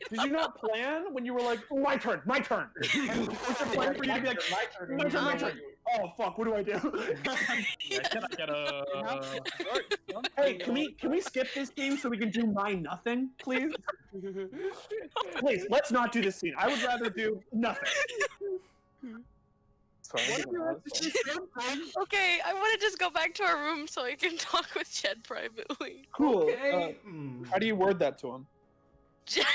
Speaker 8: Did you not plan when you were like, my turn, my turn? Was your plan for you to be like, my turn, my turn? Oh fuck, what do I do?
Speaker 5: Can I get a...
Speaker 8: Hey, can we skip this scene so we can do my nothing, please? Please, let's not do this scene. I would rather do nothing. Sorry,
Speaker 2: Okay, I want to just go back to our room so I can talk with Jed privately.
Speaker 8: cool.
Speaker 7: Okay.
Speaker 8: How do you word that to him?
Speaker 2: Jed,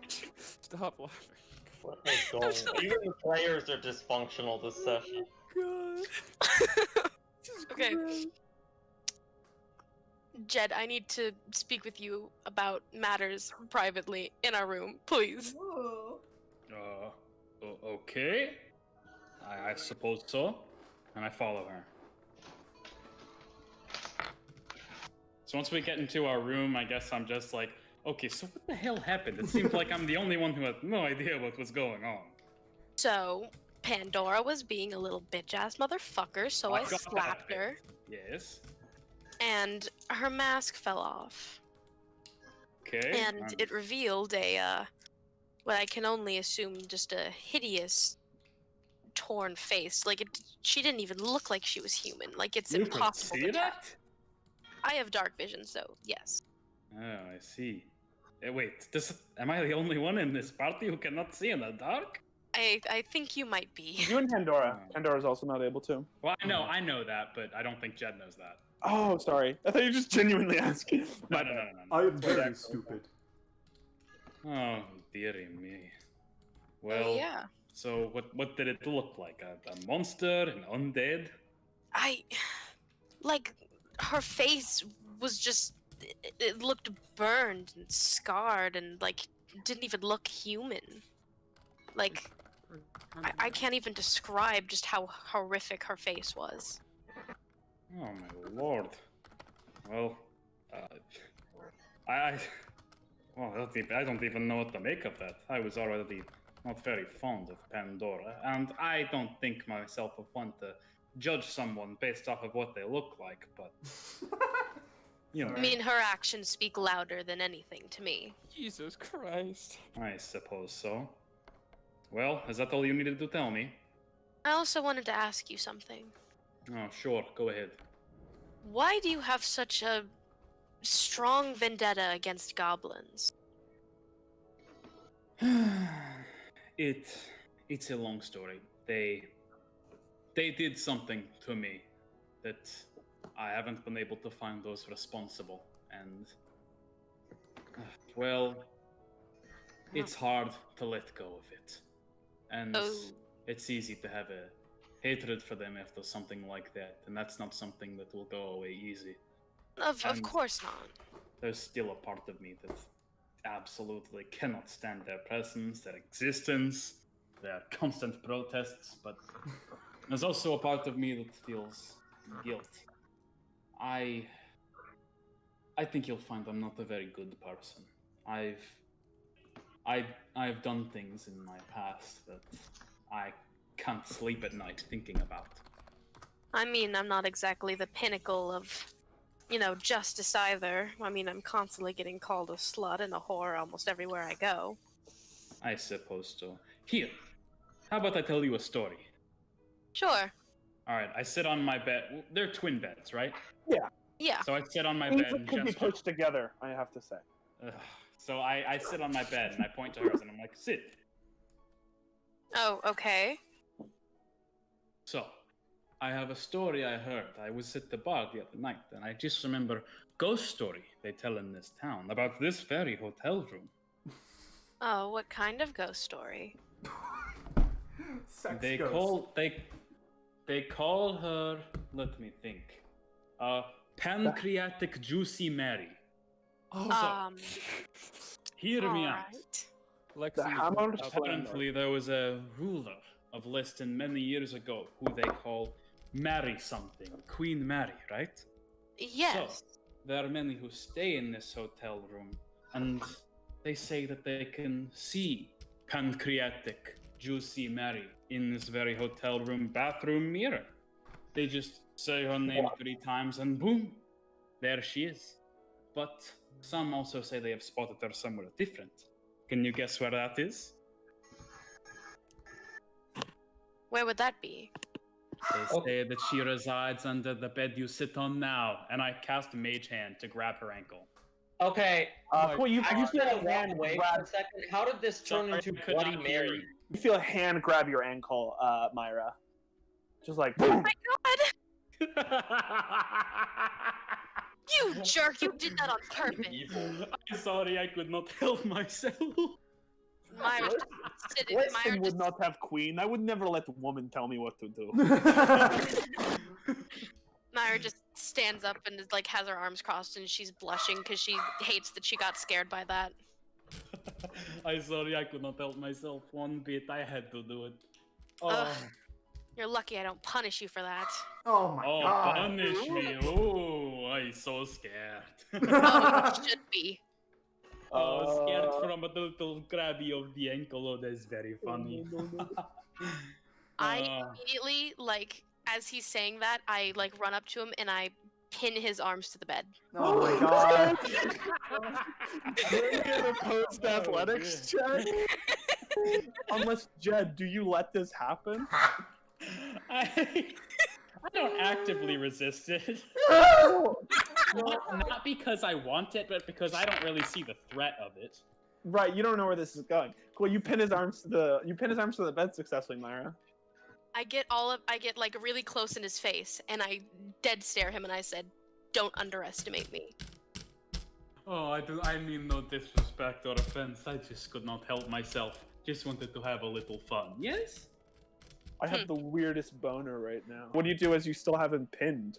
Speaker 6: Stop laughing.
Speaker 3: What is going on? Even the players are dysfunctional this session.
Speaker 2: okay. Jed, I need to speak with you about matters privately in our room, please.
Speaker 4: Ooh.
Speaker 5: Okay. I suppose so. And I follow her. So once we get into our room, I guess I'm just like, okay, so what the hell happened? It seems like I'm the only one who had no idea what was going on.
Speaker 2: So, Pandora was being a little bitch-ass motherfucker, so I
Speaker 5: got
Speaker 2: slapped
Speaker 5: that
Speaker 2: her,
Speaker 5: Yes.
Speaker 2: and her mask fell off.
Speaker 5: Okay.
Speaker 2: And it revealed what I can only assume just a hideous, torn face. Like, she didn't even look like she was human. Like, it's
Speaker 5: You could
Speaker 2: impossible
Speaker 5: see
Speaker 2: to tell.
Speaker 5: that?
Speaker 2: I have dark vision, so yes.
Speaker 5: Oh, I see. Wait, am I the only one in this party who cannot see in the dark?
Speaker 2: I think you might be.
Speaker 8: You and Pandora. Pandora's also not able to.
Speaker 5: Well, I know that, but I don't think Jed knows that.
Speaker 8: Oh, sorry. I thought you were just genuinely asking.
Speaker 5: No.
Speaker 7: I am very stupid.
Speaker 5: Oh, dearie me. Well,
Speaker 2: Yeah.
Speaker 5: so what did it look like? A monster? An undead?
Speaker 2: Like, her face was just, it looked burned and scarred and, like, didn't even look human. Like, I can't even describe just how horrific her face was.
Speaker 5: Oh my lord. Well, I don't even know what to make of that. I was already not very fond of Pandora, and I don't think myself of one to judge someone based off of what they look like, but you know.
Speaker 2: I mean, her actions speak louder than anything to me.
Speaker 6: Jesus Christ.
Speaker 5: I suppose so. Well, is that all you needed to tell me?
Speaker 2: I also wanted to ask you something.
Speaker 5: Oh, sure, go ahead.
Speaker 2: Why do you have such a strong vendetta against goblins?
Speaker 5: It's a long story. They did something to me that I haven't been able to find those responsible, and well, it's hard to let go of it, and it's easy to have a hatred for them after something like that, and that's not something that will go away easy.
Speaker 2: Of course not.
Speaker 5: There's still a part of me that absolutely cannot stand their presence, their existence, their constant protests, but there's also a part of me that feels guilt. I think you'll find I'm not a very good person. I've done things in my past that I can't sleep at night thinking about.
Speaker 2: I mean, I'm not exactly the pinnacle of, justice either. I mean, I'm constantly getting called a slut and a whore almost everywhere I go.
Speaker 5: I suppose so. Here, how about I tell you a story?
Speaker 2: Sure.
Speaker 5: Alright, I sit on my bed. They're twin beds, right?
Speaker 8: Yeah.
Speaker 2: Yeah.
Speaker 5: So I sit on my bed and
Speaker 8: could be
Speaker 5: gesture.
Speaker 8: pushed together, I have to say.
Speaker 5: So I sit on my bed and I point to hers and I'm like, sit.
Speaker 2: Oh, okay.
Speaker 5: So, I have a story I heard. I was at the bar the other night and I just remember ghost story they tell in this town about this very hotel room.
Speaker 2: Oh, what kind of ghost story?
Speaker 7: Sex
Speaker 5: They
Speaker 7: ghost.
Speaker 5: call her, let me think, Pancreatic Juicy Mary. Hear me out.
Speaker 2: Right.
Speaker 5: Apparently there was a ruler of Liston many years ago who they call Mary something, Queen Mary, right?
Speaker 2: Yes.
Speaker 5: So, there are many who stay in this hotel room, and they say that they can see Pancreatic Juicy Mary in this very hotel room bathroom mirror. They just say her name 3 times and boom, there she is. But some also say they have spotted her somewhere different. Can you guess where that is?
Speaker 2: Where would that be?
Speaker 5: They say that she resides under the bed you sit on now, and I cast Mage Hand to grab her ankle.
Speaker 3: Okay.
Speaker 8: Cool, you
Speaker 3: I
Speaker 8: feel
Speaker 3: gotta
Speaker 8: a
Speaker 3: walk
Speaker 8: hand
Speaker 3: away
Speaker 8: grab.
Speaker 3: for a second. How did this turn
Speaker 5: Sorry,
Speaker 3: into
Speaker 5: I could
Speaker 3: Bloody
Speaker 5: not hear
Speaker 3: Mary?
Speaker 5: you.
Speaker 8: You feel a hand grab your ankle, Myra. Just like,
Speaker 2: Oh
Speaker 8: boom.
Speaker 2: my god! You jerk! You did that on purpose.
Speaker 5: I'm sorry, I could not help myself.
Speaker 2: Myra just sitting.
Speaker 8: Weston would not have queen. I would never let a woman tell me what to do.
Speaker 2: Myra just stands up and like has her arms crossed and she's blushing because she hates that she got scared by that.
Speaker 5: I'm sorry, I could not help myself one bit. I had to do it.
Speaker 2: Ugh. You're lucky I don't punish you for that.
Speaker 7: Oh my god.
Speaker 5: Punish me. Oh, I'm so scared.
Speaker 2: Oh, you should be.
Speaker 5: Scared from a little grabby of the ankle. Oh, that's very funny.
Speaker 2: I immediately, like, as he's saying that, I, like, run up to him and I pin his arms to the bed.
Speaker 7: Oh my god.
Speaker 8: We're gonna post athletics check. Unless, Jed, do you let this happen?
Speaker 5: I don't actively resist it. Not because I want it, but because I don't really see the threat of it.
Speaker 8: Right, you don't know where this is going. Cool, you pin his arms to the bed successfully, Myra.
Speaker 2: I get like really close in his face and I dead stare him and I said, "Don't underestimate me."
Speaker 5: Oh, I mean no disrespect or offense. I just could not help myself. Just wanted to have a little fun. Yes?
Speaker 8: I have the weirdest boner right now. What do you do as you still have him pinned?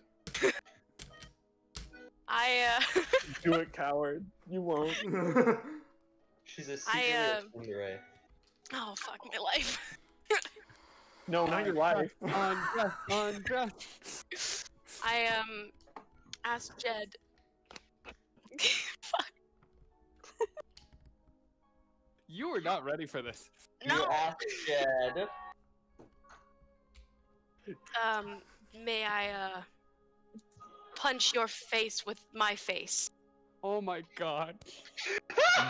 Speaker 8: Do it, coward. You won't.
Speaker 3: She's a secret Pandora.
Speaker 2: Oh fuck my life.
Speaker 8: No, not your life.
Speaker 6: Undress.
Speaker 2: I asked Jed. Fuck.
Speaker 6: You were not ready for this.
Speaker 2: No.
Speaker 3: You asked Jed.
Speaker 2: May I punch your face with my face?
Speaker 6: Oh my god.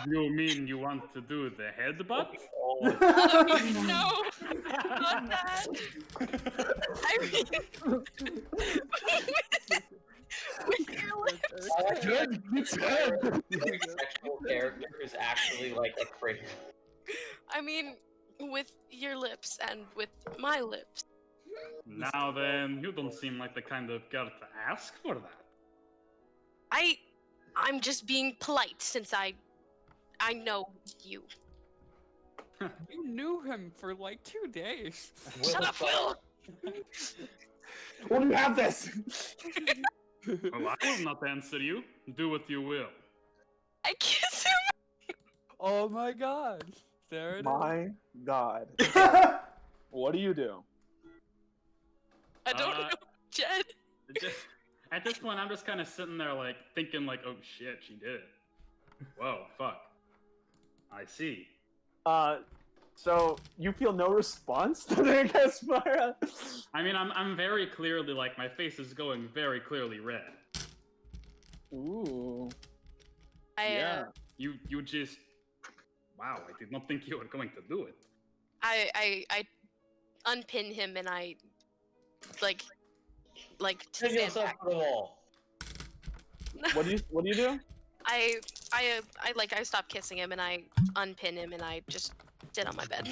Speaker 5: You mean you want to do the headbutt?
Speaker 2: No, not that. I mean, with your lips.
Speaker 3: Sexual character is actually like a crazy.
Speaker 2: I mean, with your lips and with my lips.
Speaker 5: Now then, you don't seem like the kind of girl to ask for that.
Speaker 2: I'm just being polite since I know you.
Speaker 6: You knew him for like 2 days.
Speaker 2: Shut up, Will!
Speaker 8: What do you have this?
Speaker 5: Well, I will not answer you. Do what you will.
Speaker 2: I kiss him.
Speaker 6: Oh my god. There it is.
Speaker 8: My God. What do you do?
Speaker 2: I don't know, Jed.
Speaker 5: At this point, I'm just kind of sitting there, like, thinking, like, oh shit, she did it. Whoa, fuck. I see.
Speaker 8: So you feel no response to the Gaspara?
Speaker 5: I mean, I'm very clearly, like, my face is going very clearly red.
Speaker 8: Ooh.
Speaker 2: Yeah.
Speaker 5: You just... Wow, I did not think you were going to do it.
Speaker 2: I unpin him and I like
Speaker 3: Take
Speaker 2: stand
Speaker 3: yourself
Speaker 2: back.
Speaker 3: to the wall.
Speaker 8: What do you do?
Speaker 2: I stop kissing him and I unpin him and I just sit on my bed.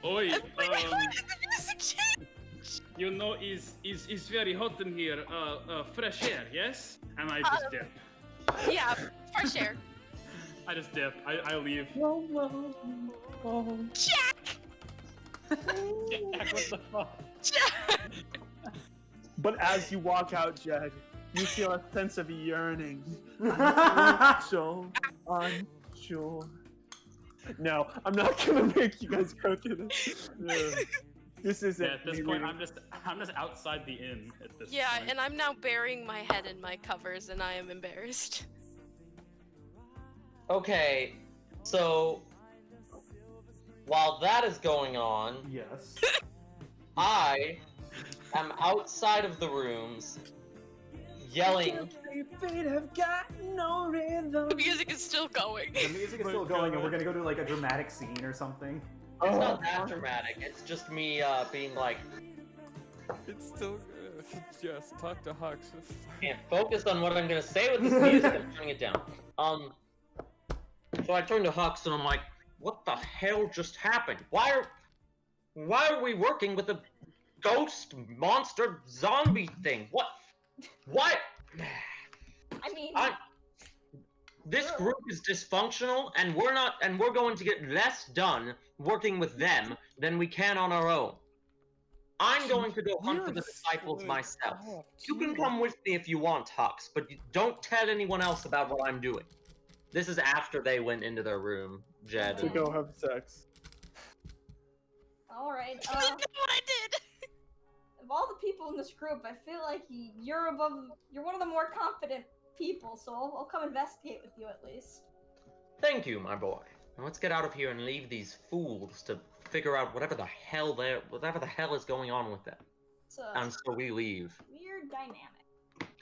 Speaker 5: Oi, you know, is very hot in here. Fresh air, yes? And I just dip.
Speaker 2: Yeah, fresh air.
Speaker 5: I just dip. I leave.
Speaker 2: Jack!
Speaker 5: Jack, what the fuck?
Speaker 2: Jack!
Speaker 8: But as you walk out, Jed, you feel a sense of yearning. Unsure. No, I'm not gonna make you guys go through this. No. This isn't.
Speaker 5: Yeah, at this point, I'm just outside the inn at this
Speaker 2: Yeah,
Speaker 5: point.
Speaker 2: and I'm now burying my head in my covers and I am embarrassed.
Speaker 3: Okay, so while that is going on,
Speaker 7: Yes.
Speaker 3: I am outside of the rooms yelling.
Speaker 2: The music is still going.
Speaker 7: The music is still going, and we're gonna go to like a dramatic scene or something.
Speaker 3: It's not that dramatic. It's just me being like,
Speaker 6: It's still just talk to Hux.
Speaker 3: can't focus on what I'm gonna say with this music. I'm turning it down. So I turn to Hux and I'm like, what the hell just happened? Why are we working with a ghost monster zombie thing? What?
Speaker 4: I mean,
Speaker 3: This group is dysfunctional, and we're going to get less done working with them than we can on our own. I'm going to go hunt for the disciples myself. You can come with me if you want, Hux, but don't tell anyone else about what I'm doing. This is after they went into their room, Jed.
Speaker 8: To go have sex.
Speaker 4: all right.
Speaker 2: You know what I did?
Speaker 4: Of all the people in this group, I feel like you're one of the more confident people, so I'll come investigate with you at least.
Speaker 3: Thank you, my boy. Now let's get out of here and leave these fools to figure out whatever the hell is going on with them.
Speaker 4: It's a
Speaker 3: And so we leave
Speaker 4: weird dynamic.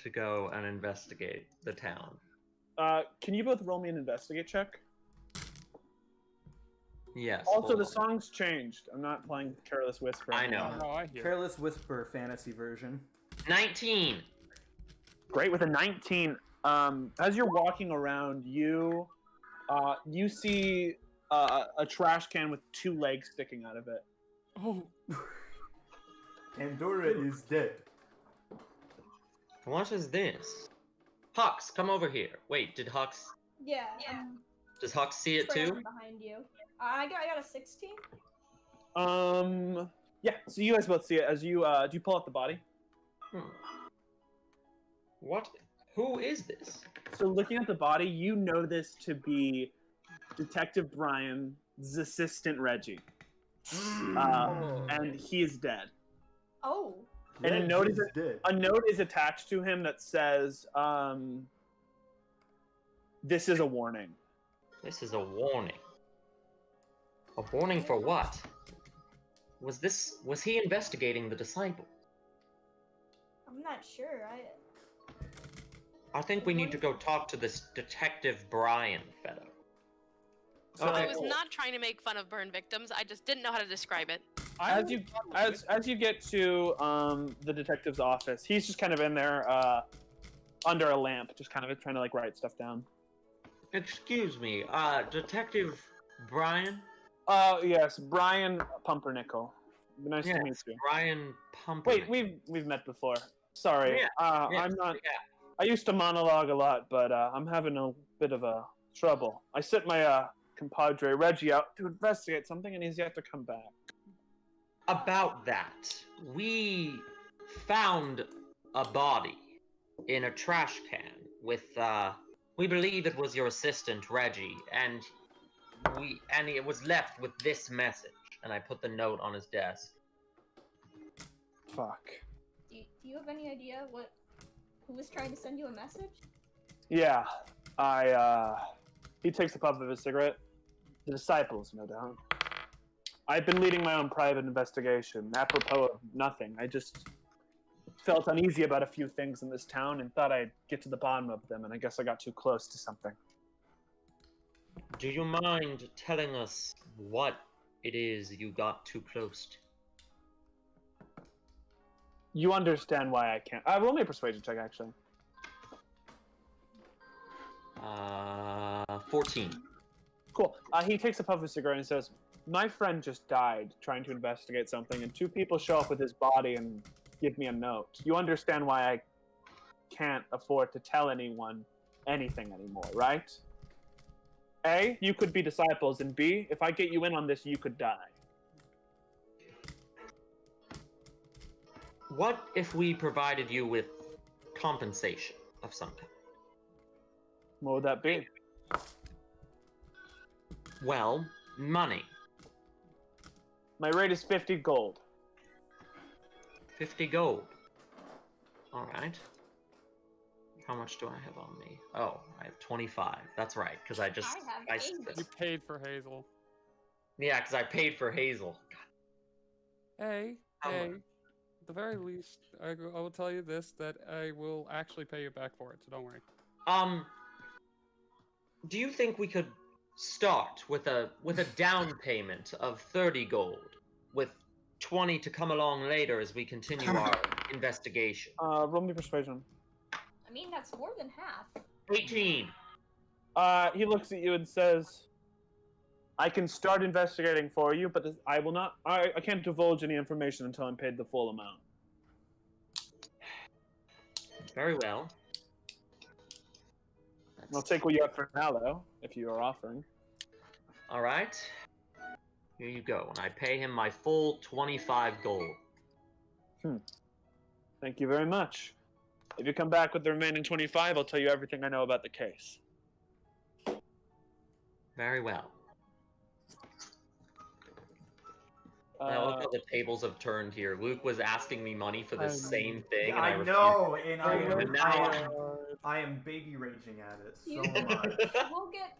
Speaker 3: to go and investigate the town.
Speaker 8: Can you both roll me an investigate check?
Speaker 3: Yes.
Speaker 8: Also, the
Speaker 3: hold on.
Speaker 8: song's changed. I'm not playing Careless Whisper.
Speaker 3: I know.
Speaker 6: Oh, I hear.
Speaker 7: Careless Whisper fantasy version.
Speaker 3: 19.
Speaker 8: Great with a 19. As you're walking around, you see a trash can with 2 legs sticking out of it.
Speaker 6: Oh.
Speaker 7: Pandora is dead.
Speaker 3: What is this? Hux, come over here. Wait, did Hux...
Speaker 4: Yeah.
Speaker 3: Does Hux see it too?
Speaker 4: Behind you. I got a 16.
Speaker 8: Yeah. So you guys both see it as you do you pull out the body?
Speaker 3: What? Who is this?
Speaker 8: So looking at the body, you know this to be Detective Brian's assistant Reggie, and he is dead.
Speaker 4: Oh.
Speaker 8: And
Speaker 7: Yeah,
Speaker 8: a note
Speaker 7: he's dead.
Speaker 8: is attached to him that says, "This is a warning."
Speaker 3: This is a warning. A warning for what? Was he investigating the disciple?
Speaker 4: I'm not sure.
Speaker 3: I think we need to go talk to this Detective Brian fellow.
Speaker 2: I was not trying to make fun of burn victims. I just didn't know how to describe it.
Speaker 8: As you get to the detective's office, he's just kind of in there under a lamp, just kind of trying to like write stuff down.
Speaker 3: Excuse me, Detective Brian?
Speaker 8: Yes, Brian Pumpernickel. Nice to meet you.
Speaker 3: Brian Pumpernickel.
Speaker 8: Wait, we've met before. Sorry,
Speaker 3: Yeah,
Speaker 8: I'm not. I used to monologue a lot, but I'm having a bit of a trouble. I sent my compadre Reggie out to investigate something, and he's yet to come back.
Speaker 3: About that, we found a body in a trash can with We believe it was your assistant, Reggie, and it was left with this message. And I put the note on his desk.
Speaker 8: Fuck.
Speaker 4: Do you have any idea who was trying to send you a message?
Speaker 8: Yeah, he takes a puff of his cigarette. The disciples, no doubt. I've been leading my own private investigation, apropos of nothing. I just felt uneasy about a few things in this town and thought I'd get to the bottom of them, and I guess I got too close to something.
Speaker 3: Do you mind telling us what it is you got too close to?
Speaker 8: You understand why I can't. Roll me a persuasion check, actually.
Speaker 3: 14.
Speaker 8: Cool. He takes a puff of his cigarette and says, my friend just died trying to investigate something, and 2 people show up with his body and give me a note. You understand why I can't afford to tell anyone anything anymore, right? A, you could be disciples, and B, if I get you in on this, you could die.
Speaker 3: What if we provided you with compensation of some kind?
Speaker 8: What would that be?
Speaker 3: Well, money.
Speaker 8: My rate is 50 gold.
Speaker 3: 50 gold. Alright. How much do I have on me? Oh, I have 25. That's right, because I
Speaker 10: You paid for Hazel.
Speaker 3: Yeah, because I paid for Hazel.
Speaker 10: Hey, at the very least, I will tell you this, that I will actually pay you back for it, so don't worry.
Speaker 3: Do you think we could start with a down payment of 30 gold, with 20 to come along later as we continue our investigation?
Speaker 8: Roll me persuasion.
Speaker 4: I mean, that's more than half.
Speaker 3: 18.
Speaker 8: He looks at you and says, I can start investigating for you, but I will not. I can't divulge any information until I'm paid the full amount.
Speaker 3: Very well.
Speaker 8: I'll take what you have for now, though, if you are offering.
Speaker 3: All right. Here you go. And I pay him my full 25 gold.
Speaker 8: Thank you very much. If you come back with the remaining 25, I'll tell you everything I know about the case.
Speaker 3: Very well. I love how the tables have turned here. Luke was asking me money for the same thing.
Speaker 7: I
Speaker 3: and
Speaker 7: know,
Speaker 3: refused.
Speaker 7: and
Speaker 3: now
Speaker 7: I am baby raging at it so much.
Speaker 4: We'll get,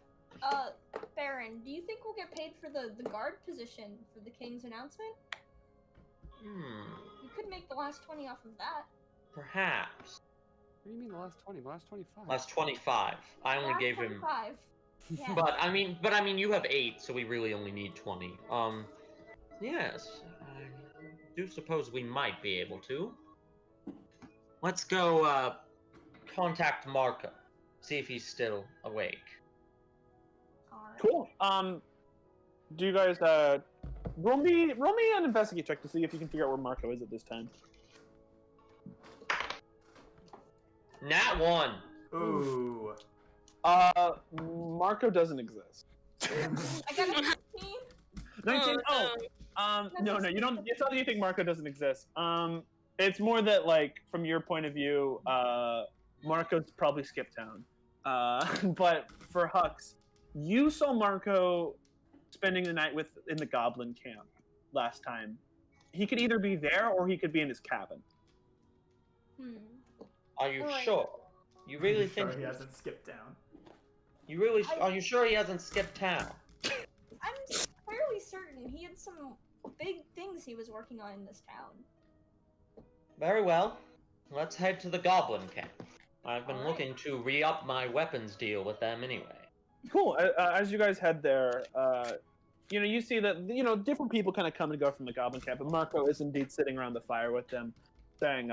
Speaker 4: Baron, do you think we'll get paid for the guard position for the king's announcement? You could make the last 20 off of that.
Speaker 3: Perhaps.
Speaker 10: What do you mean the last 20? The last 25?
Speaker 3: Last 25. I only gave
Speaker 4: 25.
Speaker 3: him.
Speaker 4: Yeah.
Speaker 3: But I mean, you have 8, so we really only need 20. Yes, I do suppose we might be able to. Let's go, contact Marco. See if he's still awake.
Speaker 8: Cool. Do you guys, roll me an investigate check to see if you can figure out where Marco is at this time.
Speaker 3: Nat 1.
Speaker 7: Ooh.
Speaker 8: Marco doesn't exist.
Speaker 4: I got a 19.
Speaker 8: 19? No, you don't. It's not that you think Marco doesn't exist. It's more that, like, from your point of view, Marco's probably skipped town. But for Hux, you saw Marco spending the night in the Goblin camp last time. He could either be there or he could be in his cabin.
Speaker 3: Are you sure? You really think
Speaker 7: he hasn't skipped town?
Speaker 3: Are you sure he hasn't skipped town?
Speaker 4: I'm fairly certain he had some big things he was working on in this town.
Speaker 3: Very well. Let's head to the Goblin camp. I've been looking to re-up my weapons deal with them anyway.
Speaker 8: Cool. As you guys head there, you see that, different people kind of come and go from the Goblin camp, and Marco is indeed sitting around the fire with them, saying,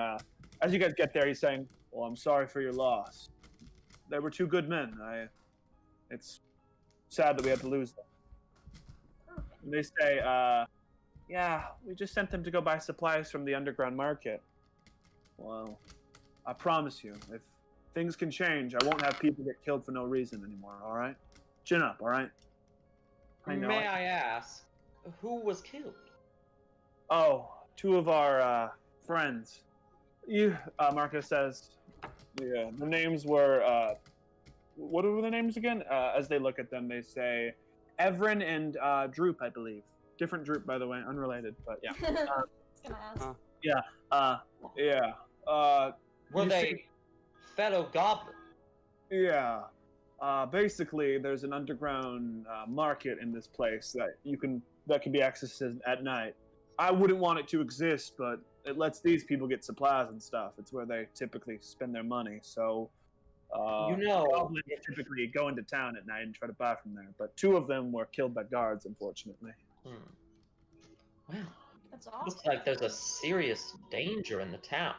Speaker 8: as you guys get there, he's saying, well, I'm sorry for your loss. They were 2 good men. It's sad that we had to lose them. And they say, yeah, we just sent them to go buy supplies from the underground market. Well, I promise you, if things can change, I won't have people get killed for no reason anymore, alright? Chin up, alright?
Speaker 3: May I ask, who was killed?
Speaker 8: Oh, 2 of our, friends. Marcus says, yeah, their names were, what are their names again? As they look at them, they say, Everin and Droop, I believe. Different Droop, by the way, unrelated, but yeah.
Speaker 4: I was gonna ask.
Speaker 8: Yeah.
Speaker 3: Were
Speaker 8: you
Speaker 3: they
Speaker 8: see-
Speaker 3: fellow goblins?
Speaker 8: Yeah. Basically, there's an underground market in this place that can be accessed at night. I wouldn't want it to exist, but it lets these people get supplies and stuff. It's where they typically spend their money. So, goblins typically go into town at night and try to buy from there. But 2 of them were killed by guards, unfortunately.
Speaker 3: Wow.
Speaker 4: That's awesome.
Speaker 3: Looks like there's a serious danger in the town.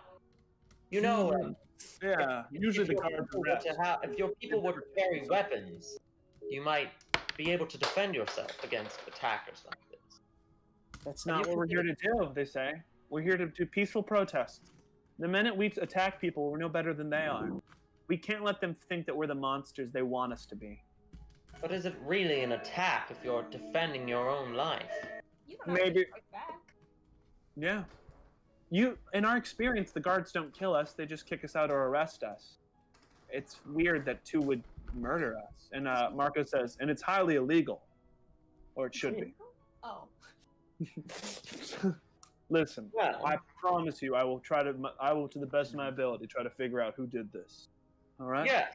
Speaker 3: You know,
Speaker 8: yeah. Usually the guards
Speaker 3: if your people were to carry weapons, you might be able to defend yourself against attackers like this.
Speaker 8: That's not what we're here to do, they say. We're here to do peaceful protests. The minute we attack people, we're no better than they are. We can't let them think that we're the monsters they want us to be.
Speaker 3: But is it really an attack if you're defending your own life?
Speaker 4: You don't have to fight back.
Speaker 8: Yeah. In our experience, the guards don't kill us, they just kick us out or arrest us. It's weird that 2 would murder us. And Marco says, and it's highly illegal. Or it should be.
Speaker 4: Oh.
Speaker 8: Listen, I promise you, I will to the best of my ability, try to figure out who did this. All right?
Speaker 3: Yeah,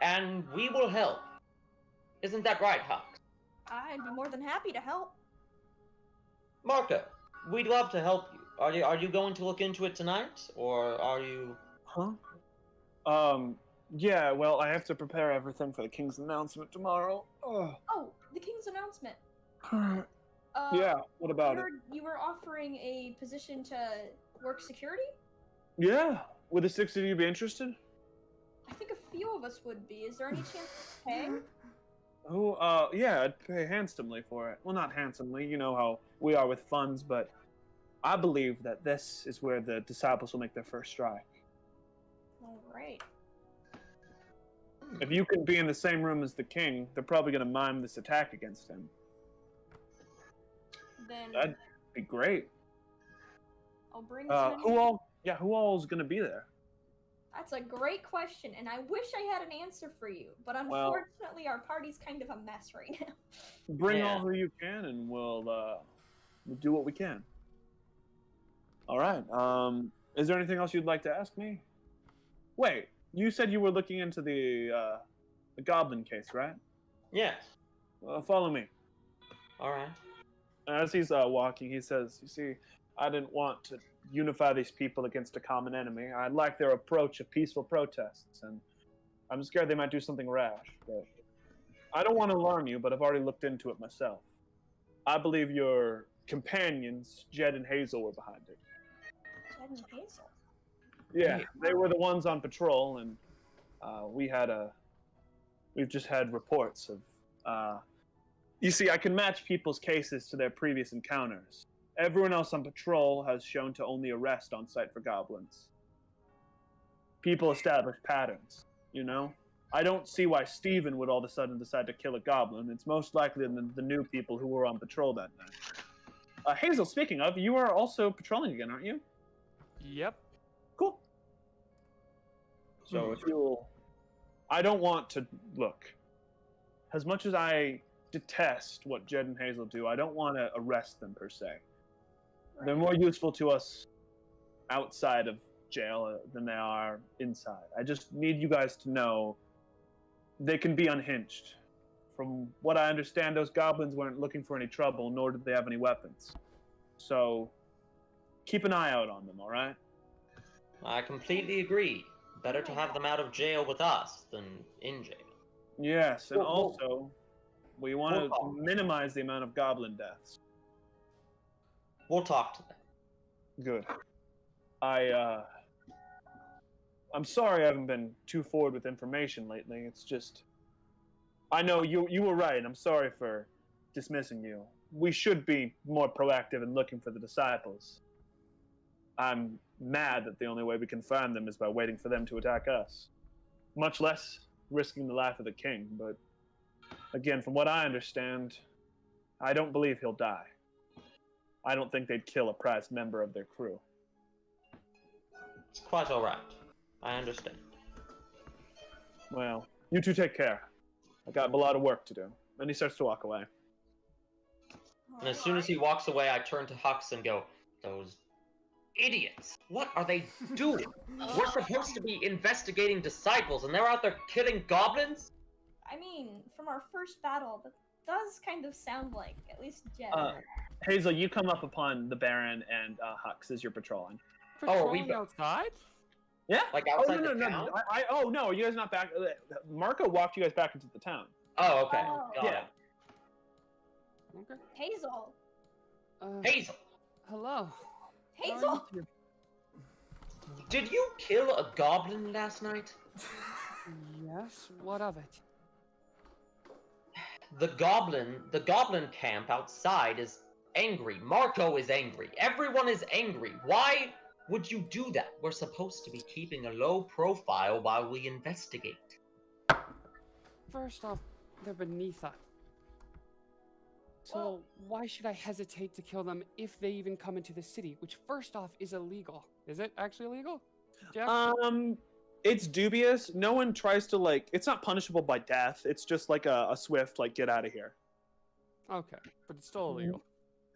Speaker 3: and we will help. Isn't that right, Hux?
Speaker 4: I'd be more than happy to help.
Speaker 3: Marco, we'd love to help you. Are you going to look into it tonight, or are you?
Speaker 8: Huh? Yeah. Well, I have to prepare everything for the king's announcement tomorrow.
Speaker 4: Oh, the king's announcement.
Speaker 8: Yeah. What about it?
Speaker 4: You were offering a position to work security?
Speaker 8: Yeah. Would the 6 of you be interested?
Speaker 4: I think a few of us would be. Is there any chance of paying?
Speaker 8: Oh, yeah, I'd pay handsomely for it. Well, not handsomely, you know how we are with funds, but I believe that this is where the disciples will make their first strike.
Speaker 4: All right.
Speaker 8: If you can be in the same room as the king, they're probably going to mime this attack against him.
Speaker 4: Then
Speaker 8: that'd be great.
Speaker 4: I'll bring
Speaker 8: who all is going to be there?
Speaker 4: That's a great question, and I wish I had an answer for you, but unfortunately our party's kind of a mess right now.
Speaker 8: Bring all who you can, and we'll do what we can. All right. Is there anything else you'd like to ask me? Wait, you said you were looking into the goblin case, right?
Speaker 3: Yes.
Speaker 8: Follow me.
Speaker 3: All right.
Speaker 8: As he's walking, he says, "You see, I didn't want to unify these people against a common enemy. I like their approach of peaceful protests, and I'm scared they might do something rash. But I don't want to alarm you, but I've already looked into it myself. I believe your companions, Jed and Hazel, were behind it."
Speaker 4: Jed and Hazel?
Speaker 8: Yeah, they were the ones on patrol, and we've just had reports of, you see, I can match people's cases to their previous encounters. Everyone else on patrol has shown to only arrest on sight for goblins. People establish patterns, you know? I don't see why Steven would all of a sudden decide to kill a goblin. It's most likely the new people who were on patrol that night. Hazel, speaking of, you are also patrolling again, aren't you?
Speaker 10: Yep.
Speaker 8: Cool. So if you'll... I don't want to... Look, as much as I detest what Jed and Hazel do, I don't want to arrest them, per se. Right. They're more useful to us outside of jail than they are inside. I just need you guys to know they can be unhinged. From what I understand, those goblins weren't looking for any trouble, nor did they have any weapons. So, keep an eye out on them, all right?
Speaker 3: I completely agree. Better to have them out of jail with us than in jail.
Speaker 8: Yes, and also, we want to minimize the amount of goblin deaths.
Speaker 3: We'll talk to them.
Speaker 8: Good. I'm sorry I haven't been too forward with information lately. It's just... I know you were right. I'm sorry for dismissing you. We should be more proactive in looking for the disciples. I'm mad that the only way we can find them is by waiting for them to attack us. Much less risking the life of the king, but again, from what I understand, I don't believe he'll die. I don't think they'd kill a prized member of their crew.
Speaker 3: It's quite all right. I understand.
Speaker 8: Well, You two take care. I got a lot of work to do. And he starts to walk away.
Speaker 3: And as soon as he walks away, I turn to Hux and go, those idiots. What are they doing? We're supposed to be investigating disciples, and they're out there killing goblins?
Speaker 4: I mean, from our first battle, that does kind of sound like, at least Jed.
Speaker 8: Hazel, you come up upon the Baron and Hux as you're patrolling.
Speaker 10: Patrolling outside?
Speaker 8: Yeah.
Speaker 3: Like outside
Speaker 8: no,
Speaker 3: the town?
Speaker 8: No, you guys not back. Marco walked you guys back into the town.
Speaker 3: Oh, okay. Got
Speaker 8: Yeah.
Speaker 3: it.
Speaker 10: Okay.
Speaker 4: Hazel.
Speaker 3: Hazel,
Speaker 10: Hello.
Speaker 4: Hazel.
Speaker 3: did you kill a goblin last night?
Speaker 10: Yes. What of it?
Speaker 3: The goblin camp outside is angry. Marco is angry. Everyone is angry. Why would you do that? We're supposed to be keeping a low profile while we investigate.
Speaker 10: First off, they're beneath us. So why should I hesitate to kill them if they even come into the city, which first off is illegal? Is it actually illegal, Jack?
Speaker 8: It's dubious. No one tries to it's not punishable by death. It's just like a swift get out of here.
Speaker 10: Okay, but it's still illegal.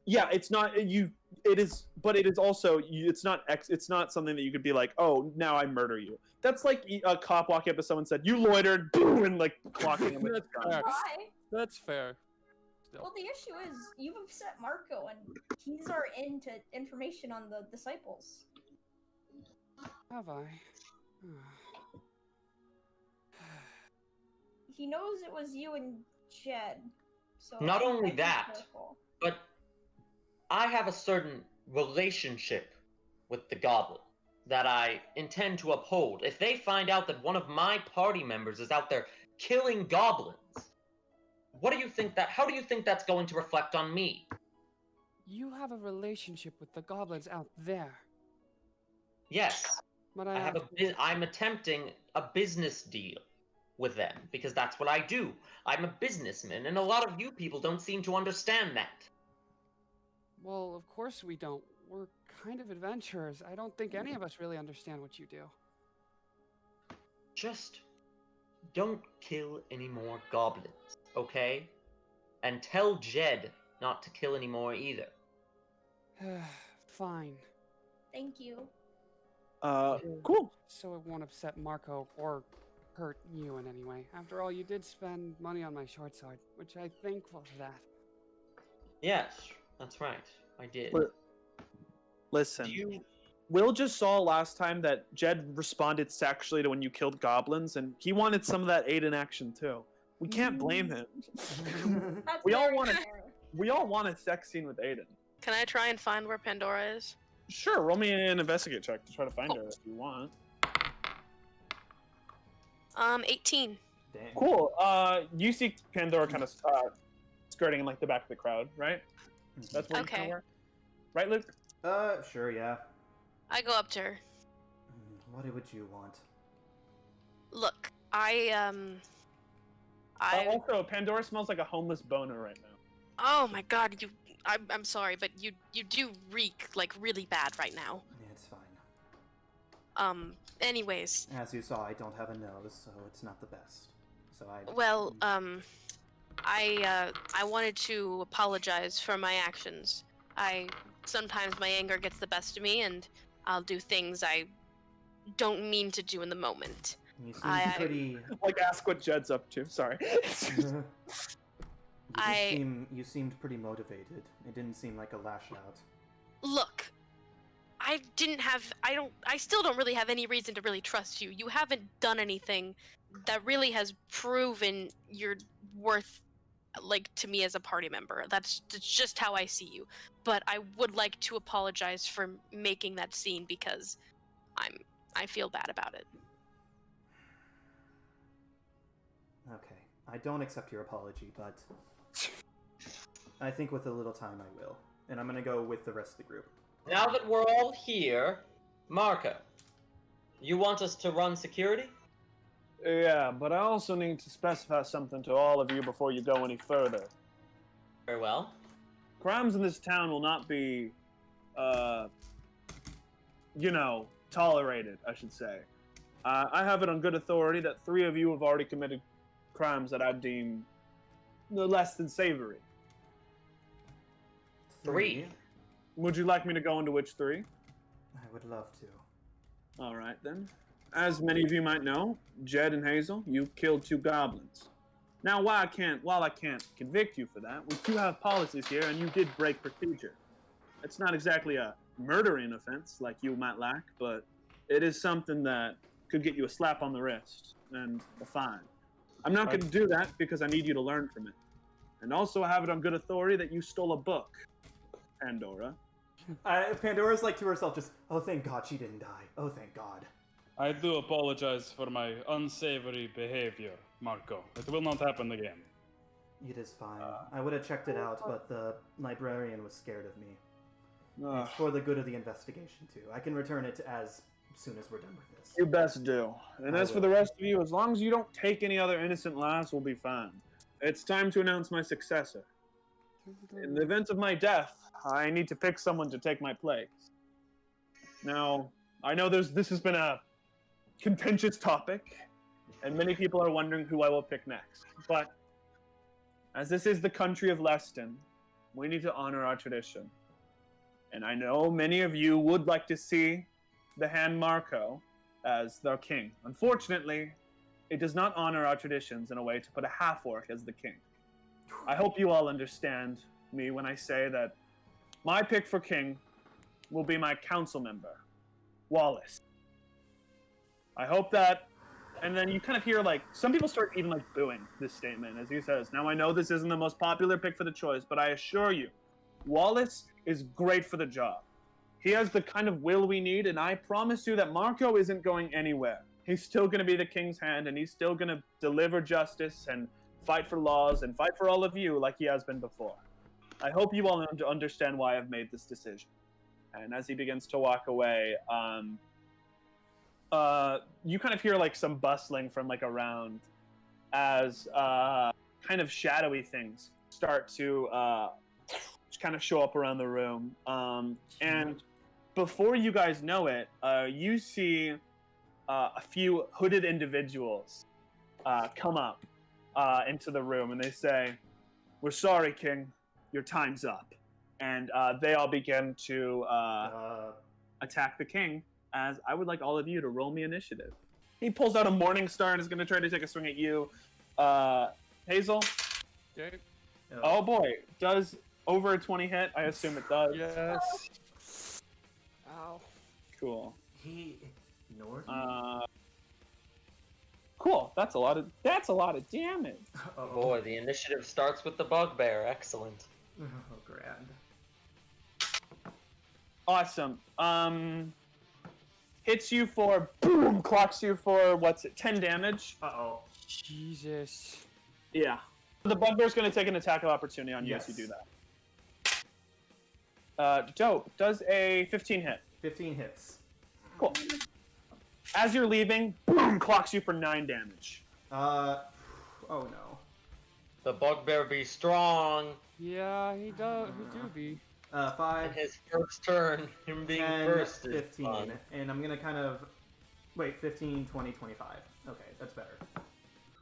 Speaker 8: Yeah, it's not it is, but it is also it's not something that you could be like, oh, now I murder you. That's like a cop walking up to someone and said, you loitered, boom, and clocking him with his gun.
Speaker 4: Why?
Speaker 10: That's fair.
Speaker 4: Well, the issue is you've upset Marco, and he's our into information on the disciples.
Speaker 10: Have I?
Speaker 4: He knows it was you and Jed. So
Speaker 3: Not
Speaker 4: I'd
Speaker 3: only
Speaker 4: be
Speaker 3: that,
Speaker 4: careful.
Speaker 3: but I have a certain relationship with the goblin that I intend to uphold. If they find out that one of my party members is out there killing goblins, how do you think that's going to reflect on me?
Speaker 10: You have a relationship with the goblins out there.
Speaker 3: Yes.
Speaker 10: But
Speaker 3: I'm attempting a business deal with them because that's what I do. I'm a businessman, and a lot of you people don't seem to understand that.
Speaker 10: Well, of course we don't. We're kind of adventurers. I don't think any of us really understand what you do.
Speaker 3: Just don't kill any more goblins, okay? And tell Jed not to kill any more either.
Speaker 10: Fine.
Speaker 4: Thank you.
Speaker 8: Cool.
Speaker 10: So it won't upset Marco or hurt you in any way. After all, you did spend money on my short sword, which I'm thankful for that.
Speaker 3: Yes, that's right. I did.
Speaker 8: Listen, Will just saw last time that Jed responded sexually to when you killed goblins, and he wanted some of that Aiden action too. We can't blame him. we all want a sex scene with Aiden.
Speaker 2: Can I try and find where Pandora is?
Speaker 8: Sure, roll me an investigate check to try to find her if you want.
Speaker 2: 18.
Speaker 7: Dang.
Speaker 8: Cool. You see Pandora kind of skirting in the back of the crowd, right? That's where you kind of were. Right, Luke?
Speaker 7: Sure, yeah.
Speaker 2: I go up to her.
Speaker 7: What would you want?
Speaker 2: Look, I
Speaker 8: Also, Pandora smells like a homeless boner right now.
Speaker 2: Oh my god, I'm sorry, but you do reek really bad right now.
Speaker 7: Yeah, it's fine.
Speaker 2: Anyways.
Speaker 7: As you saw, I don't have a nose, so it's not the best. So
Speaker 2: I wanted to apologize for my actions. Sometimes my anger gets the best of me, and I'll do things I don't mean to do in the moment.
Speaker 7: You seem pretty...
Speaker 8: ask what Jed's up to. Sorry.
Speaker 7: You seemed pretty motivated. It didn't seem like a lash out.
Speaker 2: Look, I still don't really have any reason to really trust you. You haven't done anything that really has proven your worth, to me as a party member. That's just how I see you. But I would like to apologize for making that scene because I feel bad about it.
Speaker 7: Okay, I don't accept your apology, but I think with a little time I will. And I'm gonna go with the rest of the group.
Speaker 3: Now that we're all here, Marco, you want us to run security?
Speaker 8: Yeah, but I also need to specify something to all of you before you go any further.
Speaker 3: Very well.
Speaker 8: Crimes in this town will not be, tolerated, I should say. I have it on good authority that 3 of you have already committed crimes that I deem less than savory.
Speaker 3: 3?
Speaker 8: Would you like me to go into which 3?
Speaker 7: I would love to.
Speaker 8: All right, then. As many of you might know, Jed and Hazel, you killed 2 goblins. Now, while I can't convict you for that, we do have policies here, and you did break procedure. It's not exactly a murdering offense like you might lack, but it is something that could get you a slap on the wrist and a fine. I'm not going to do that because I need you to learn from it. And also I have it on good authority that you stole a book, Pandora.
Speaker 7: Pandora's like to herself just, oh, thank God she didn't die. Oh, thank God.
Speaker 5: I do apologize for my unsavory behavior, Marco. It will not happen again.
Speaker 7: It is fine. I would have checked it out, but the librarian was scared of me. It's for the good of the investigation, too. I can return it as soon as we're done with this.
Speaker 8: You best do. And as for the rest of you, as long as you don't take any other innocent lives, we'll be fine. It's time to announce my successor. In the event of my death, I need to pick someone to take my place. Now, I know this has been a contentious topic, and many people are wondering who I will pick next. But as this is the country of Leston, we need to honor our tradition. And I know many of you would like to see the hand Marco as their king. Unfortunately, it does not honor our traditions in a way to put a half-orc as the king. I hope you all understand me when I say that my pick for king will be my council member, Wallace. I hope that, and then you kind of hear some people start even booing this statement as he says, now I know this isn't the most popular pick for the choice, but I assure you, Wallace is great for the job. He has the kind of will we need, and I promise you that Marco isn't going anywhere. He's still going to be the king's hand, and he's still going to deliver justice and fight for laws and fight for all of you like he has been before. I hope you all understand why I've made this decision. And as he begins to walk away, you kind of hear some bustling from around as kind of shadowy things start to kind of show up around the room. And before you guys know it, you see a few hooded individuals come up into the room, and they say, "We're sorry, King. Your time's up." And they all begin to attack the king, as I would like all of you to roll me initiative. He pulls out a Morning Star and is going to try to take a swing at you. Hazel?
Speaker 10: Okay.
Speaker 8: Oh boy, does over a 20 hit? I assume it does.
Speaker 10: Yes.
Speaker 2: Ow.
Speaker 8: Cool.
Speaker 7: He ignored me?
Speaker 8: Cool. That's a lot of damage.
Speaker 3: Oh boy, the initiative starts with the bugbear. Excellent.
Speaker 7: Oh, grand.
Speaker 8: Awesome. Hits you for, boom, clocks you for, 10 damage?
Speaker 7: Uh-oh.
Speaker 10: Jesus.
Speaker 8: Yeah. The bugbear's going to take an attack of opportunity on you as you do that. Dope. Does a 15 hit?
Speaker 7: 15 hits.
Speaker 8: Cool. As you're leaving, boom, clocks you for 9 damage.
Speaker 7: Oh no.
Speaker 3: The bugbear be strong.
Speaker 10: Yeah, he do be.
Speaker 7: 5.
Speaker 3: And his first turn, him being
Speaker 7: 10,
Speaker 3: first
Speaker 7: 15.
Speaker 3: is fun.
Speaker 7: And I'm gonna kind of... Wait, 15, 20, 25. Okay, that's better.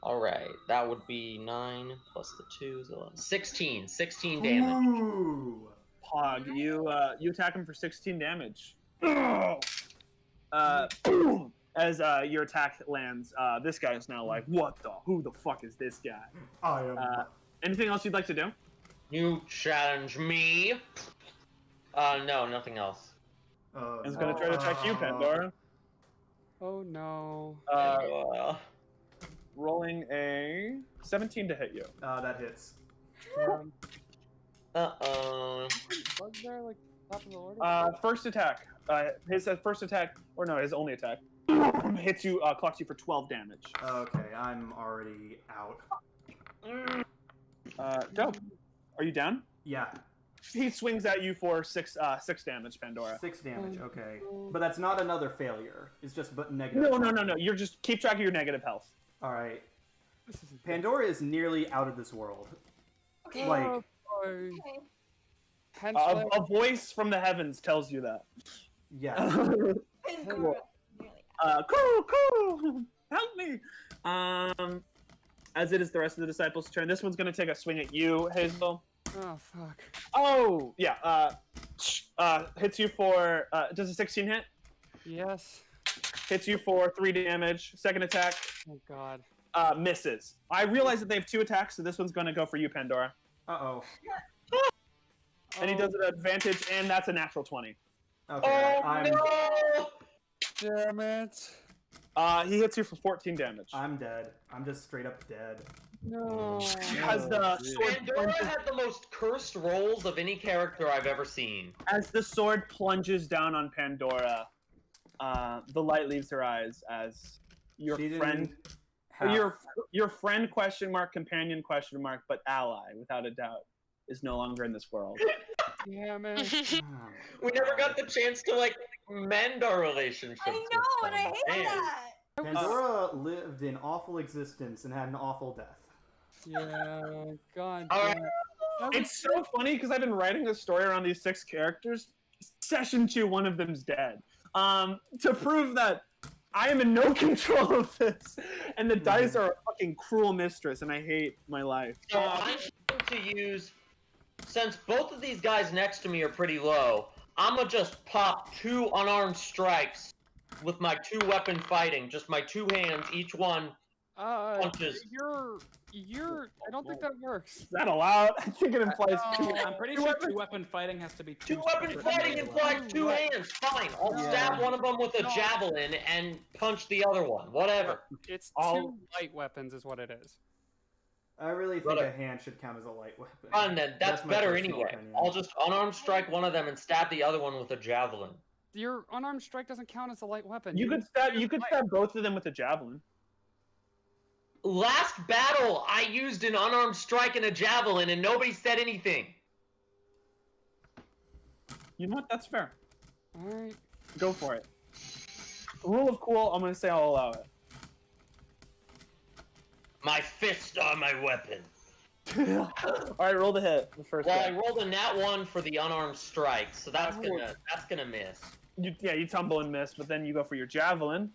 Speaker 3: Alright, that would be 9 plus the 2 is 11. 16 damage.
Speaker 7: Ooh!
Speaker 8: Pog, you attack him for 16 damage. Boom! As your attack lands, this guy is now like, who the fuck is this guy?
Speaker 7: I am...
Speaker 8: anything else you'd like to do?
Speaker 3: You challenge me? No, nothing else.
Speaker 8: He's gonna try to attack you, Pandora.
Speaker 10: Oh no.
Speaker 8: Rolling a 17 to hit you.
Speaker 7: That hits.
Speaker 3: Uh-oh.
Speaker 10: Bugbear, top of the order?
Speaker 8: First attack. His first attack, or no, his only attack, hits you, clocks you for 12 damage.
Speaker 7: Okay, I'm already out.
Speaker 8: Dope. Are you down?
Speaker 7: Yeah.
Speaker 8: He swings at you for 6 damage, Pandora.
Speaker 7: 6 damage, okay. But that's not another failure. It's just negative.
Speaker 8: No. You're just keep track of your negative health.
Speaker 7: Alright. Pandora is nearly out of this world.
Speaker 4: Okay.
Speaker 7: Like...
Speaker 8: A voice from the heavens tells you that.
Speaker 7: Yeah.
Speaker 4: Pandora nearly
Speaker 8: Cool, help me. As it is the rest of the disciples' turn, this one's gonna take a swing at you, Hazel.
Speaker 10: Oh fuck.
Speaker 8: Oh yeah. Hits you for. Does a 16 hit?
Speaker 10: Yes.
Speaker 8: Hits you for 3 damage. Second attack.
Speaker 10: Oh god.
Speaker 8: Misses. I realize that they have 2 attacks, so this one's gonna go for you, Pandora.
Speaker 7: Uh-oh.
Speaker 8: And he does it at advantage, and that's a natural 20.
Speaker 7: Okay,
Speaker 3: no!
Speaker 10: Damn it.
Speaker 8: He hits you for 14 damage.
Speaker 7: I'm dead. I'm just straight up dead.
Speaker 10: No.
Speaker 8: As the sword
Speaker 3: Pandora had the most cursed rolls of any character I've ever seen.
Speaker 8: As the sword plunges down on Pandora, the light leaves her eyes as your friend, your friend companion but ally without a doubt is no longer in this world.
Speaker 10: Damn it.
Speaker 3: We never got the chance to mend our relationship.
Speaker 4: I know, and I hate that.
Speaker 7: Pandora lived an awful existence and had an awful death.
Speaker 10: Yeah, god.
Speaker 3: Alright.
Speaker 8: It's so funny because I've been writing a story around these 6 characters. Session 2, one of them's dead. To prove that I am in no control of this, and the dice are a fucking cruel mistress, and I hate my life.
Speaker 3: So I'm going to use, since both of these guys next to me are pretty low, I'm gonna just pop 2 unarmed strikes with my 2 weapon fighting, just my 2 hands, each one punches.
Speaker 10: I don't think that works.
Speaker 8: Is that allowed? I think it implies
Speaker 5: I'm pretty sure 2 weapon fighting has to be
Speaker 3: 2 weapon fighting implies 2 hands. Fine, I'll stab one of them with a javelin and punch the other one. Whatever.
Speaker 10: It's 2 light weapons, is what it is.
Speaker 7: I really think a hand should count as a light weapon.
Speaker 3: Fine then, that's
Speaker 7: my
Speaker 3: better
Speaker 7: personal
Speaker 3: anyway.
Speaker 7: opinion.
Speaker 3: I'll just unarmed strike one of them and stab the other one with a javelin.
Speaker 10: Your unarmed strike doesn't count as a light weapon.
Speaker 8: You could stab both of them with a javelin.
Speaker 3: Last battle, I used an unarmed strike and a javelin, and nobody said anything.
Speaker 8: You know what? That's fair.
Speaker 10: Alright.
Speaker 8: Go for it. Rule of cool, I'm gonna say I'll allow it.
Speaker 3: My fists are my weapon.
Speaker 8: Alright, roll the hit. The first
Speaker 3: Well,
Speaker 8: guy.
Speaker 3: I rolled a nat 1 for the unarmed strike, so that's gonna miss.
Speaker 8: You tumble and miss, but then you go for your javelin.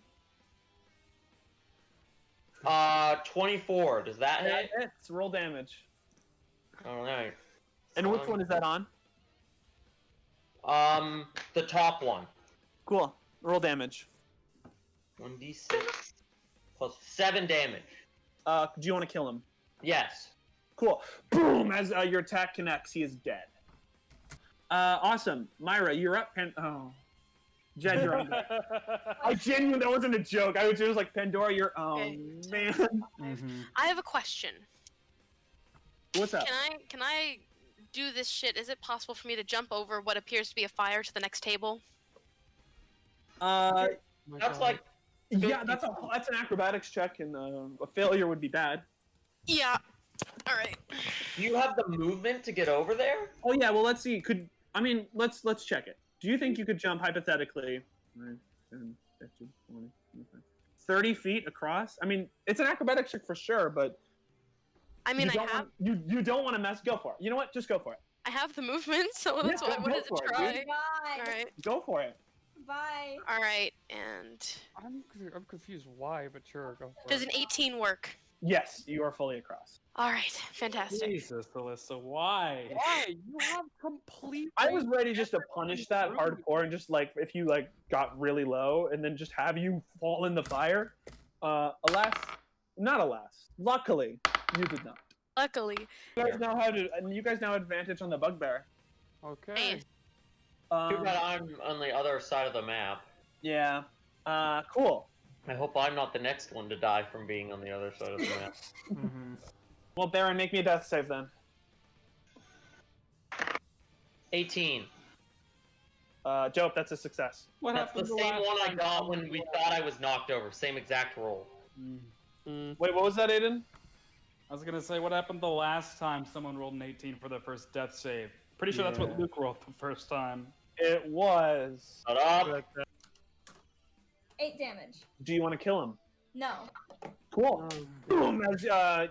Speaker 3: 24. Does that hit?
Speaker 8: Hits. Roll damage.
Speaker 3: Alright.
Speaker 8: And which one is that on?
Speaker 3: The top one.
Speaker 8: Cool. Roll damage.
Speaker 3: 1d6 plus 7 damage.
Speaker 8: Do you want to kill him?
Speaker 3: Yes.
Speaker 8: Cool. Boom! As your attack connects, he is dead. Awesome. Myra, you're up. Jed, you're on. I genuinely, that wasn't a joke. I was just like, Pandora, you're. Oh,
Speaker 2: Okay.
Speaker 8: man.
Speaker 2: I have a question.
Speaker 8: What's up?
Speaker 2: Can I do this shit? Is it possible for me to jump over what appears to be a fire to the next table?
Speaker 3: That's like.
Speaker 8: Yeah, that's an acrobatics check, and a failure would be bad.
Speaker 2: Yeah. All right.
Speaker 3: Do you have the movement to get over there?
Speaker 8: Oh yeah. Well, let's see. Let's check it. Do you think you could jump hypothetically 30 feet across? I mean, it's an acrobatics check for sure, but
Speaker 2: I mean,
Speaker 8: you don't want to mess. Go for it. You know what? Just go for it.
Speaker 2: I have the movement, so that's why I wanted to try. All right.
Speaker 8: Go for it.
Speaker 4: Bye.
Speaker 2: All right, and
Speaker 10: I'm confused why, but sure, go for
Speaker 2: does
Speaker 10: it.
Speaker 2: an 18 work?
Speaker 8: Yes, you are fully across.
Speaker 2: All right, fantastic.
Speaker 5: Jesus, Alyssa, why?
Speaker 10: Why? You have complete.
Speaker 8: I was ready just to punish that hardcore and just if you got really low and then just have you fall in the fire. Luckily, you did not.
Speaker 2: Luckily.
Speaker 8: You guys now have advantage on the bugbear.
Speaker 10: Okay.
Speaker 2: Hey.
Speaker 3: Too bad I'm on the other side of the map.
Speaker 8: Yeah. Cool.
Speaker 3: I hope I'm not the next one to die from being on the other side of the map.
Speaker 8: Well, Baron, make me a death save then.
Speaker 3: 18.
Speaker 8: Dope, that's a success.
Speaker 3: That's the same one I got when we thought I was knocked over. Same exact roll.
Speaker 8: Wait, what was that, Aiden?
Speaker 5: I was gonna say, what happened the last time someone rolled an 18 for their first death save? Pretty sure that's what Luke rolled the first time.
Speaker 8: It was.
Speaker 3: Shut up.
Speaker 4: 8 damage.
Speaker 8: Do you want to kill him?
Speaker 4: No.
Speaker 8: Cool. Boom! As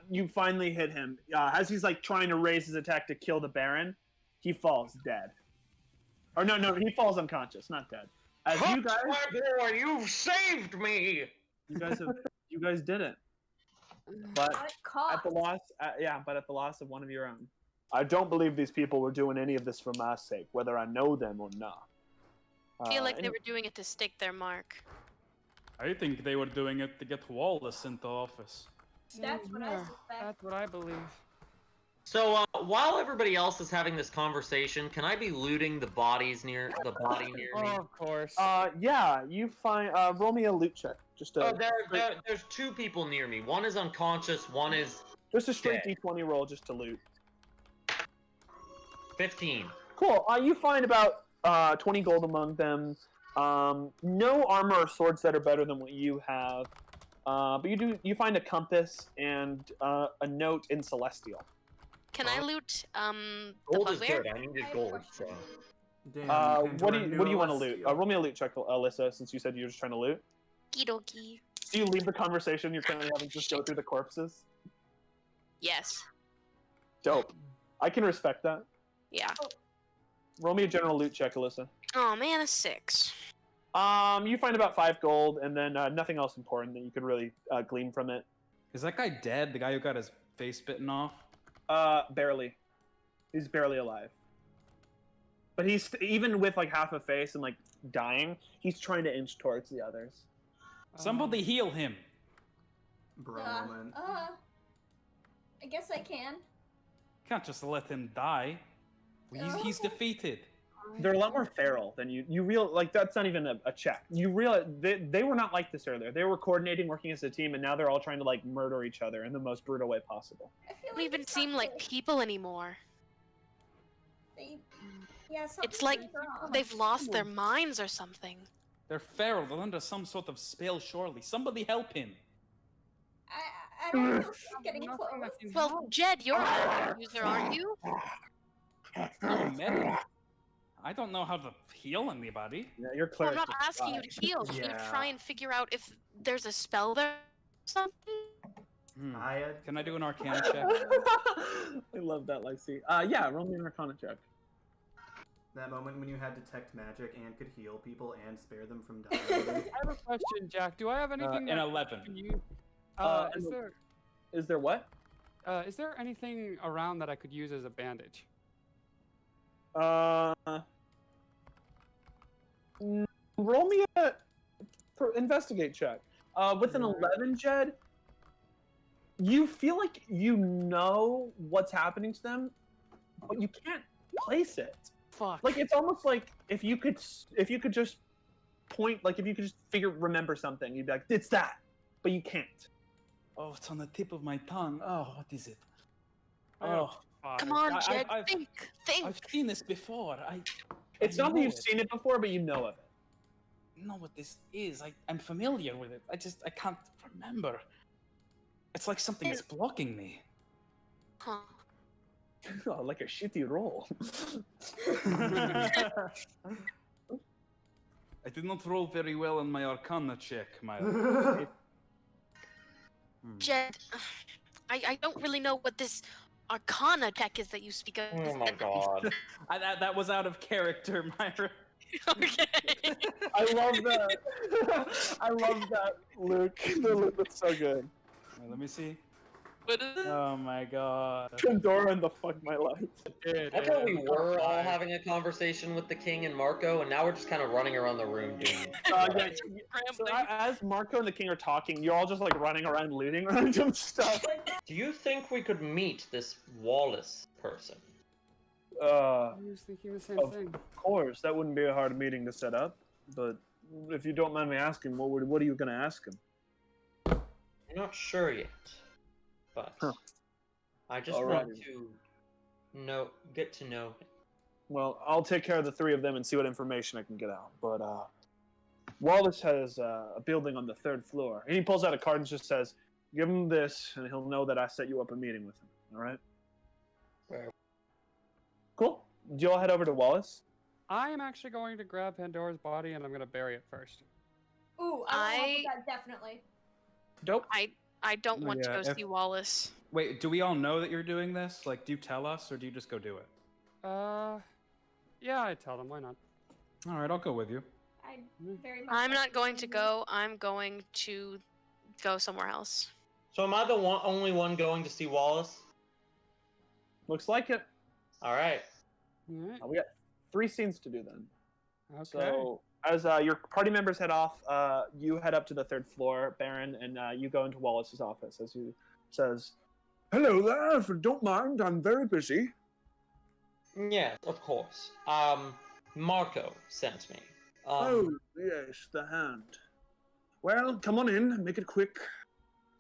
Speaker 8: you finally hit him, as he's trying to raise his attack to kill the Baron, he falls dead. Or no, he falls unconscious, not dead. As you guys,
Speaker 3: my boy, you've saved me.
Speaker 8: You guys did it. But at the loss, but at the loss of one of your own. I don't believe these people were doing any of this for my sake, whether I know them or not.
Speaker 2: I feel like they were doing it to stick their mark.
Speaker 5: I think they were doing it to get Wallace into office.
Speaker 4: That's what I suspect.
Speaker 10: That's what I believe.
Speaker 3: So while everybody else is having this conversation, can I be looting the bodies near the body near me?
Speaker 10: Oh, of course.
Speaker 8: Yeah, you find. Roll me a loot check. Just a.
Speaker 3: There's two people near me. One is unconscious. One is
Speaker 8: just a straight
Speaker 3: dead.
Speaker 8: D20 roll, just to loot.
Speaker 3: 15.
Speaker 8: Cool. You find about 20 gold among them. No armor or swords that are better than what you have. But you find a compass and a note in Celestial.
Speaker 2: Can I loot the
Speaker 3: Gold is
Speaker 2: bugbear?
Speaker 3: good. I needed gold. So.
Speaker 7: Damn,
Speaker 8: What do you want to loot? Roll me a loot check, Alyssa, since you said you were just trying to loot.
Speaker 2: Kidoki.
Speaker 8: Do you leave the conversation you're currently having just go through the corpses?
Speaker 2: Yes.
Speaker 8: Dope. I can respect that.
Speaker 2: Yeah.
Speaker 8: Roll me a general loot check, Alyssa.
Speaker 2: Oh man, a 6.
Speaker 8: You find about 5 gold, and then nothing else important that you could really glean from it.
Speaker 5: Is that guy dead? The guy who got his face bitten off?
Speaker 8: Barely. He's barely alive. But he's even with like half a face and like dying, he's trying to inch towards the others.
Speaker 5: Somebody heal him.
Speaker 7: Bro, man.
Speaker 4: I guess I can.
Speaker 5: Can't just let him die. He's defeated.
Speaker 8: They're a lot more feral than you real like. That's not even a check. You realize they were not like this earlier. They were coordinating, working as a team, and now they're all trying to like murder each other in the most brutal way possible.
Speaker 4: I feel
Speaker 2: Don't even seem like people anymore. It's like they've lost their minds or something.
Speaker 5: They're feral. They're under some sort of spell, surely. Somebody help him.
Speaker 4: I don't feel safe getting close.
Speaker 2: Well, Jed, you're a user, aren't you?
Speaker 5: Medic. I don't know how to heal anybody.
Speaker 8: Yeah, you're
Speaker 2: Well, I'm not asking you to heal. Can you try and figure out if there's a spell there or something?
Speaker 5: Can I do an Arcana check?
Speaker 8: I love that, Lexi. Yeah, roll me an Arcana check.
Speaker 7: That moment when you had detect magic and could heal people and spare them from dying.
Speaker 10: I have a question, Jack. Do I have anything?
Speaker 5: An 11.
Speaker 8: Is there what?
Speaker 10: Is there anything around that I could use as a bandage?
Speaker 8: Roll me a investigate check. With an 11, Jed, you feel like you know what's happening to them, but you can't place it.
Speaker 10: Fuck.
Speaker 8: Like it's almost like if you could just point, like if you could just remember something, you'd be like, it's that, but you can't.
Speaker 5: Oh, it's on the tip of my tongue. Oh, what is it?
Speaker 2: Come on, Jed, think.
Speaker 5: I've seen this before.
Speaker 8: It's not that you've seen it before, but you know of it.
Speaker 5: I know what this is. I'm familiar with it. I can't remember. It's like something is blocking me.
Speaker 2: Huh.
Speaker 8: Oh, like a shitty roll.
Speaker 5: I did not roll very well on my Arcana check, my
Speaker 2: Jed, I don't really know what this Arcana check is that you speak of.
Speaker 3: Oh my god.
Speaker 5: That was out of character, Myra.
Speaker 2: Okay.
Speaker 8: I love that. I love that, Luke. That's so good.
Speaker 5: Let me see.
Speaker 2: What is it?
Speaker 5: Oh my god.
Speaker 8: Pandora and the fuck my life.
Speaker 3: I thought we were all having a conversation with the king and Marco, and now we're just kind of running around the room doing it.
Speaker 8: So as Marco and the king are talking, you're all just like running around looting random stuff.
Speaker 3: Do you think we could meet this Wallace person?
Speaker 10: I was thinking the same thing.
Speaker 8: Of course, that wouldn't be a hard meeting to set up. But if you don't mind me asking, what are you going to ask him?
Speaker 3: I'm not sure yet, but I just want to get to know him.
Speaker 8: Well, I'll take care of the 3 of them and see what information I can get out. But Wallace has a building on the 3rd floor, and he pulls out a card and just says, "Give him this, and he'll know that I set you up a meeting with him." All right. Cool. Do you all head over to Wallace?
Speaker 10: I am actually going to grab Pandora's body and I'm going to bury it first.
Speaker 4: Ooh, I want that definitely.
Speaker 8: Dope.
Speaker 2: I don't want to go see Wallace.
Speaker 5: Wait, do we all know that you're doing this? Like, do you tell us, or do you just go do it?
Speaker 10: Yeah, I tell them. Why not?
Speaker 5: All right, I'll go with you.
Speaker 4: I very much.
Speaker 2: I'm
Speaker 4: like
Speaker 2: not going to
Speaker 4: you.
Speaker 2: go. I'm going to go somewhere else.
Speaker 3: So am I the only one going to see Wallace?
Speaker 8: Looks like it.
Speaker 3: All right.
Speaker 10: Alright.
Speaker 8: We got 3 scenes to do then.
Speaker 10: Okay.
Speaker 8: So as your party members head off, you head up to the 3rd floor, Baron, and you go into Wallace's office as he says, "Hello there. If you don't mind, I'm very busy."
Speaker 3: Yes, of course. Marco sent me.
Speaker 8: Oh, yes, the hand. Well, come on in. Make it quick.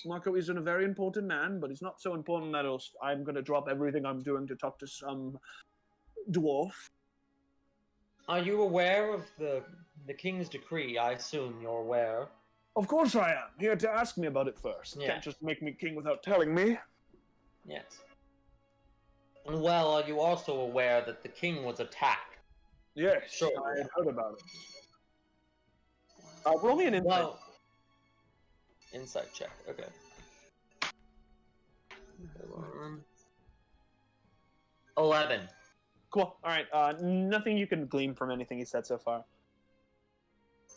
Speaker 8: Marco isn't a very important man, but he's not so important that I'm going to drop everything I'm doing to talk to some dwarf.
Speaker 3: Are you aware of the king's decree? I assume you're aware.
Speaker 8: Of course I am. He had to ask me about it first.
Speaker 3: Yeah.
Speaker 8: Can't just make me king without telling me.
Speaker 3: Yes. And well, are you also aware that the king was attacked?
Speaker 8: Yes,
Speaker 3: Sure.
Speaker 8: I had heard about it. Roll me an insight.
Speaker 3: Well, insight check. Okay. 11.
Speaker 8: Cool. All right. Nothing you can glean from anything he said so far.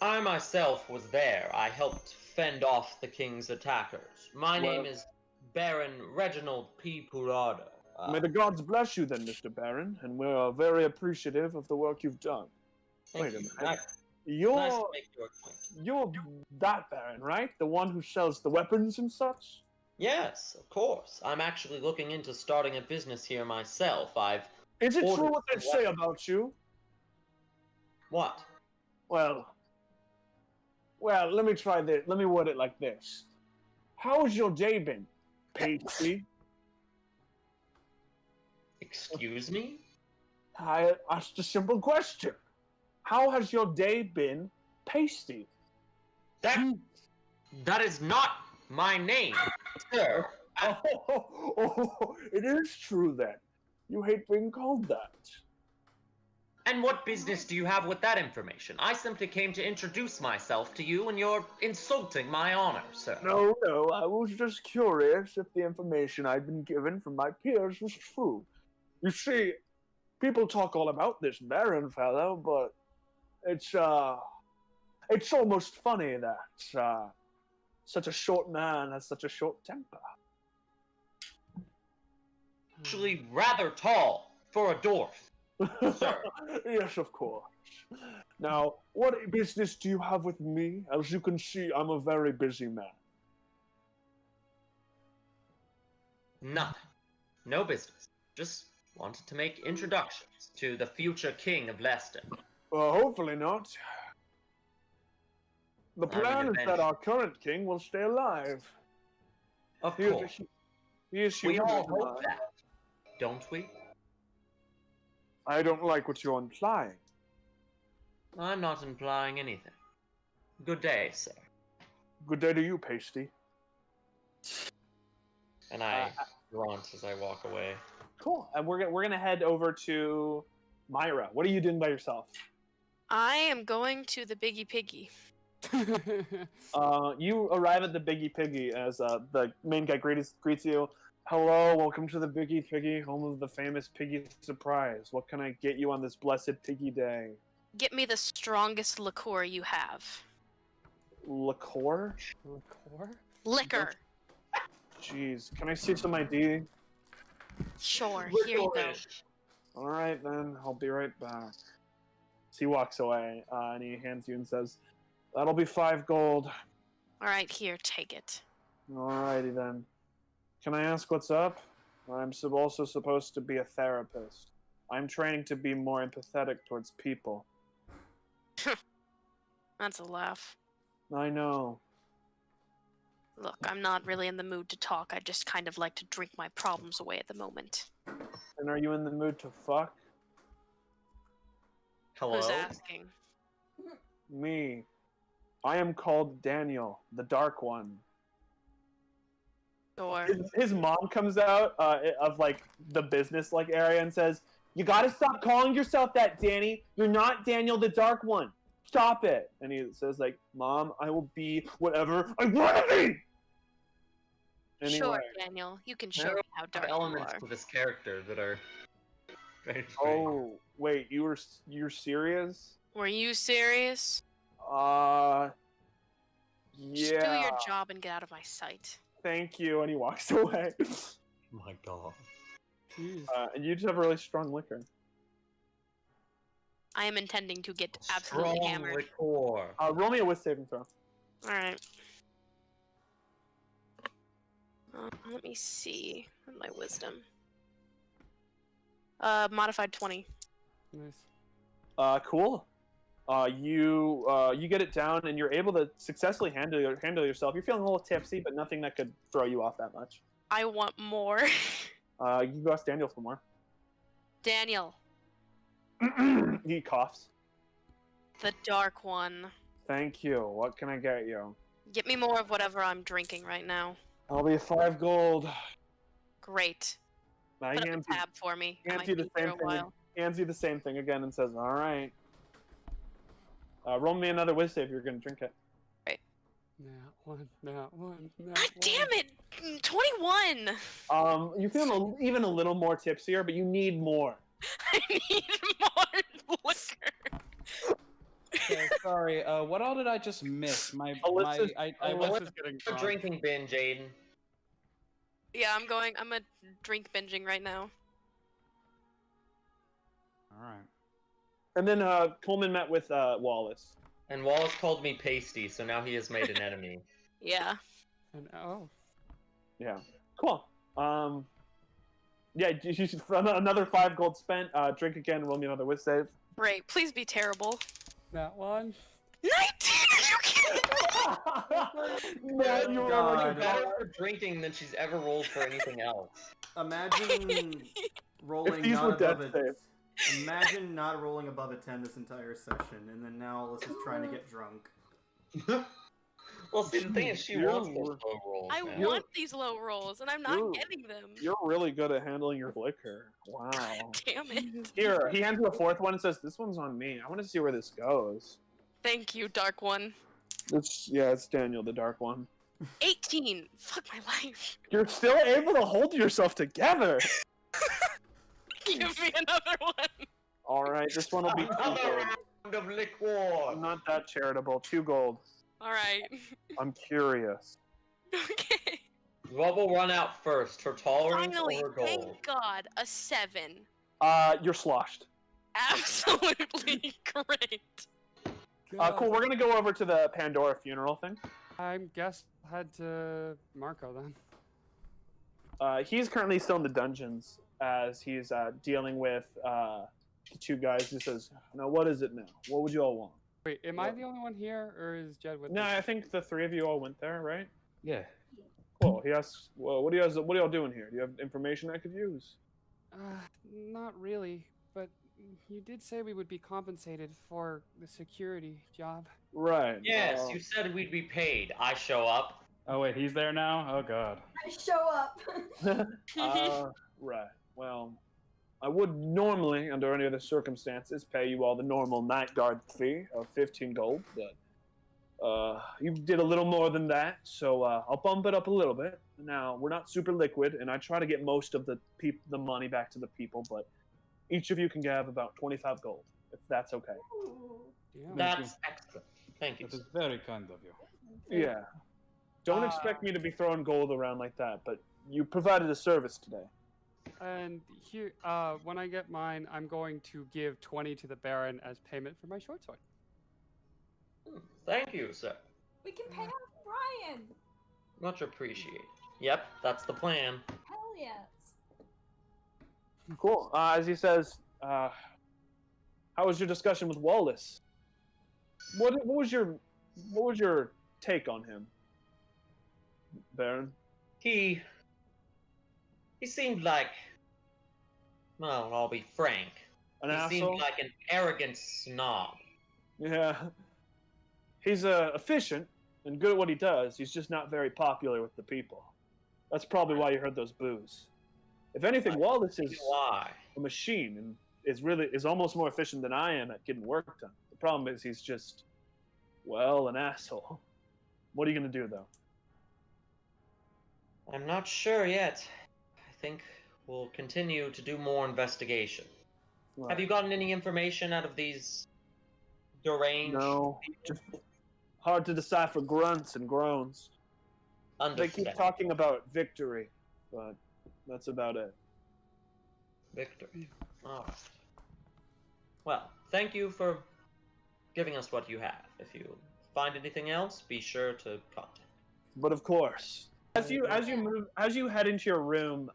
Speaker 3: I myself was there. I helped fend off the king's attackers. My name is Baron Reginald P. Purado.
Speaker 8: May the gods bless you then, Mr. Baron, and we're very appreciative of the work you've done. Wait a minute.
Speaker 3: Nice
Speaker 8: You're
Speaker 3: to make your acquaintance.
Speaker 8: you're that Baron, right? The one who sells the weapons and such?
Speaker 3: Yes, of course. I'm actually looking into starting a business here myself.
Speaker 8: Is it
Speaker 3: ordered
Speaker 8: true what they
Speaker 3: some
Speaker 8: say
Speaker 3: weapons.
Speaker 8: about you?
Speaker 3: What?
Speaker 8: Well, let me try this. Let me word it like this. How's your day been, Pasty?
Speaker 3: Excuse me?
Speaker 8: I asked a simple question. How has your day been, Pasty?
Speaker 3: That is not my name, sir.
Speaker 8: Oh, it is true then. You hate being called that.
Speaker 3: And what business do you have with that information? I simply came to introduce myself to you, and you're insulting my honor, sir.
Speaker 8: No, I was just curious if the information I'd been given from my peers was true. You see, people talk all about this Baron fellow, but it's almost funny that such a short man has such a short temper.
Speaker 3: Actually, rather tall for a dwarf. Sir.
Speaker 8: Yes, of course. Now, what business do you have with me? As you can see, I'm a very busy man.
Speaker 3: Nothing. No business. Just wanted to make introductions to the future king of Leston.
Speaker 8: Well, hopefully not. The plan is that
Speaker 3: eventually.
Speaker 8: our current king will stay alive.
Speaker 3: Of
Speaker 8: He is
Speaker 3: course.
Speaker 8: He is
Speaker 3: We
Speaker 8: human
Speaker 3: all
Speaker 8: as
Speaker 3: hope
Speaker 8: alive.
Speaker 3: that, don't we?
Speaker 8: I don't like what you're implying.
Speaker 3: I'm not implying anything. Good day, sir.
Speaker 8: Good day to you, Pasty.
Speaker 3: And I grunt as I walk away.
Speaker 8: Cool. And we're gonna head over to Myra. What are you doing by yourself?
Speaker 2: I am going to the Biggie Piggy.
Speaker 8: You arrive at the Biggie Piggy as the main guy greets you. Hello, welcome to the Biggie Piggy, home of the famous Piggy Surprise. What can I get you on this blessed Piggy Day?
Speaker 2: Get me the strongest liqueur you have.
Speaker 8: Liqueur?
Speaker 10: Liqueur?
Speaker 2: Liquor.
Speaker 8: Jeez, can I see some ID?
Speaker 2: Sure, here you go.
Speaker 8: Alright then, I'll be right back. So he walks away, and he hands you and says, "That'll be 5 gold."
Speaker 2: Alright, here, take it.
Speaker 8: Alrighty then. Can I ask what's up? I'm also supposed to be a therapist. I'm training to be more empathetic towards people.
Speaker 2: That's a laugh.
Speaker 8: I know.
Speaker 2: Look, I'm not really in the mood to talk. I just kind of like to drink my problems away at the moment.
Speaker 8: And are you in the mood to fuck?
Speaker 3: Hello?
Speaker 2: Who's asking?
Speaker 8: Me. I am called Daniel, the Dark One.
Speaker 2: Sure.
Speaker 8: His mom comes out of like the business like area and says, "You gotta stop calling yourself that, Danny. You're not Daniel the Dark One. Stop it." And he says like, "Mom, I will be whatever I want to be." Anyway.
Speaker 2: Sure, Daniel. You can show
Speaker 3: There
Speaker 2: me how dark you
Speaker 3: elements
Speaker 2: are.
Speaker 3: to this character that are very strange.
Speaker 8: Oh, wait, you're serious?
Speaker 2: Were you serious? Just do your
Speaker 8: Yeah.
Speaker 2: job and get out of my sight.
Speaker 8: Thank you. And he walks away.
Speaker 3: My God.
Speaker 10: Jeez.
Speaker 8: And you just have a really strong liquor.
Speaker 2: I am intending to get absolutely
Speaker 3: Strong
Speaker 2: hammered.
Speaker 3: liqueur.
Speaker 8: Roll me a wit saving throw.
Speaker 2: Alright. Let me see. My wisdom. Modified 20.
Speaker 10: Nice.
Speaker 8: Cool. You get it down, and you're able to successfully handle yourself. You're feeling a little tipsy, but nothing that could throw you off that much.
Speaker 2: I want more.
Speaker 8: You can go ask Daniel for more.
Speaker 2: Daniel.
Speaker 8: He coughs.
Speaker 2: The dark one.
Speaker 8: Thank you. What can I get you?
Speaker 2: Get me more of whatever I'm drinking right now.
Speaker 8: I'll be 5 gold.
Speaker 2: Great.
Speaker 8: Now
Speaker 2: Put up a tab for me. I might
Speaker 8: you
Speaker 2: be
Speaker 8: the
Speaker 2: here
Speaker 8: same
Speaker 2: a
Speaker 8: thing.
Speaker 2: while.
Speaker 8: Hands you the same thing again and says, "All right." Roll me another whiz save. You're gonna drink it.
Speaker 10: Not one.
Speaker 2: God damn it! 21!
Speaker 8: You feel even a little more tipsier, but you need more.
Speaker 2: I need more liquor.
Speaker 5: Okay, sorry. What all did I just miss? I
Speaker 3: What's
Speaker 5: was getting
Speaker 3: a
Speaker 5: drunk.
Speaker 3: drinking binge, Aiden?
Speaker 2: Yeah, I'm a drink binging right now.
Speaker 5: Alright.
Speaker 8: And then Coleman met with Wallace.
Speaker 3: And Wallace called me pasty, so now he has made an enemy.
Speaker 2: Yeah.
Speaker 10: And
Speaker 8: Yeah. Cool. Yeah, you should, another 5 gold spent. Drink again. Roll me another whiz save.
Speaker 2: Great. Please be terrible.
Speaker 10: That one.
Speaker 2: 19! Are you kidding?
Speaker 8: Man, you
Speaker 3: God. Better for drinking than she's ever rolled for anything else.
Speaker 7: Imagine rolling
Speaker 8: these were
Speaker 7: not
Speaker 8: death
Speaker 7: above
Speaker 8: saves.
Speaker 7: Imagine not rolling above a 10 this entire session, and then now Alyssa's trying to get drunk.
Speaker 3: Well, see, the thing is, she wants those low rolls.
Speaker 2: I
Speaker 3: man.
Speaker 2: want these low rolls, and I'm not getting them.
Speaker 8: You're really good at handling your liquor. Wow.
Speaker 2: Damn it.
Speaker 8: Here, he hands you a 4th one and says, "This one's on me. I want to see where this goes."
Speaker 2: Thank you, Dark One.
Speaker 8: It's Daniel, the dark one.
Speaker 2: 18! Fuck my life.
Speaker 8: You're still able to hold yourself together.
Speaker 2: Give me another one.
Speaker 8: All right, this one will be 2 gold.
Speaker 3: Round of liquor.
Speaker 8: I'm not that charitable. 2 gold.
Speaker 2: Alright.
Speaker 8: I'm curious.
Speaker 2: Okay.
Speaker 3: What will run out first, her tolerance
Speaker 2: Finally,
Speaker 3: or her gold?
Speaker 2: thank God, a 7.
Speaker 8: You're sloshed.
Speaker 2: Absolutely great.
Speaker 8: Cool. We're gonna go over to the Pandora funeral thing.
Speaker 10: I guess head to Marco then.
Speaker 8: He's currently still in the dungeons as he's dealing with the 2 guys. He says, "Now, what is it now? What would you all want?"
Speaker 10: Wait, am I the only one here, or is Jed with
Speaker 8: No,
Speaker 10: us?
Speaker 8: I think the 3 of you all went there, right?
Speaker 5: Yeah.
Speaker 8: Cool. He asks, "Well, what are y'all doing here? Do you have information I could use?"
Speaker 10: Not really, but you did say we would be compensated for the security job.
Speaker 8: Right.
Speaker 3: Yes, you said we'd be paid. I show up.
Speaker 5: Oh wait, he's there now? Oh god.
Speaker 4: I show up.
Speaker 8: Right. Well, I would normally, under any other circumstances, pay you all the normal night guard fee of 15 gold, but you did a little more than that, so I'll bump it up a little bit. Now, we're not super liquid, and I try to get most of the money back to the people, but each of you can have about 25 gold, if that's okay.
Speaker 10: Yeah.
Speaker 3: That's excellent. Thank you.
Speaker 5: That is very kind of you.
Speaker 8: Yeah. Don't expect me to be throwing gold around like that, but you provided a service today.
Speaker 10: And here, when I get mine, I'm going to give 20 to the Baron as payment for my short sword.
Speaker 3: Thank you, sir.
Speaker 4: We can pay off Brian.
Speaker 3: Much appreciated. Yep, that's the plan.
Speaker 4: Hell yes.
Speaker 8: Cool. As he says, how was your discussion with Wallace? What was your take on him, Baron?
Speaker 3: He seemed like, well, I'll be frank.
Speaker 8: An
Speaker 3: he
Speaker 8: asshole?
Speaker 3: seemed like an arrogant snob.
Speaker 8: Yeah. He's efficient and good at what he does. He's just not very popular with the people. That's probably why you heard those boos. If anything, Wallace is a machine and is almost more efficient than I am at getting work done. The problem is he's just, well, an asshole. What are you going to do, though?
Speaker 3: I'm not sure yet. I think we'll continue to do more investigation.
Speaker 8: Right.
Speaker 3: Have you gotten any information out of these deranged?
Speaker 8: No, just hard to decipher grunts and groans. They keep talking about victory, but that's about it.
Speaker 3: Victory. All right. Well, thank you for giving us what you have. If you find anything else, be sure to contact.
Speaker 8: But of course, as you head into your room,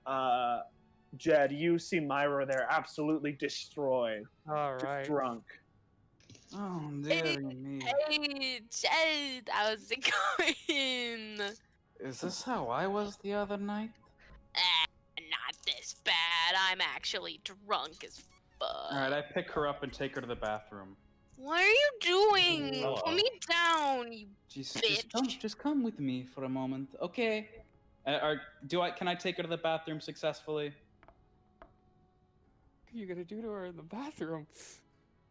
Speaker 8: Jed, you see Myra there, absolutely destroyed,
Speaker 10: All right.
Speaker 8: just drunk.
Speaker 10: Oh, dear me.
Speaker 2: Hey, Jed, how's it going?
Speaker 5: Is this how I was the other night?
Speaker 2: Not this bad. I'm actually drunk as fuck.
Speaker 5: Alright, I pick her up and take her to the bathroom.
Speaker 2: What are you doing? Put me down, you bitch.
Speaker 5: Just come with me for a moment, okay? Can I take her to the bathroom successfully?
Speaker 10: What are you gonna do to her in the bathroom?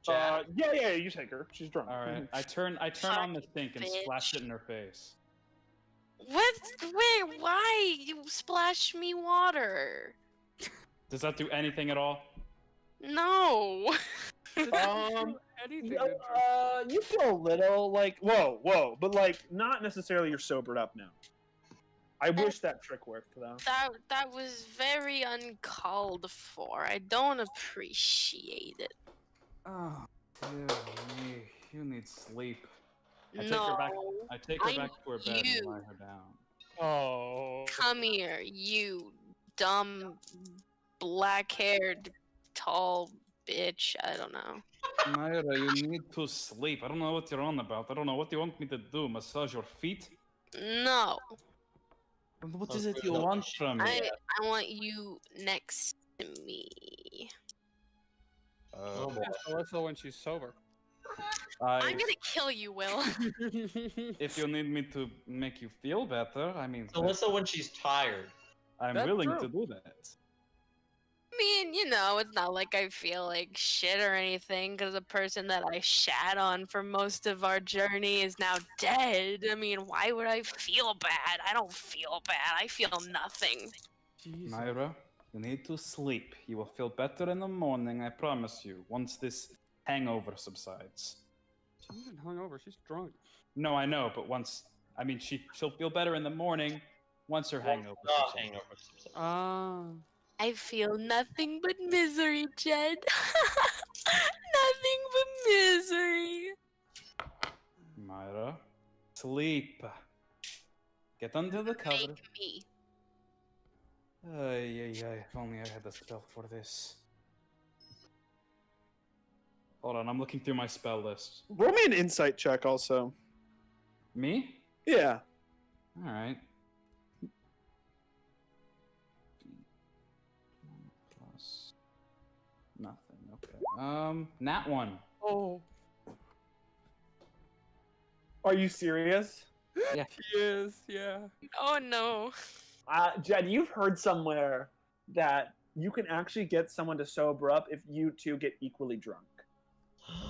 Speaker 8: Yeah, you take her. She's drunk.
Speaker 5: All right, I turn on the sink and splash it in her face.
Speaker 2: What? Wait, why? You splash me water.
Speaker 5: Does that do anything at all?
Speaker 2: No.
Speaker 10: Anything.
Speaker 8: You feel a little like whoa, but like not necessarily you're sobered up now. I wish that trick worked though.
Speaker 2: That was very uncalled for. I don't appreciate it.
Speaker 5: Oh, dear me. You need sleep. I take
Speaker 2: No,
Speaker 5: her back to her bed and lie her down.
Speaker 10: Oh.
Speaker 2: Come here, you dumb, black-haired, tall bitch. I don't know.
Speaker 5: Myra, you need to sleep. I don't know what you're on about. I don't know what you want me to do. Massage your feet?
Speaker 2: No.
Speaker 5: What is it you want from me?
Speaker 2: I want you next to me.
Speaker 10: Also when she's sober.
Speaker 2: I'm gonna kill you, Will.
Speaker 5: If you need me to make you feel better, I mean...
Speaker 3: Alyssa when she's tired.
Speaker 5: I'm willing to do that.
Speaker 2: I mean, you know, it's not like I feel like shit or anything, because the person that I shat on for most of our journey is now dead. I mean, why would I feel bad? I don't feel bad. I feel nothing.
Speaker 10: Jesus.
Speaker 5: Myra, you need to sleep. You will feel better in the morning, I promise you, once this hangover subsides.
Speaker 10: She isn't hungover, she's drunk.
Speaker 5: No, I know, but she'll feel better in the morning once her hangover subsides.
Speaker 2: I feel nothing but misery, Jed. Nothing but misery.
Speaker 5: Myra, sleep. Get under the cover.
Speaker 2: Make me.
Speaker 5: If only I had a spell for this. Hold on, I'm looking through my spell list.
Speaker 8: Roll me an insight check also.
Speaker 5: Me?
Speaker 8: Yeah.
Speaker 5: Alright. Plus nothing, okay. Nat 1.
Speaker 10: Oh.
Speaker 8: Are you serious?
Speaker 5: Yeah.
Speaker 10: He is, yeah.
Speaker 2: Oh no.
Speaker 8: Jed, you've heard somewhere that you can actually get someone to sober up if you two get equally drunk.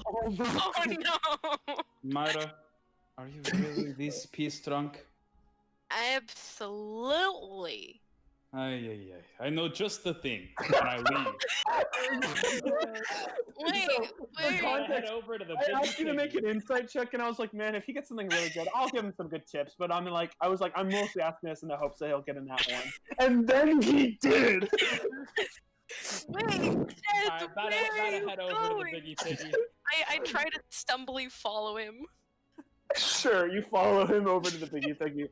Speaker 10: Oh
Speaker 2: no.
Speaker 5: Myra, are you really this piece drunk?
Speaker 2: Absolutely.
Speaker 5: I know just the thing when I leave.
Speaker 2: Wait,
Speaker 5: Head over to the
Speaker 8: I asked you to make an insight check, and I was like, man, if he gets something really good, I'll give him some good tips. But I'm mostly asking this in the hopes that he'll get in that one. And then he did.
Speaker 2: Wait, Jed,
Speaker 5: About to head over to the Biggie Piggy.
Speaker 2: I try to stumbly follow him.
Speaker 8: Sure, you follow him over to the Biggie Piggy.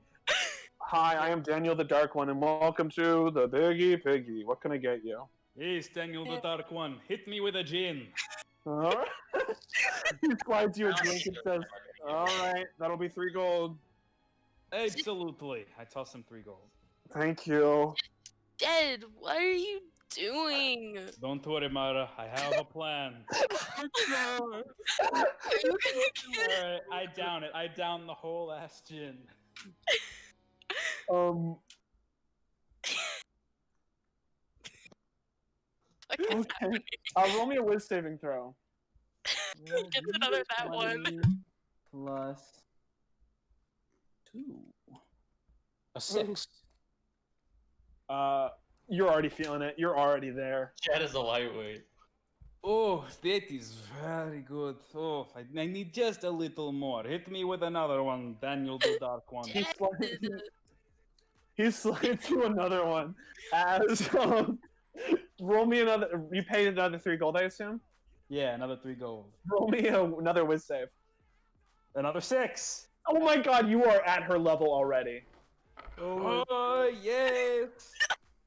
Speaker 8: Hi, I am Daniel the Dark One, and welcome to the Biggie Piggy. What can I get you?
Speaker 5: Yes, Daniel the Dark One. Hit me with a gin.
Speaker 8: Alright. He slides you a drink and says, alright, that'll be 3 gold.
Speaker 5: Absolutely. I toss him 3 gold.
Speaker 8: Thank you.
Speaker 2: Jed, what are you doing?
Speaker 5: Don't worry, Myra. I have a plan.
Speaker 2: Are you gonna get it?
Speaker 5: Alright, I down it. I down the whole ass gin.
Speaker 8: Okay. Roll me a whiz saving throw.
Speaker 2: Gets another that one.
Speaker 5: Plus 2. A 6.
Speaker 8: You're already feeling it. You're already there.
Speaker 3: Chad is a lightweight.
Speaker 5: Oh, that is very good. Oh, I need just a little more. Hit me with another one, Daniel the Dark One.
Speaker 8: He's slid to another one. As roll me another. You paid another 3 gold, I assume.
Speaker 5: Yeah, another 3 gold.
Speaker 8: Roll me another whiz save.
Speaker 5: Another 6.
Speaker 8: Oh my god, you are at her level already.
Speaker 5: Oh yes.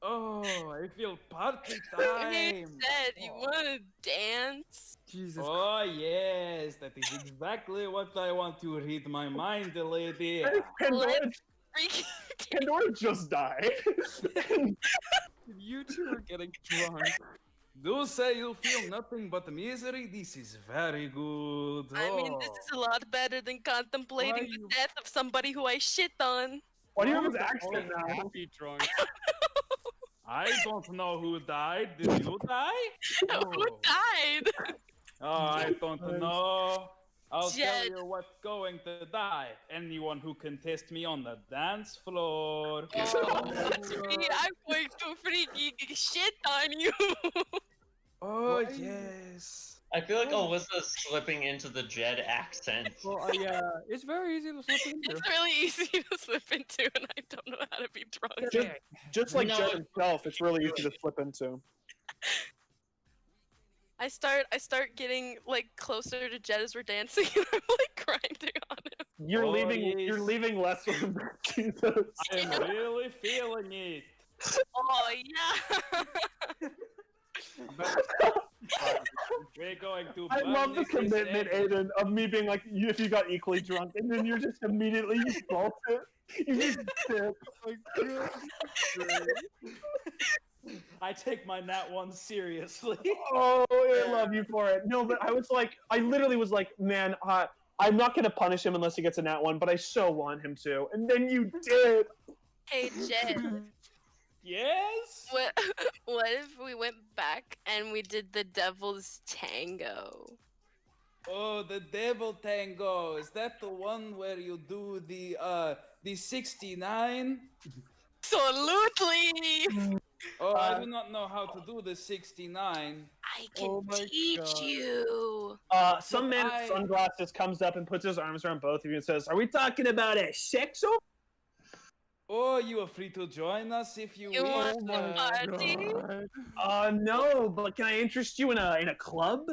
Speaker 5: Oh, I feel party time.
Speaker 2: Hey, Dad, you wanna dance?
Speaker 10: Jesus.
Speaker 5: Oh yes, that is exactly what I want to read my mind, lady.
Speaker 8: Pandora just died.
Speaker 10: You two are getting drunk.
Speaker 5: Do say you feel nothing but misery. This is very good.
Speaker 2: I mean, this is a lot better than contemplating the death of somebody who I shit on.
Speaker 8: Why do you have his accent now?
Speaker 10: Happy drunk.
Speaker 5: I don't know who died. Did you die?
Speaker 2: Who died?
Speaker 5: Oh, I don't know. I'll tell you what's going to die. Anyone who can test me on the dance floor.
Speaker 2: Oh, I'm going to freaking shit on you.
Speaker 5: Oh, yes.
Speaker 3: I feel like Alyssa's slipping into the Jed accent.
Speaker 10: Well, yeah, it's very easy to slip into.
Speaker 2: It's really easy to slip into, and I don't know how to be drunk.
Speaker 8: Just like Jed himself, it's really easy to slip into.
Speaker 2: I start getting like closer to Jed as we're dancing, and I'm like grinding on him.
Speaker 8: You're leaving less from Jesus.
Speaker 5: I'm really feeling it.
Speaker 2: Oh yeah.
Speaker 5: We're going to.
Speaker 8: I love the commitment, Aiden, of me being like, if you got equally drunk, and then you're just immediately you bolt it. You just dip.
Speaker 5: I take my nat 1 seriously.
Speaker 8: Oh, I love you for it. No, but I literally was like, man, I'm not gonna punish him unless he gets a nat 1, but I so want him to. And then you did.
Speaker 2: Hey Jed.
Speaker 5: Yes?
Speaker 2: What if we went back and we did the Devil's Tango?
Speaker 5: Oh, the Devil Tango. Is that the one where you do the 69?
Speaker 2: Absolutely!
Speaker 5: Oh, I do not know how to do the 69.
Speaker 2: I can teach you.
Speaker 8: Some man in sunglasses comes up and puts his arms around both of you and says, "Are we talking about a sex over?"
Speaker 5: Oh, you are free to join us if you
Speaker 2: You
Speaker 5: wish.
Speaker 2: want to party?
Speaker 8: No, but can I interest you in a club?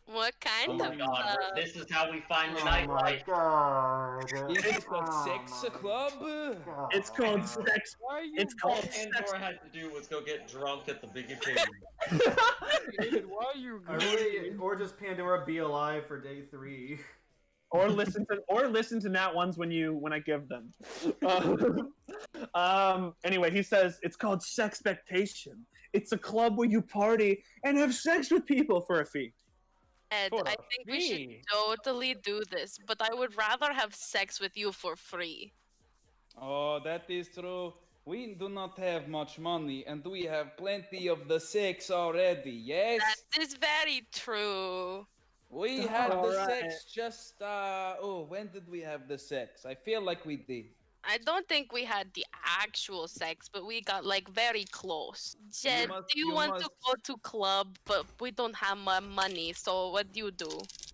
Speaker 2: What kind
Speaker 3: Oh my
Speaker 2: of
Speaker 3: god, this is how we find the
Speaker 11: Oh my
Speaker 3: nightlife.
Speaker 11: god.
Speaker 5: Is it a sex club?
Speaker 8: It's called sex. It's called
Speaker 3: All
Speaker 8: sex.
Speaker 3: Pandora had to do was go get drunk at the Big Pig.
Speaker 10: Why are you
Speaker 7: Or just Pandora be alive for day 3.
Speaker 8: Or listen to Nat ones when I give them. Anyway, he says it's called Sexpectation. It's a club where you party and have sex with people for a fee.
Speaker 2: Ed, I think we should totally do this, but I would rather have sex with you for free.
Speaker 5: Oh, that is true. We do not have much money, and we have plenty of the sex already, yes?
Speaker 2: That is very true.
Speaker 5: We had the sex just, when did we have the sex? I feel like we did.
Speaker 2: I don't think we had the actual sex, but we got like very close. Jed, do you want to go to club, but we don't have my money, so what do you do?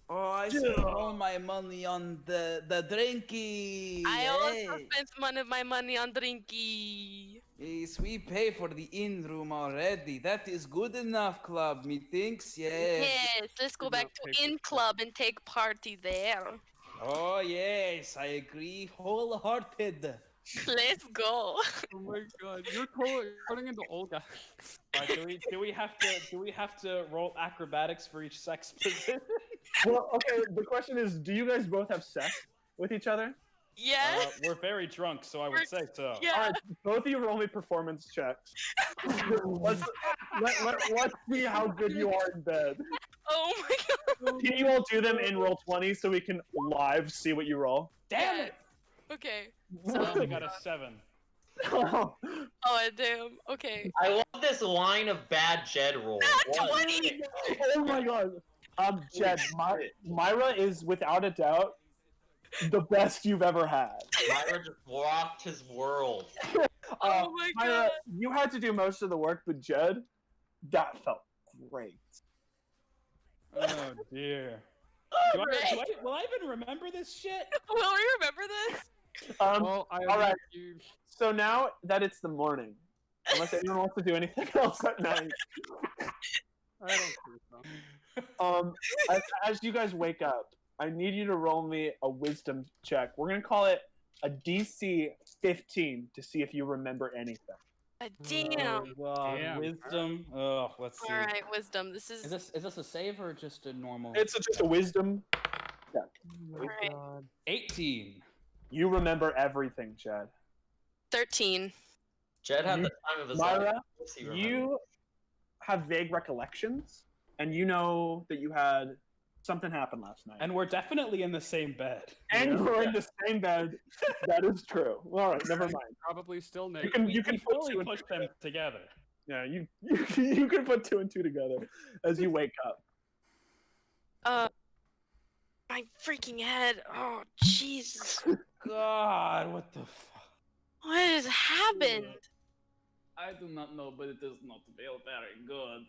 Speaker 5: Oh, I spent all my money on the drinky.
Speaker 2: I also spent my money on drinky.
Speaker 5: Yes, we pay for the in-room already. That is good enough, club, methinks, yes.
Speaker 2: Yes, let's go back to in-club and take party there.
Speaker 5: Oh, yes, I agree wholehearted.
Speaker 2: Let's go.
Speaker 10: Oh my god, you're turning into old guy.
Speaker 5: Right, do we have to roll acrobatics for each sex position?
Speaker 8: Well, okay. The question is, do you guys both have sex with each other?
Speaker 2: Yes.
Speaker 5: We're very drunk, so I would say so.
Speaker 2: Yeah.
Speaker 8: All right, both of you roll me performance checks. let's see how good you are in bed.
Speaker 2: Oh my god.
Speaker 8: Can you all do them in roll 20 so we can live see what you roll?
Speaker 2: Damn it. Okay. So
Speaker 5: I got a 7.
Speaker 8: Oh,
Speaker 2: damn. Okay.
Speaker 3: I love this line of bad Jed rolls.
Speaker 2: Not 20.
Speaker 8: Oh my god. Jed, Myra is without a doubt the best you've ever had.
Speaker 3: Myra just rocked his world.
Speaker 2: Oh my
Speaker 8: Myra,
Speaker 2: god.
Speaker 8: you had to do most of the work, but Jed, that felt great.
Speaker 5: Oh dear. Will I even remember this shit?
Speaker 2: Will we remember this?
Speaker 8: All right. So now that it's the morning, unless anyone wants to do anything else at night,
Speaker 10: I don't think so.
Speaker 8: As you guys wake up, I need you to roll me a wisdom check. We're gonna call it a DC 15 to see if you remember anything.
Speaker 2: Damn.
Speaker 5: Damn. Wisdom. Oh, let's see.
Speaker 2: All right, wisdom. This is.
Speaker 5: Is this a save or just a normal?
Speaker 8: It's just a wisdom check.
Speaker 2: All right.
Speaker 5: 18.
Speaker 8: You remember everything, Jed.
Speaker 2: 13.
Speaker 3: Jed had the time of his
Speaker 8: Myra,
Speaker 3: life.
Speaker 8: you have vague recollections, and you know that you had something happen last night.
Speaker 5: And we're definitely in the same bed.
Speaker 8: And we're in the same bed. That is true. All right, never mind.
Speaker 10: Probably still naked.
Speaker 8: You can
Speaker 5: fully push them together.
Speaker 8: Yeah, you can put 2 and 2 together as you wake up.
Speaker 2: My freaking head. Oh, Jesus.
Speaker 5: God, what the fuck?
Speaker 2: What has happened?
Speaker 5: I do not know, but it does not feel very good.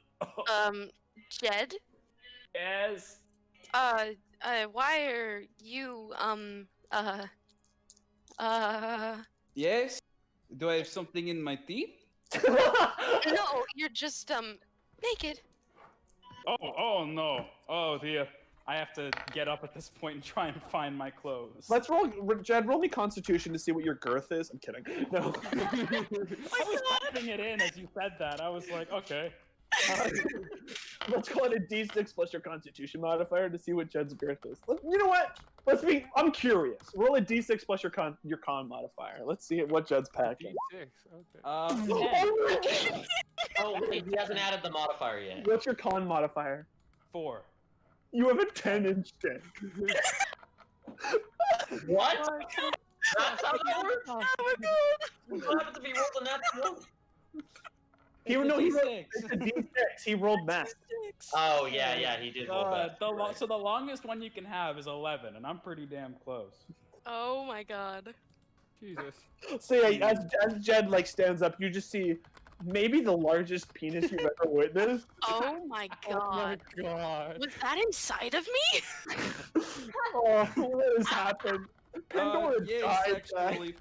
Speaker 2: Jed?
Speaker 5: Yes?
Speaker 2: Why are you,
Speaker 5: Yes? Do I have something in my teeth?
Speaker 2: No, you're just, naked.
Speaker 5: Oh no. Oh dear. I have to get up at this point and try and find my clothes.
Speaker 8: Let's roll, Jed, roll me Constitution to see what your girth is. I'm kidding. No.
Speaker 5: I was typing it in as you said that. I was like, okay.
Speaker 8: Let's call it a D6 plus your Constitution modifier to see what Jed's girth is. You know what? I'm curious. Roll a D6 plus your con modifier. Let's see what Jed's packing.
Speaker 10: D6, okay.
Speaker 3: Oh, wait, he hasn't added the modifier yet.
Speaker 8: What's your con modifier?
Speaker 5: 4.
Speaker 8: You have a 10-inch dick.
Speaker 3: What? That's how that works?
Speaker 2: Oh my god!
Speaker 3: What happened to be rolled in that one?
Speaker 8: He rolled it's a D6. He rolled math.
Speaker 3: Oh, yeah, he did roll that.
Speaker 5: So the longest one you can have is 11, and I'm pretty damn close.
Speaker 2: Oh my god.
Speaker 10: Jesus.
Speaker 8: So yeah, as Jed stands up, you just see maybe the largest penis you've ever witnessed.
Speaker 2: Oh my god.
Speaker 10: Oh my god.
Speaker 2: Was that inside of me?
Speaker 8: Oh, what has happened? Pandora
Speaker 5: Yes,
Speaker 8: died,
Speaker 5: actually,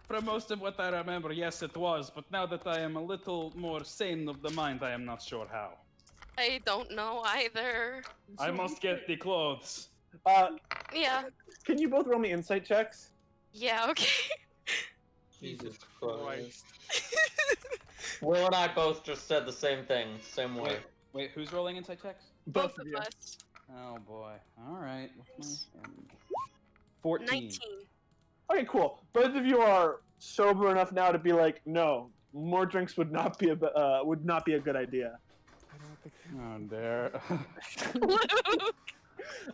Speaker 5: from most of what I remember, yes, it was. But now that I am a little more sane of the mind, I am not sure how.
Speaker 2: I don't know either.
Speaker 5: I must get the clothes.
Speaker 2: Yeah.
Speaker 8: Can you both roll me insight checks?
Speaker 2: Yeah, okay.
Speaker 3: Jesus Christ. Will and I both just said the same thing, same way.
Speaker 5: Wait, who's rolling insight checks?
Speaker 2: Both of us.
Speaker 5: Oh boy. Alright. 14.
Speaker 2: 19.
Speaker 8: Okay, cool. Both of you are sober enough now to be like, no, more drinks would not be a good idea.
Speaker 5: Oh dear.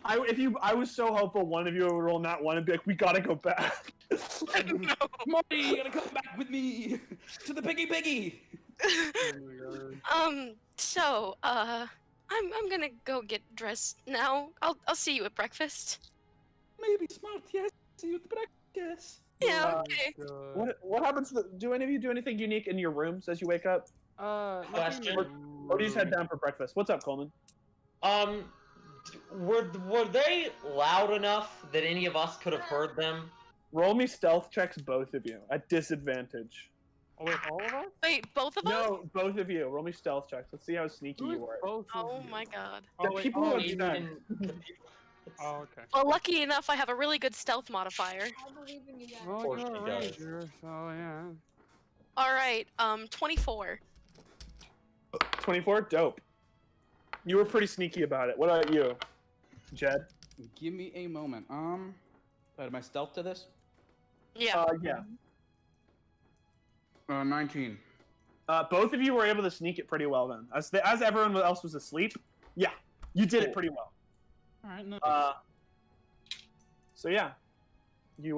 Speaker 8: I was so hopeful one of you would roll not one and be like, we gotta go back.
Speaker 5: No. Marty, you gotta come back with me to the piggy.
Speaker 2: So, I'm gonna go get dressed now. I'll see you at breakfast.
Speaker 5: Maybe smart, yes. See you at the breakfast.
Speaker 2: Yeah, okay.
Speaker 8: What happens do any of you do anything unique in your rooms as you wake up?
Speaker 3: Question.
Speaker 8: Or do you just head down for breakfast? What's up, Coleman?
Speaker 3: Were they loud enough that any of us could have heard them?
Speaker 8: Roll me stealth checks, both of you, at disadvantage.
Speaker 10: Oh, wait, all of us?
Speaker 2: Wait, both of us?
Speaker 8: No, both of you. Roll me stealth checks. Let's see how sneaky you are.
Speaker 2: Oh my god.
Speaker 8: The people who have done.
Speaker 10: Oh, okay.
Speaker 2: Well, lucky enough, I have a really good stealth modifier.
Speaker 4: I believe in you guys.
Speaker 10: Well, you're a ranger, so yeah.
Speaker 2: Alright, 24.
Speaker 8: 24? Dope. You were pretty sneaky about it. What about you, Jed?
Speaker 5: Give me a moment. Add my stealth to this?
Speaker 2: Yeah.
Speaker 8: Yeah.
Speaker 5: 19.
Speaker 8: Both of you were able to sneak it pretty well then. As everyone else was asleep, yeah, you did it pretty well.
Speaker 5: Alright, no.
Speaker 8: So yeah, you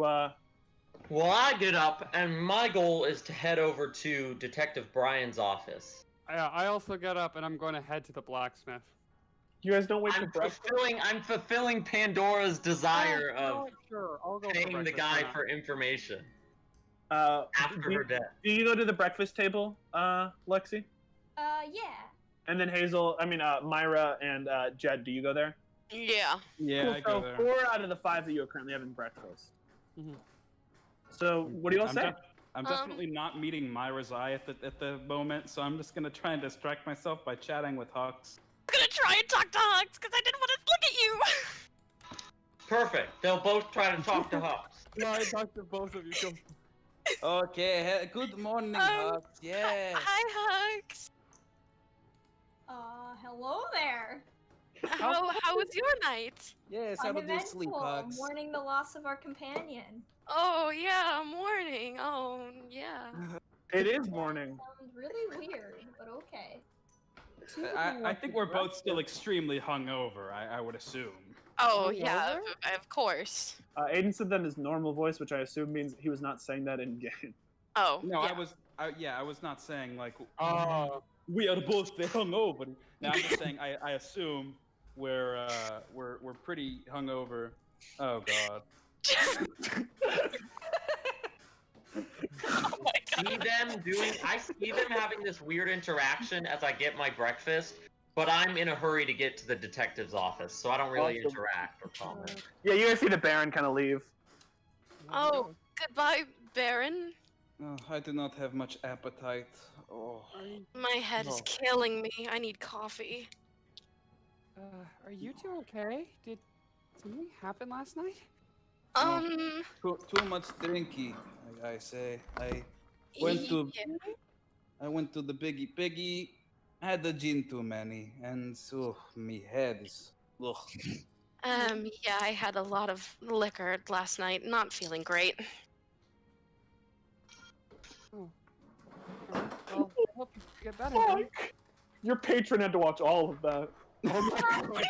Speaker 3: Well, I get up, and my goal is to head over to Detective Brian's office.
Speaker 10: Yeah, I also get up, and I'm going to head to the blacksmith.
Speaker 8: You guys don't wait for breakfast?
Speaker 3: I'm fulfilling Pandora's desire of
Speaker 10: sure. I'll go
Speaker 3: paying the guy for information.
Speaker 8: After
Speaker 3: her death.
Speaker 8: Do you go to the breakfast table, Lexi?
Speaker 4: Yeah.
Speaker 8: And then Myra and Jed, do you go there?
Speaker 2: Yeah.
Speaker 5: Yeah,
Speaker 8: Cool.
Speaker 5: I go there.
Speaker 8: 4 out of the 5 that you are currently having breakfast.
Speaker 10: Mhm.
Speaker 8: So what do you all say?
Speaker 5: I'm definitely not meeting Myra's eye at the moment, so I'm just gonna try and distract myself by chatting with Hux.
Speaker 2: I'm gonna try and talk to Hux because I didn't want to look at you.
Speaker 3: Perfect. They'll both try to talk to Hux.
Speaker 10: No, I talked to both of you. Go.
Speaker 5: Okay, good morning, Hux. Yeah.
Speaker 2: Hi, Hux.
Speaker 4: Hello there.
Speaker 2: How was your night?
Speaker 5: Yes, how did you sleep,
Speaker 4: Uneventful,
Speaker 5: Hux?
Speaker 4: mourning the loss of our companion.
Speaker 2: Oh yeah, morning. Oh yeah.
Speaker 8: It is morning.
Speaker 4: Sounds really weird, but okay.
Speaker 5: I think we're both still extremely hungover, I would assume.
Speaker 2: Oh yeah, of course.
Speaker 8: Aiden said that in his normal voice, which I assume means he was not saying that in game.
Speaker 2: Oh.
Speaker 5: No,
Speaker 2: yeah.
Speaker 5: I was not saying like we are both hungover. Now I'm just saying I assume we're pretty hungover. Oh god.
Speaker 2: Oh my God.
Speaker 3: I see them having this weird interaction as I get my breakfast, but I'm in a hurry to get to the detective's office, so I don't really interact or comment.
Speaker 8: Yeah, you guys see the Baron kind of leave.
Speaker 2: Oh, goodbye, Baron.
Speaker 5: Oh, I do not have much appetite. Oh.
Speaker 2: My head is killing me. I need coffee.
Speaker 10: Are you two okay? Did something happen last night?
Speaker 5: Too much drinky, I say. I went to the Biggie. Had the gin too many, and so me head is. Ugh.
Speaker 2: Yeah, I had a lot of liquor last night. Not feeling great.
Speaker 10: Oh. Well, I hope you get better. Then.
Speaker 8: Your patron had to watch all of that.
Speaker 5: Oh my god.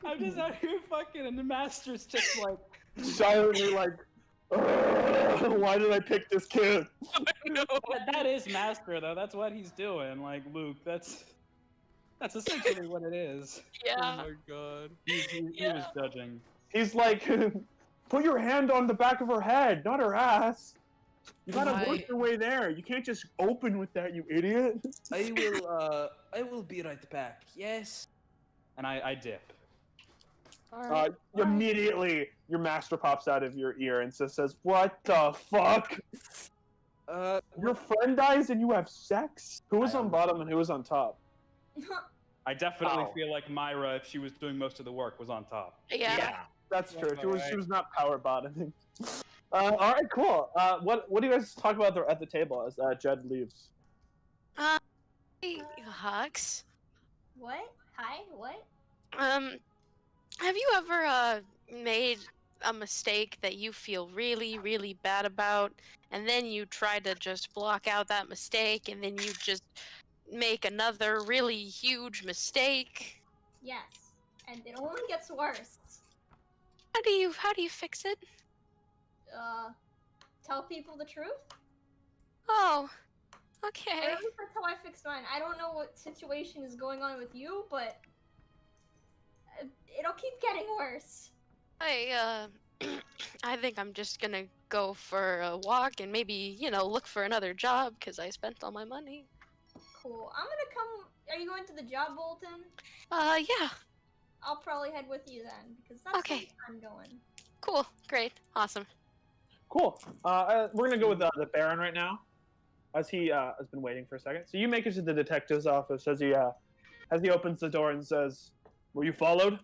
Speaker 5: I'm just out here fucking, and the master's just like
Speaker 8: silently like, why did I pick this kid?
Speaker 2: No.
Speaker 5: That is master though. That's what he's doing. Like Luke, that's essentially what it is.
Speaker 2: Yeah.
Speaker 10: Oh my god.
Speaker 5: He was judging.
Speaker 8: He's like, put your hand on the back of her head, not her ass. You gotta work your way there. You can't just open with that, you idiot.
Speaker 5: I will be right back. Yes. And I dip.
Speaker 8: Immediately, your master pops out of your ear and says, "What the fuck? Your friend dies and you have sex? Who was on bottom and who was on top?"
Speaker 5: I definitely feel like Myra, if she was doing most of the work, was on top.
Speaker 2: Yeah.
Speaker 8: That's true. She was not power bottoming. All right, cool. What do you guys talk about at the table as Jed leaves?
Speaker 2: Hey, Hux.
Speaker 4: What? Hi? What?
Speaker 2: Have you ever made a mistake that you feel really, really bad about, and then you try to just block out that mistake, and then you just make another really huge mistake?
Speaker 4: Yes. And it only gets worse.
Speaker 2: How do you fix it?
Speaker 4: Tell people the truth?
Speaker 2: Oh, okay.
Speaker 4: At least that's how I fixed mine. I don't know what situation is going on with you, but it'll keep getting worse.
Speaker 2: I think I'm just gonna go for a walk and maybe, look for another job because I spent all my money.
Speaker 4: Cool. I'm gonna come. Are you going to the job, Bolton?
Speaker 2: Yeah.
Speaker 4: I'll probably head with you then, because that's where I'm going.
Speaker 2: Cool. Great. Awesome.
Speaker 8: Cool. We're gonna go with the Baron right now, as he has been waiting for a second. So you make it to the detective's office as he opens the door and says, "Were you followed?"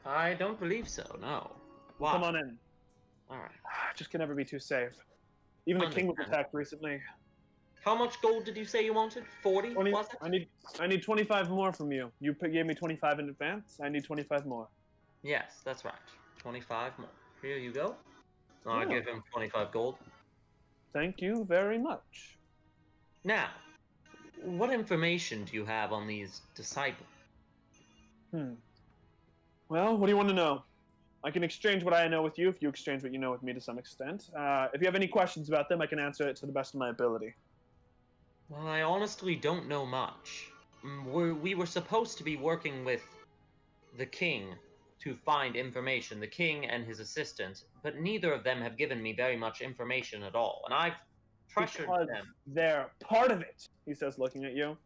Speaker 3: I don't believe so. No. Why?
Speaker 8: Come on in.
Speaker 3: All right.
Speaker 8: Just can never be too safe. Even the king was attacked recently.
Speaker 3: How much gold did you say you wanted? 40?
Speaker 8: 20,
Speaker 3: was it?
Speaker 8: I need 25 more from you. You gave me 25 in advance. I need 25 more.
Speaker 3: Yes, that's right. 25 more. Here you go. I'll give him 25 gold.
Speaker 8: Thank you very much.
Speaker 3: Now, what information do you have on these disciples?
Speaker 8: Well, what do you want to know? I can exchange what I know with you if you exchange what you know with me to some extent. If you have any questions about them, I can answer it to the best of my ability.
Speaker 3: Well, I honestly don't know much. We were supposed to be working with the king to find information, the king and his assistant, but neither of them have given me very much information at all, and I've pressured them.
Speaker 8: They're part of it. he says, looking at you.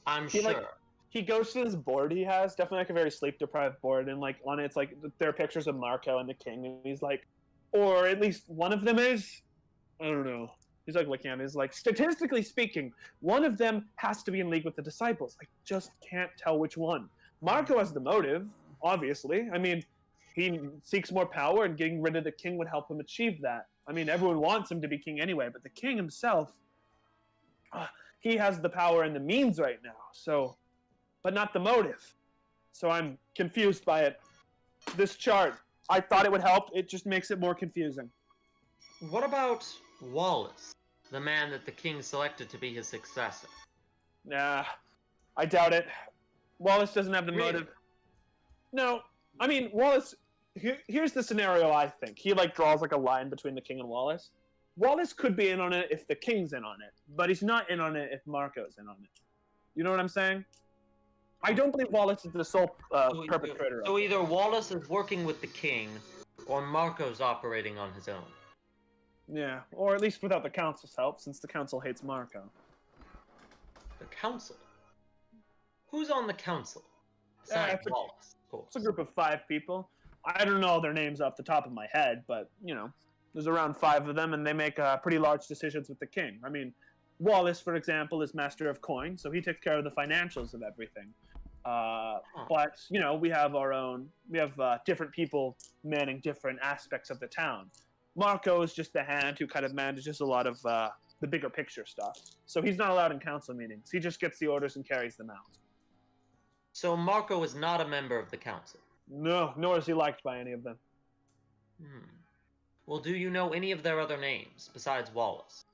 Speaker 3: I'm
Speaker 8: He,
Speaker 3: sure.
Speaker 8: like, he goes to this board he has, definitely like a very sleep-deprived board, and like on it's like there are pictures of Marco and the king, and he's like, or at least one of them is, I don't know. He's like looking at me, he's like, statistically speaking, one of them has to be in league with the disciples. I just can't tell which one. Marco has the motive, obviously. I mean, he seeks more power, and getting rid of the king would help him achieve that. I mean, everyone wants him to be king anyway, but the king himself, he has the power and the means right now, so, but not the motive. So I'm confused by it. This chart, I thought it would help, it just makes it more confusing.
Speaker 3: What about Wallace, the man that the king selected to be his successor?
Speaker 8: Nah, I doubt it. Wallace doesn't have the motive. No, I mean, Wallace, here's the scenario I think. He like draws like a line between the king and Wallace. Wallace could be in on it if the king's in on it, but he's not in on it if Marco's in on it. You know what I'm saying? I don't believe Wallace is the sole perpetrator.
Speaker 3: So either Wallace is working with the king, or Marco's operating on his own.
Speaker 8: Yeah, or at least without the council's help, since the council hates Marco.
Speaker 3: The council? Who's on the council? Besides Wallace, of course.
Speaker 8: It's a group of 5 people. I don't know their names off the top of my head, but, you know, there's around 5 of them, and they make pretty large decisions with the king. I mean, Wallace, for example, is master of coin, so he takes care of the financials of everything. But, you know, we have different people manning different aspects of the town. Marco is just the hand who kind of manages a lot of the bigger picture stuff. So he's not allowed in council meetings. He just gets the orders and carries them out.
Speaker 3: So Marco is not a member of the council?
Speaker 8: No, nor is he liked by any of them.
Speaker 3: Well, do you know any of their other names, besides Wallace?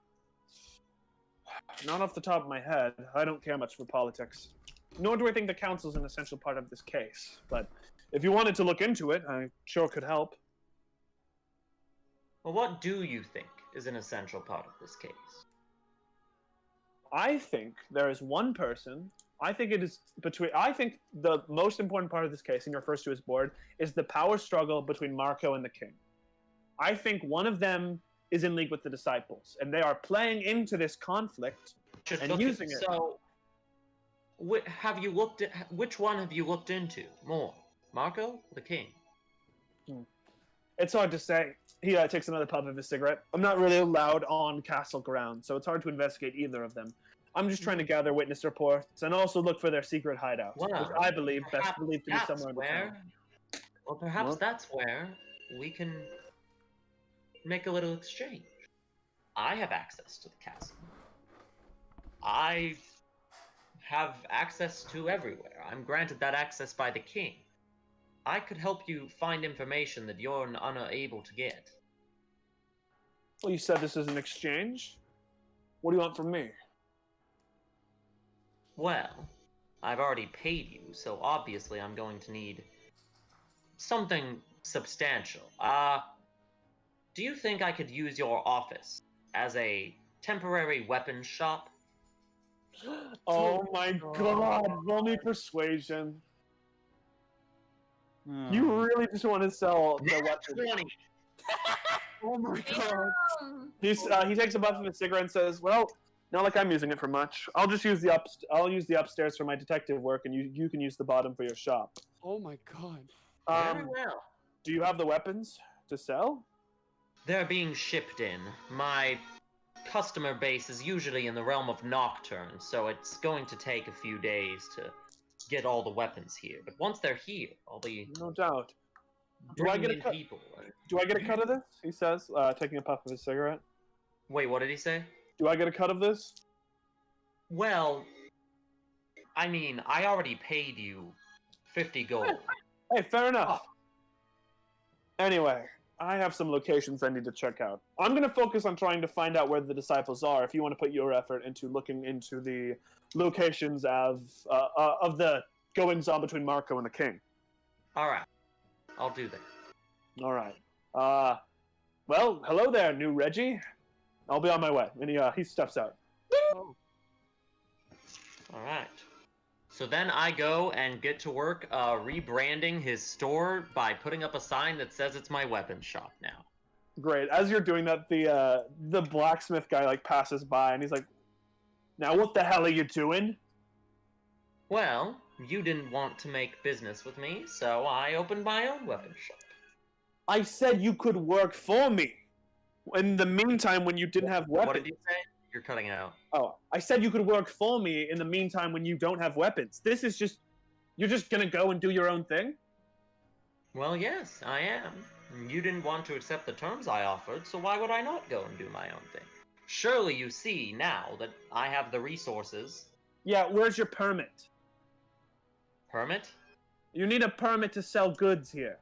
Speaker 8: Not off the top of my head. I don't care much for politics. Nor do I think the council's an essential part of this case. But if you wanted to look into it, I sure could help.
Speaker 3: Well, what do you think is an essential part of this case?
Speaker 8: I think there is one person. I think the most important part of this case, and he refers to his board, is the power struggle between Marco and the king. I think one of them is in league with the disciples, and they are playing into this conflict and using it.
Speaker 3: So, which one have you looked into more? Marco or the king?
Speaker 8: It's hard to say. He takes another puff of his cigarette. I'm not really allowed on castle ground, so it's hard to investigate either of them. I'm just trying to gather witness reports and also look for their secret hideouts, which I believe best believed to be somewhere in the town.
Speaker 3: Well, perhaps that's where we can make a little exchange. I have access to the castle. I have access to everywhere. I'm granted that access by the king. I could help you find information that you're unable to get.
Speaker 8: Well, you said this is an exchange? What do you want from me?
Speaker 3: Well, I've already paid you, so obviously I'm going to need something substantial. Do you think I could use your office as a temporary weapons shop?
Speaker 8: Oh my god, roll me persuasion. You really just want to sell the weapons. Oh my god. He takes a puff of his cigarette and says, "Well, not like I'm using it for much. I'll just use the upstairs for my detective work, and you can use the bottom for your shop."
Speaker 10: Oh my god.
Speaker 3: Very well.
Speaker 8: Do you have the weapons to sell?
Speaker 3: They're being shipped in. My customer base is usually in the realm of Nocturne, so it's going to take a few days to get all the weapons here. But once they're here, I'll be
Speaker 8: no doubt. Do I get a cut? Do I get a cut of this? He says, taking a puff of his cigarette.
Speaker 3: Wait, what did he say?
Speaker 8: Do I get a cut of this?
Speaker 3: Well, I mean, I already paid you 50 gold.
Speaker 8: Hey, fair enough. Anyway, I have some locations I need to check out. I'm going to focus on trying to find out where the disciples are, if you want to put your effort into looking into the locations of the goings-on between Marco and the king.
Speaker 3: Alright. I'll do that.
Speaker 8: Alright. Well, hello there, new Reggie. I'll be on my way. And he steps out.
Speaker 3: Alright. So then I go and get to work rebranding his store by putting up a sign that says it's my weapons shop now.
Speaker 8: Great. As you're doing that, the blacksmith guy like passes by and he's like, Now, what the hell are you doing?
Speaker 3: Well, you didn't want to make business with me, so I opened my own weapon shop.
Speaker 8: I said you could work for me. In the meantime, when you didn't have weapons.
Speaker 3: What did you say? You're cutting out.
Speaker 8: Oh, I said you could work for me in the meantime when you don't have weapons. This is just... You're just gonna go and do your own thing?
Speaker 3: Well, yes, I am. You didn't want to accept the terms I offered, so why would I not go and do my own thing? Surely you see now that I have the resources.
Speaker 8: Yeah, where's your permit?
Speaker 3: Permit?
Speaker 8: You need a permit to sell goods here.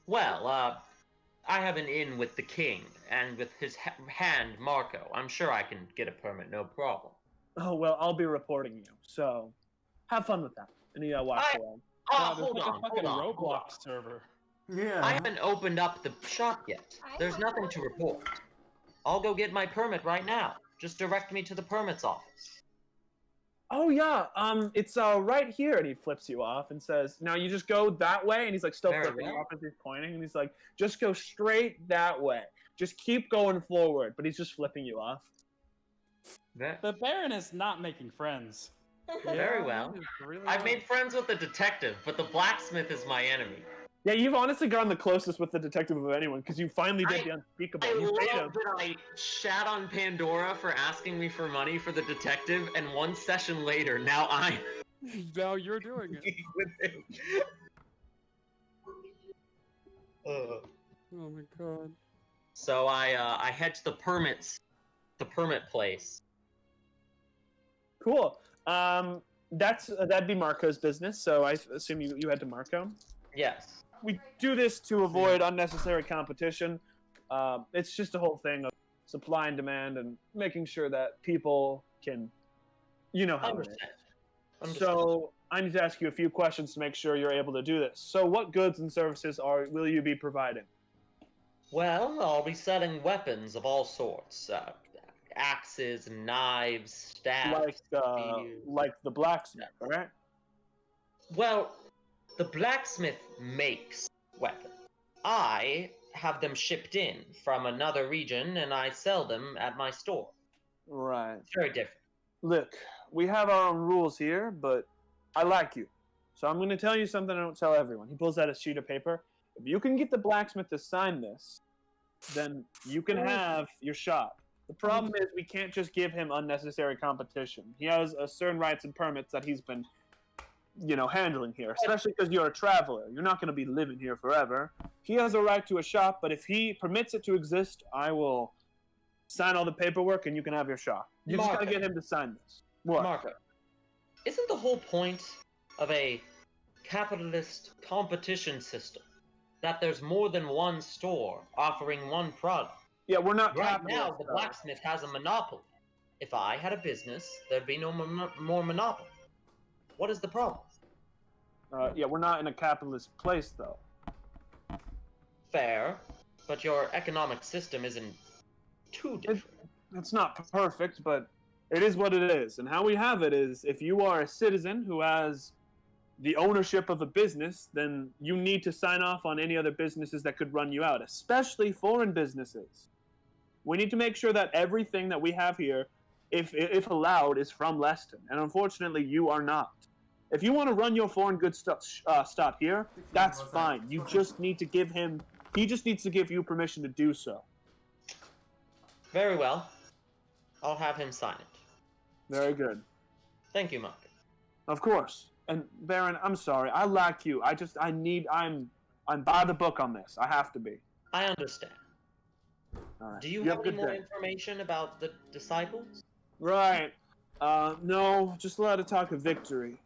Speaker 3: Well, I have an in with the king, and with his hand, Marco. I'm sure I can get a permit, no problem.
Speaker 8: Oh, well, I'll be reporting you, so have fun with that. And he walks away.
Speaker 3: Hold on.
Speaker 5: Roblox server.
Speaker 7: Yeah.
Speaker 3: I haven't opened up the shop yet. There's nothing to report. I'll go get my permit right now. Just direct me to the permits office.
Speaker 8: Oh, yeah, it's right here. And he flips you off and says, now you just go that way. And he's like still flipping you off as he's pointing. And he's like, just go straight that way. Just keep going forward. But he's just flipping you off.
Speaker 5: The Baron is not making friends.
Speaker 3: Very well. I've made friends with the detective, but the blacksmith is my enemy.
Speaker 8: Yeah, you've honestly gone the closest with the detective of anyone, because you finally did the unspeakable.
Speaker 3: I love that I shat on Pandora for asking me for money for the detective, and one session later, now
Speaker 10: Now you're doing it.
Speaker 3: Oh
Speaker 10: my god.
Speaker 3: So I head to the permit place.
Speaker 8: Cool. That'd be Marco's business, so I assume you head to Marco?
Speaker 3: Yes.
Speaker 8: We do this to avoid unnecessary competition. It's just a whole thing of supply and demand and making sure that people can, you know how it is. So I need to ask you a few questions to make sure you're able to do this. So what goods and services will you be providing?
Speaker 3: Well, I'll be selling weapons of all sorts. Axes, knives, staffs.
Speaker 8: Like the blacksmith, right?
Speaker 3: Well, the blacksmith makes weapons. I have them shipped in from another region, and I sell them at my store.
Speaker 8: Right.
Speaker 3: It's very different.
Speaker 8: Look, we have our own rules here, but I like you. So I'm going to tell you something I don't tell everyone. He pulls out a sheet of paper. If you can get the blacksmith to sign this, then you can have your shop. The problem is we can't just give him unnecessary competition. He has certain rights and permits that he's been, handling here, especially because you're a traveler. You're not going to be living here forever. He has a right to a shop, but if he permits it to exist, I will sign all the paperwork and you can have your shop. You just got to get him to sign this. What?
Speaker 3: Marco, isn't the whole point of a capitalist competition system that there's more than one store offering one product?
Speaker 8: Yeah, we're not
Speaker 3: right now. The blacksmith has a monopoly. If I had a business, there'd be no more monopoly. What is the problem?
Speaker 8: Yeah, we're not in a capitalist place, though.
Speaker 3: Fair, but your economic system isn't too different.
Speaker 8: It's not perfect, but it is what it is. And how we have it is, if you are a citizen who has the ownership of a business, then you need to sign off on any other businesses that could run you out, especially foreign businesses. We need to make sure that everything that we have here, if allowed, is from Leston. And unfortunately, you are not. If you want to run your foreign goods stop here, that's fine. You just need to give him... He just needs to give you permission to do so.
Speaker 3: Very well. I'll have him sign it.
Speaker 8: Very good.
Speaker 3: Thank you, Mark.
Speaker 8: Of course. And Baron, I'm sorry. I like you. I'm by the book on this. I have to be.
Speaker 3: I understand.
Speaker 8: All right.
Speaker 3: Do you have any more information about the disciples?
Speaker 8: Right. No, just a lot of talk of victory.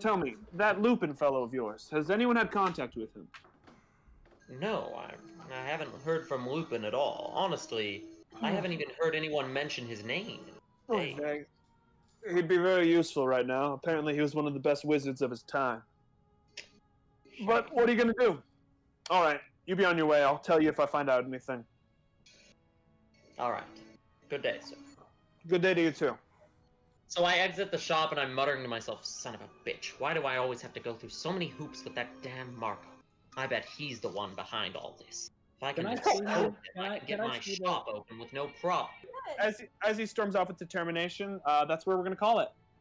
Speaker 8: Tell me, that Lupin fellow of yours, has anyone had contact with him?
Speaker 3: No, I haven't heard from Lupin at all. Honestly, I haven't even heard anyone mention his name.
Speaker 8: Okay. He'd be very useful right now. Apparently he was one of the best wizards of his time. But what are you going to do? All right, you be on your way. I'll tell you if I find out anything.
Speaker 3: All right. Good day, sir.
Speaker 8: Good day to you, too.
Speaker 3: So I exit the shop and I'm muttering to myself, son of a bitch, why do I always have to go through so many hoops with that damn Marco? I bet he's the one behind all this. If I can, get my shop open with no problem.
Speaker 8: as he storms off with determination, that's where we're gonna call it.